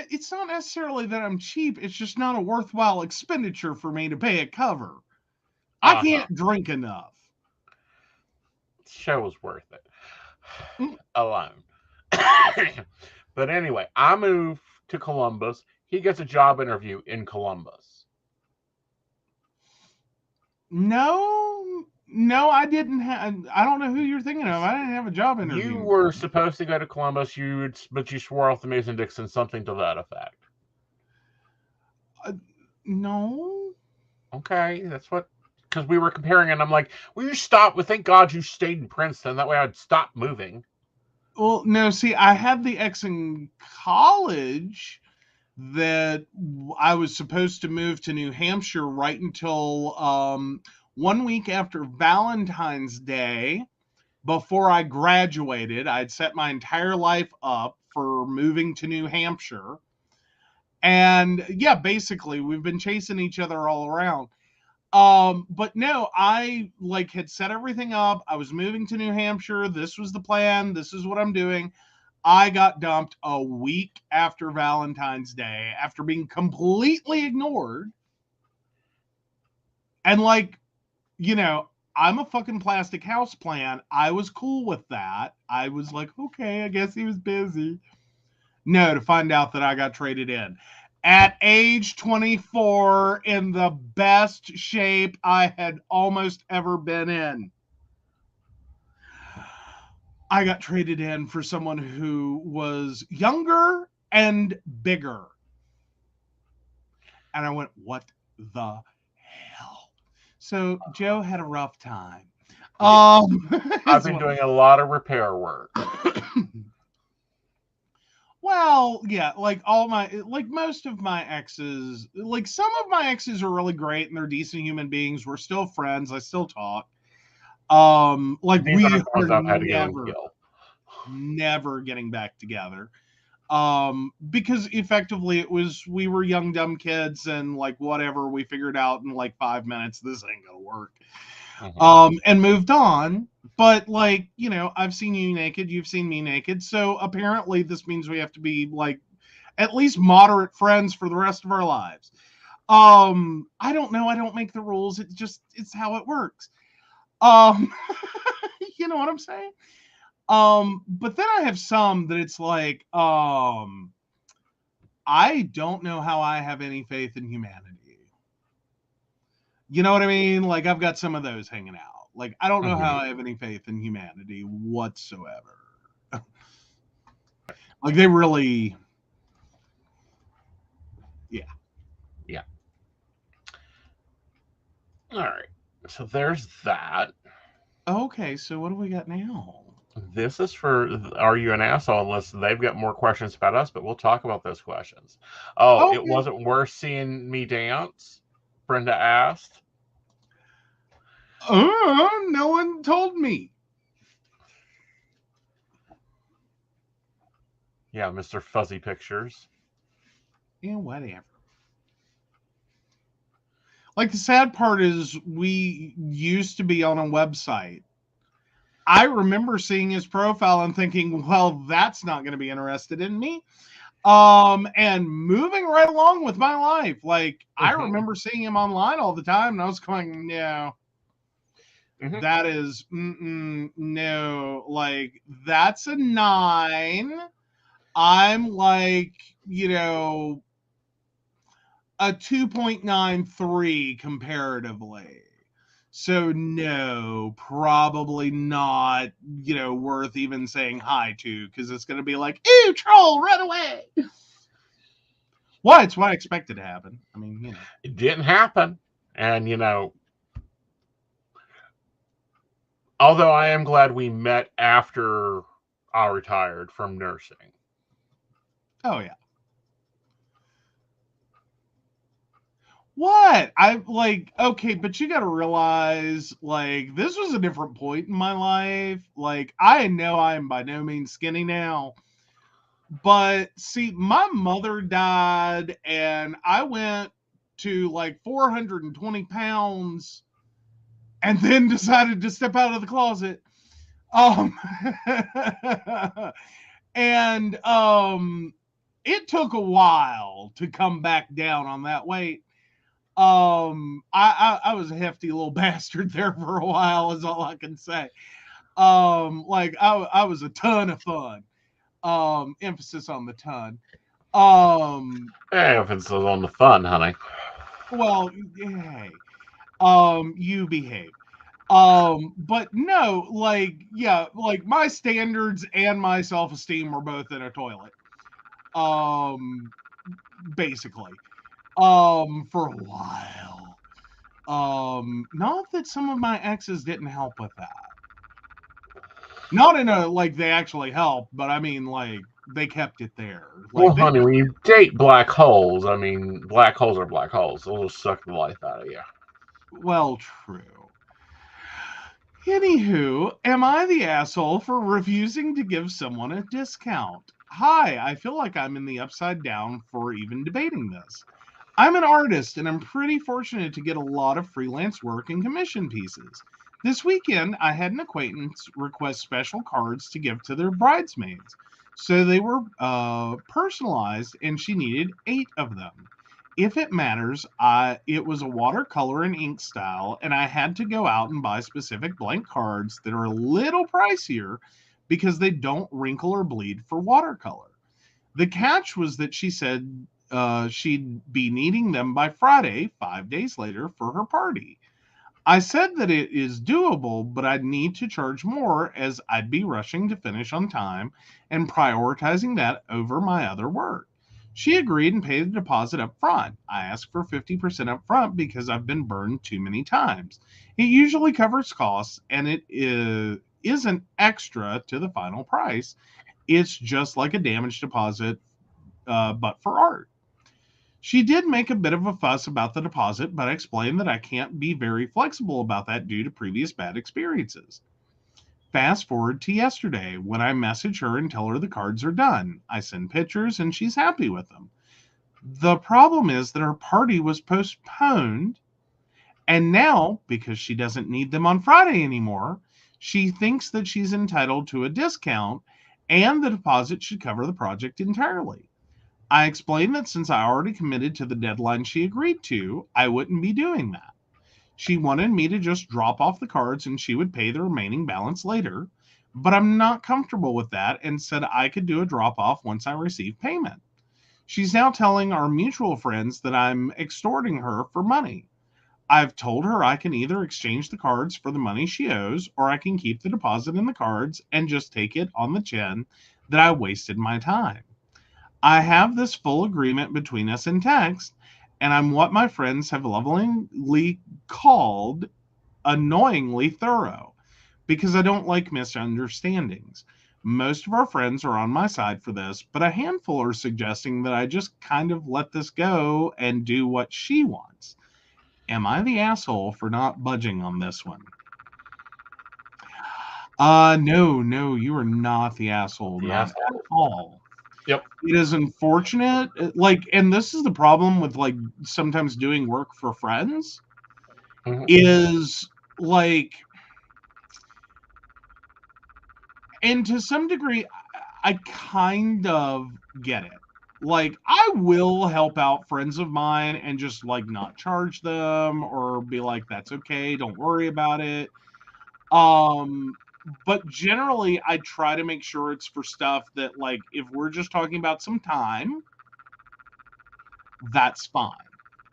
it's not necessarily that I'm cheap. It's just not a worthwhile expenditure for me to pay a cover. I can't drink enough. Show was worth it. Mm. Alone. But anyway, I move to Columbus. He gets a job interview in Columbus. No, I didn't have. I don't know who you're thinking of. I didn't have a job interview. You were supposed to go to Columbus, but you swore off the Mason-Dixon, something to that effect. No. Okay, that's what. Because we were comparing, and I'm like, "Will you stop? Well, thank God you stayed in Princeton. That way, I'd stop moving." Well, no. See, I had the ex in college that I was supposed to move to New Hampshire right until 1 week after Valentine's Day. Before I graduated, I'd set my entire life up for moving to New Hampshire. And yeah, basically, we've been chasing each other all around. But no, I had set everything up. I was moving to New Hampshire. This was the plan. This is what I'm doing. I got dumped a week after Valentine's Day after being completely ignored. And I'm a fucking plastic house plant. I was cool with that. I was like, okay, I guess he was busy. No, to find out that I got traded in. At age 24, in the best shape I had almost ever been in. I got traded in for someone who was younger and bigger. And I went, what the hell? So Joe had a rough time. I've been doing a lot of repair work. Well, yeah, most of my exes, some of my exes are really great and they're decent human beings. We're still friends. I still talk. We are never getting back together. Because effectively we were young, dumb kids and whatever, we figured out in 5 minutes, this ain't gonna work. And moved on. But I've seen you naked, you've seen me naked. So apparently this means we have to be at least moderate friends for the rest of our lives. I don't know. I don't make the rules. It's how it works. You know what I'm saying? But then I have some that it's I don't know how I have any faith in humanity. You know what I mean? I've got some of those hanging out. I don't know how I have any faith in humanity whatsoever. They really, yeah. Yeah. All right. So there's that. Okay, so what do we got now? This is for Are You an Asshole? Unless they've got more questions about us, but we'll talk about those questions. Oh, okay. It wasn't worth seeing me dance? Brenda asked. No one told me. Yeah, Mr. Fuzzy Pictures. Yeah, whatever. The sad part is we used to be on a website. I remember seeing his profile and thinking, well, that's not going to be interested in me. And moving right along with my life. I remember seeing him online all the time and I was going, no. That is no, that's a 9. I'm a 2.93 comparatively. So no, probably not, worth even saying hi to, because it's going to be ew, troll, run away. Well, it's what I expected to happen. I mean, It didn't happen. And, although I am glad we met after I retired from nursing. Oh, yeah. What? Okay, but you got to realize, this was a different point in my life. I know I am by no means skinny now. But, see, my mother died, and I went to, 420 pounds and then decided to step out of the closet. And it took a while to come back down on that weight. I was a hefty little bastard there for a while, is all I can say. Like I was a ton of fun. Emphasis on the ton. Emphasis on the fun, honey. Well, hey, you behave. But no, like, yeah, like my standards and my self-esteem were both in a toilet. Basically. For a while. Not that some of my exes didn't help with that. Not in a like they actually helped, but I mean like they kept it there. Like, Well, honey, when you date black holes, I mean, black holes are black holes. They'll just suck the life out of you. well, true. Anywho, am I the asshole for refusing to give someone a discount? Hi, I feel like I'm in the upside down for even debating this. I'm an artist and I'm pretty fortunate to get a lot of freelance work and commission pieces. This weekend, I had an acquaintance request special cards to give to their bridesmaids. So they were personalized and she needed 8 of them. If it matters, it was a watercolor and ink style, and I had to go out and buy specific blank cards that are a little pricier because they don't wrinkle or bleed for watercolor. The catch was that she said she'd be needing them by Friday, 5 days later, for her party. I said that it is doable, but I'd need to charge more as I'd be rushing to finish on time and prioritizing that over my other work. She agreed and paid the deposit up front. I asked for 50% up front because I've been burned too many times. It usually covers costs and isn't extra to the final price. It's just like a damage deposit, but for art. She did make a bit of a fuss about the deposit, but I explained that I can't be very flexible about that due to previous bad experiences. Fast forward to yesterday when I message her and tell her the cards are done. I send pictures and she's happy with them. The problem is that her party was postponed, and now, because she doesn't need them on Friday anymore, she thinks that she's entitled to a discount and the deposit should cover the project entirely. I explained that since I already committed to the deadline she agreed to, I wouldn't be doing that. She wanted me to just drop off the cards and she would pay the remaining balance later, but I'm not comfortable with that and said I could do a drop off once I receive payment. She's now telling our mutual friends that I'm extorting her for money. I've told her I can either exchange the cards for the money she owes or I can keep the deposit in the cards and just take it on the chin that I wasted my time. I have this full agreement between us in text, and I'm what my friends have lovingly called annoyingly thorough because I don't like misunderstandings. Most of our friends are on my side for this, but a handful are suggesting that I just kind of let this go and do what she wants. Am I the asshole for not budging on this one? No, you are not the asshole. Not at all. Yep. It is unfortunate. Like, and this is the problem with like sometimes doing work for friends is like, and to some degree, I kind of get it. Like, I will help out friends of mine and just like not charge them or be like, that's okay, don't worry about it. But generally I try to make sure it's for stuff that, like, if we're just talking about some time, that's fine.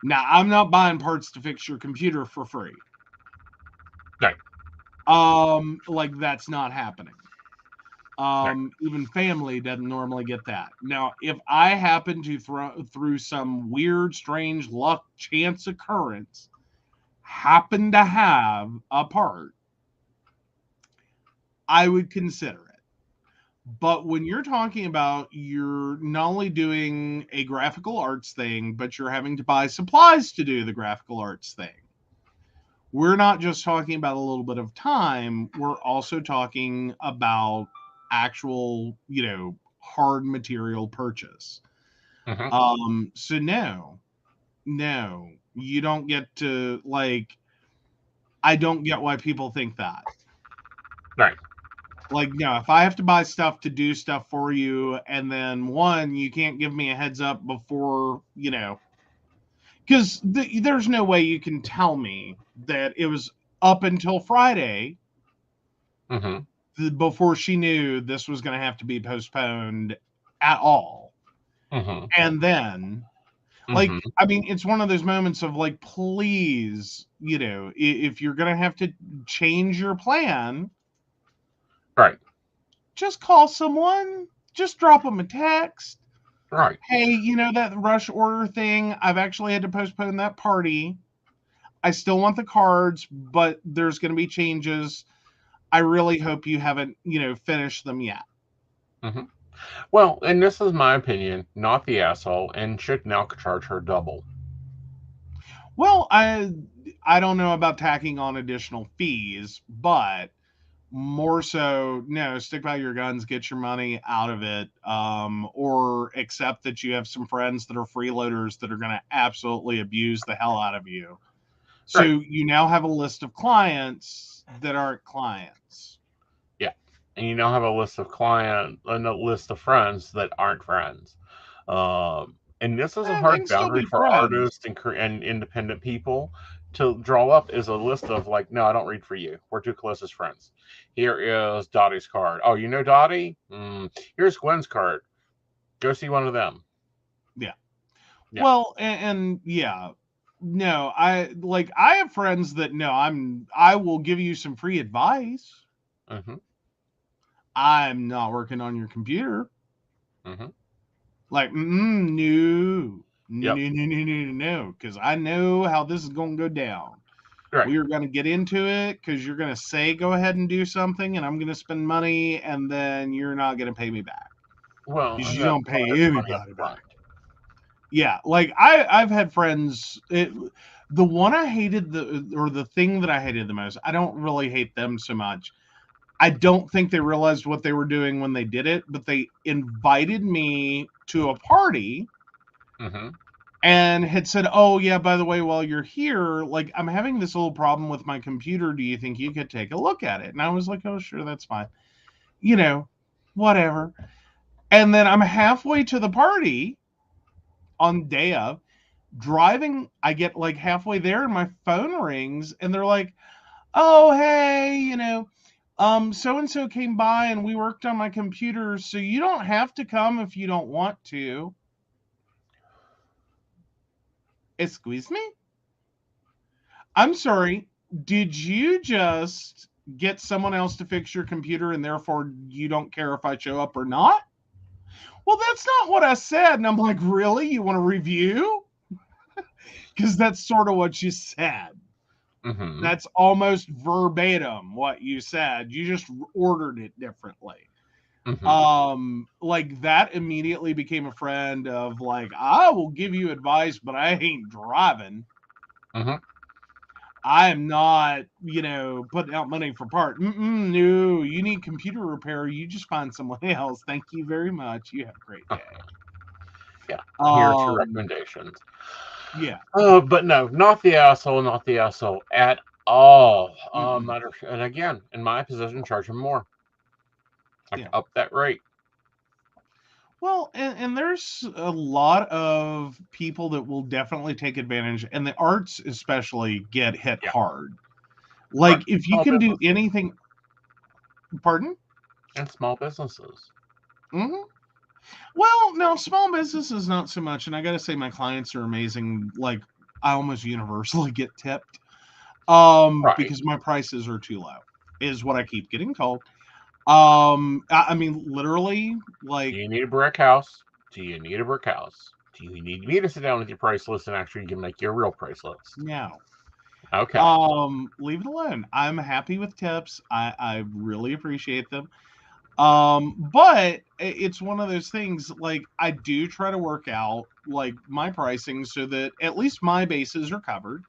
Now, I'm not buying parts to fix your computer for free. Right. Like, that's not happening. Even family doesn't normally get that. Now, if I happen to through some weird, strange luck, chance occurrence, happen to have a part, I would consider it. But when you're talking about you're not only doing a graphical arts thing, but you're having to buy supplies to do the graphical arts thing, we're not just talking about a little bit of time. We're also talking about actual, hard material purchase. So no, you don't get to, like, I don't get why people think that. Right. Like, no, if I have to buy stuff to do stuff for you, and then one, you can't give me a heads up before, because there's no way you can tell me that it was up until Friday before she knew this was going to have to be postponed at all. And then, like, I mean, it's one of those moments of like, please, if you're going to have to change your plan, right, just call someone, just drop them a text. right. Hey, that rush order thing, I've actually had to postpone that party. I still want the cards, but there's going to be changes. I really hope you haven't, finished them yet. Well, and this is my opinion, not the asshole, and should now charge her double. Well, I don't know about tacking on additional fees, but more so, no, stick by your guns, get your money out of it, or accept that you have some friends that are freeloaders that are going to absolutely abuse the hell out of you. So you now have a list of clients that aren't clients. Yeah, and you now have a list of list of friends that aren't friends. And this is a hard boundary for artists and independent people to draw up, is a list of like, no, I don't read for you. We're too close as friends. Here is Dottie's card. Oh, you know Dottie? Here's Gwen's card. Go see one of them. Yeah. Well, and yeah. No, I have friends that I will give you some free advice. I'm not working on your computer. Like, no, because I know how this is going to go down. Right. We are going to get into it because you're going to say, go ahead and do something, and I'm going to spend money, and then you're not going to pay me back. Well, because you don't pay anybody back. Yeah, like I've had friends. The one I hated the thing that I hated the most. I don't really hate them so much. I don't think they realized what they were doing when they did it, but they invited me to a party and had said, oh, yeah, by the way, while you're here, like, I'm having this little problem with my computer. Do you think you could take a look at it? And I was like, oh, sure, that's fine. Whatever. And then I'm halfway to the party on day of driving. I get like halfway there and my phone rings and they're like, oh, hey, so-and-so came by and we worked on my computer, so you don't have to come if you don't want to. Excuse me? I'm sorry. Did you just get someone else to fix your computer and therefore you don't care if I show up or not? Well, that's not what I said. And I'm like, really? You want a review? Because that's sort of what you said. That's almost verbatim what you said. You just ordered it differently. Like that immediately became a friend of like, I will give you advice, but I ain't driving. I am not, putting out money for part. No, you need computer repair. You just find someone else. Thank you very much. You have a great day. Yeah. Here's your recommendations. Yeah. But no, not the asshole at all. And again, in my position, charge him more. Up that rate. Well, and there's a lot of people that will definitely take advantage, and the arts especially get hit hard. Like, if you can do anything... Pardon? And small businesses. Well, no, small businesses not so much, and I gotta say my clients are amazing. Like, I almost universally get tipped because my prices are too low, is what I keep getting told. I mean, literally, like... Do you need a brick house? Do you need me to sit down with your price list and actually you can make your real price list? No. Okay. Leave it alone. I'm happy with tips. I really appreciate them. But it's one of those things, like, I do try to work out, like, my pricing so that at least my bases are covered.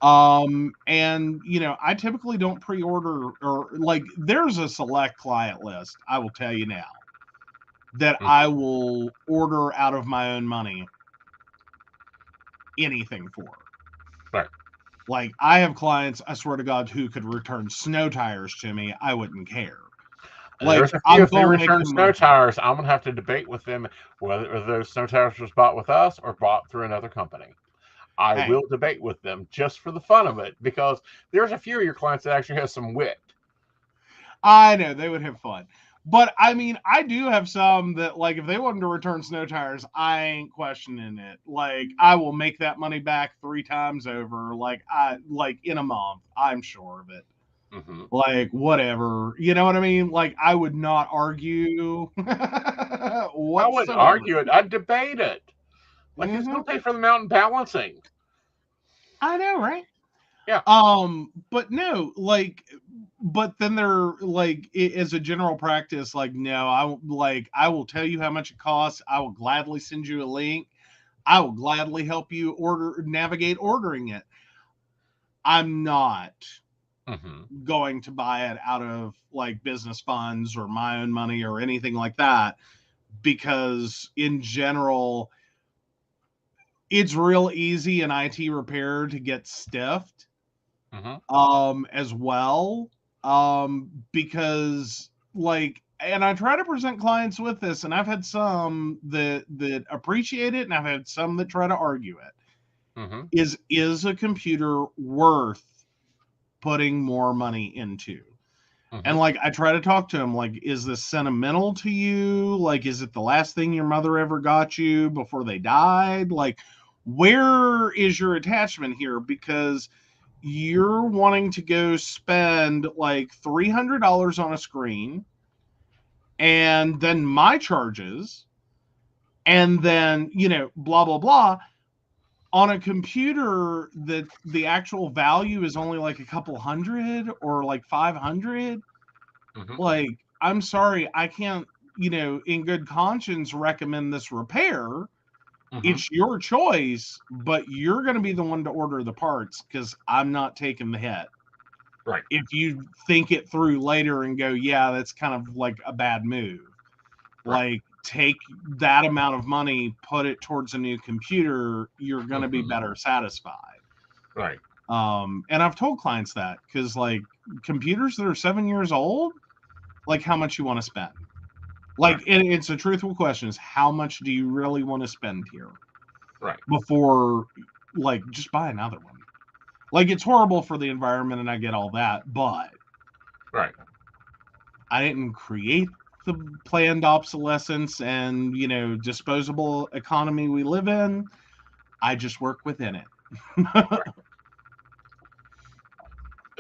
And I typically don't pre-order, or like, there's a select client list, I will tell you now, that I will order out of my own money anything for. Right. Like, I have clients, I swear to God, who could return snow tires to me. I wouldn't care. Like, There's a few. I'm If they going to make return them snow money. tires, I'm gonna have to debate with them whether those snow tires was bought with us or bought through another company. I Hey, will debate with them just for the fun of it, because there's a few of your clients that actually have some wit. I know they would have fun. But I mean, I do have some that, like, if they wanted to return snow tires, I ain't questioning it. Like, I will make that money back 3 times over. Like, in a month, I'm sure of it. Mm-hmm. Like, whatever, you know what I mean? Like, I would not argue I wouldn't whatsoever. argue it. I'd debate it. Like, who's Mm-hmm. gonna pay for the mountain balancing? I know, right? Yeah. But no, like, but then they're like, as a general practice, like, no, I will tell you how much it costs. I will gladly send you a link. I will gladly help you navigate ordering it. I'm not Mm-hmm. going to buy it out of like business funds or my own money or anything like that, because in general, it's real easy in IT repair to get stiffed. Mm-hmm. As well, because, like, and I try to present clients with this, and I've had some that appreciate it, and I've had some that try to argue it. Mm-hmm. Is a computer worth putting more money into? Mm-hmm. And, like, I try to talk to them, like, is this sentimental to you? Like, is it the last thing your mother ever got you before they died? Like, where is your attachment here? Because you're wanting to go spend like $300 on a screen, and then my charges, and then, blah, blah, blah, on a computer that the actual value is only like a couple hundred or like 500. Mm-hmm. Like, I'm sorry, I can't, in good conscience recommend this repair. Mm-hmm. It's your choice, but you're going to be the one to order the parts, because I'm not taking the hit. Right. If you think it through later and go, yeah, that's kind of like a bad move. Right. Like, take that amount of money, put it towards a new computer, you're going to be Mm-hmm. better satisfied. Right. And I've told clients that, because, like, computers that are 7 years old, like, how much you want to spend. Like, Right. it's a truthful question, is how much do you really want to spend here? Right. Before, like, just buy another one. Like, it's horrible for the environment, and I get all that, but Right. I didn't create the planned obsolescence and, disposable economy we live in. I just work within it.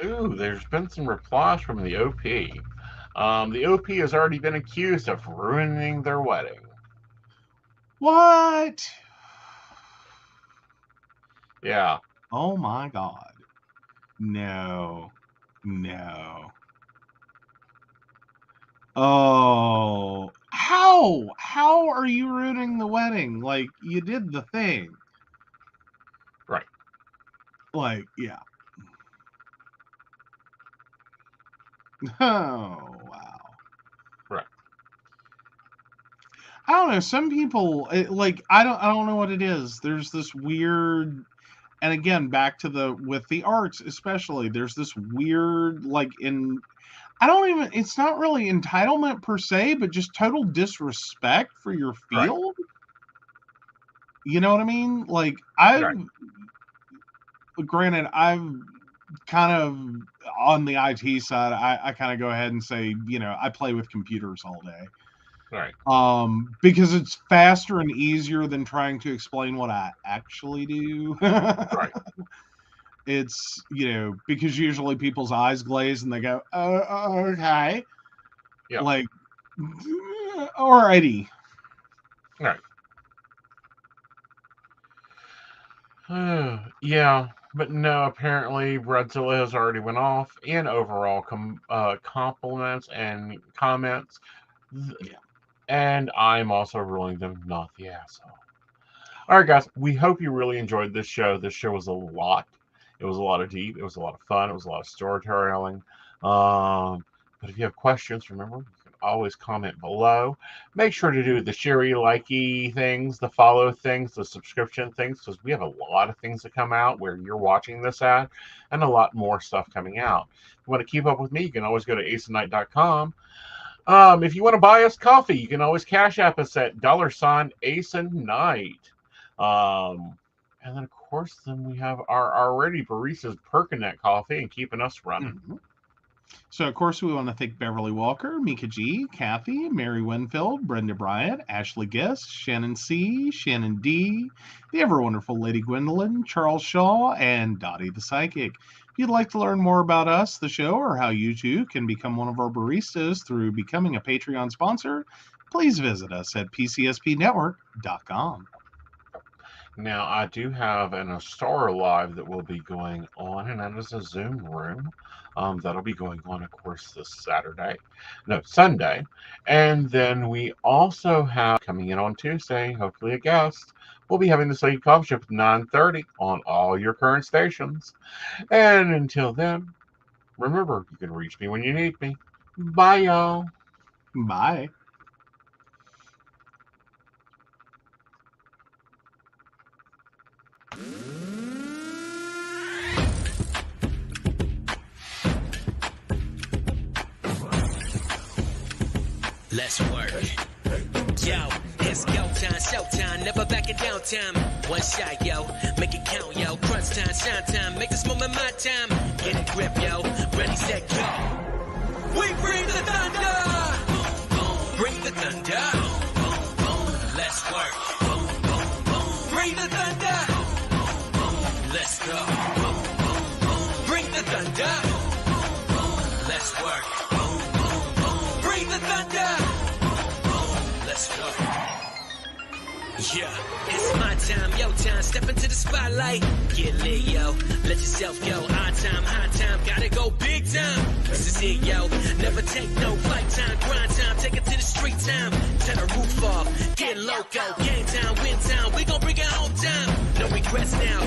Ooh, there's been some replies from the OP. The OP has already been accused of ruining their wedding. What? Yeah. Oh my God. No. Oh, how are you ruining the wedding? Like, you did the thing. Right. Like, yeah. Oh, wow. Right. I don't know. Some people, like, I don't know what it is. There's this weird, and again, back to with the arts especially, there's this weird, like, it's not really entitlement per se, but just total disrespect for your Right. field. You know what I mean? Like, Right. granted, I've kind of, on the IT side, I kind of go ahead and say, I play with computers all day. Right. Because it's faster and easier than trying to explain what I actually do. Right. It's, because usually people's eyes glaze and they go, okay. Yeah. Like, alrighty. Right. Yeah, but no, apparently Redzilla has already went off in overall compliments and comments. Yeah. And I'm also ruling them not the asshole. All right, guys, we hope you really enjoyed this show. This show was a lot. It was a lot of deep. It was a lot of fun. It was a lot of storytelling. But if you have questions, remember, you can always comment below. Make sure to do the sharey, likey things, the follow things, the subscription things, because we have a lot of things that come out where you're watching this at, and a lot more stuff coming out. If you want to keep up with me, you can always go to aeson.com. If you want to buy us coffee, you can always cash app us at $Aeson Night. And then, of course, then we have our already baristas perking that coffee and keeping us running. Mm-hmm. So, of course, we want to thank Beverly Walker, Mika G, Kathy, Mary Winfield, Brenda Bryant, Ashley Guest, Shannon C, Shannon D, the ever-wonderful Lady Gwendolyn, Charles Shaw, and Dottie the Psychic. If you'd like to learn more about us, the show, or how you too can become one of our baristas through becoming a Patreon sponsor, please visit us at pcspnetwork.com. Now, I do have an Astara Live that will be going on, and that is a Zoom room. That'll be going on, of course, this Sunday. And then we also have, coming in on Tuesday, hopefully a guest. We'll be having the Psychic Coffee Shop at 9:30 on all your current stations. And until then, remember, you can reach me when you need me. Bye, y'all. Bye. Let's work. Yo, it's go time, showtime, never backing down time. One shot, yo, make it count, yo. Crunch time, shine time, make this moment my time. Get a grip, yo, ready, set, go. We bring the thunder. Bring the thunder. Let's work. Bring the thunder. Let's go. Bring the thunder. Let's work. Bring the thunder. Let's go. Yeah, it's my time, yo time. Step into the spotlight. Get lit, yo. Let yourself go. Our time, high time. Gotta go big time. This is it, yo. Never take no flight time. Grind time. Take it to the street time. Turn the roof off. Get loco. Game time, win time. We gon' bring it home time. No regrets now.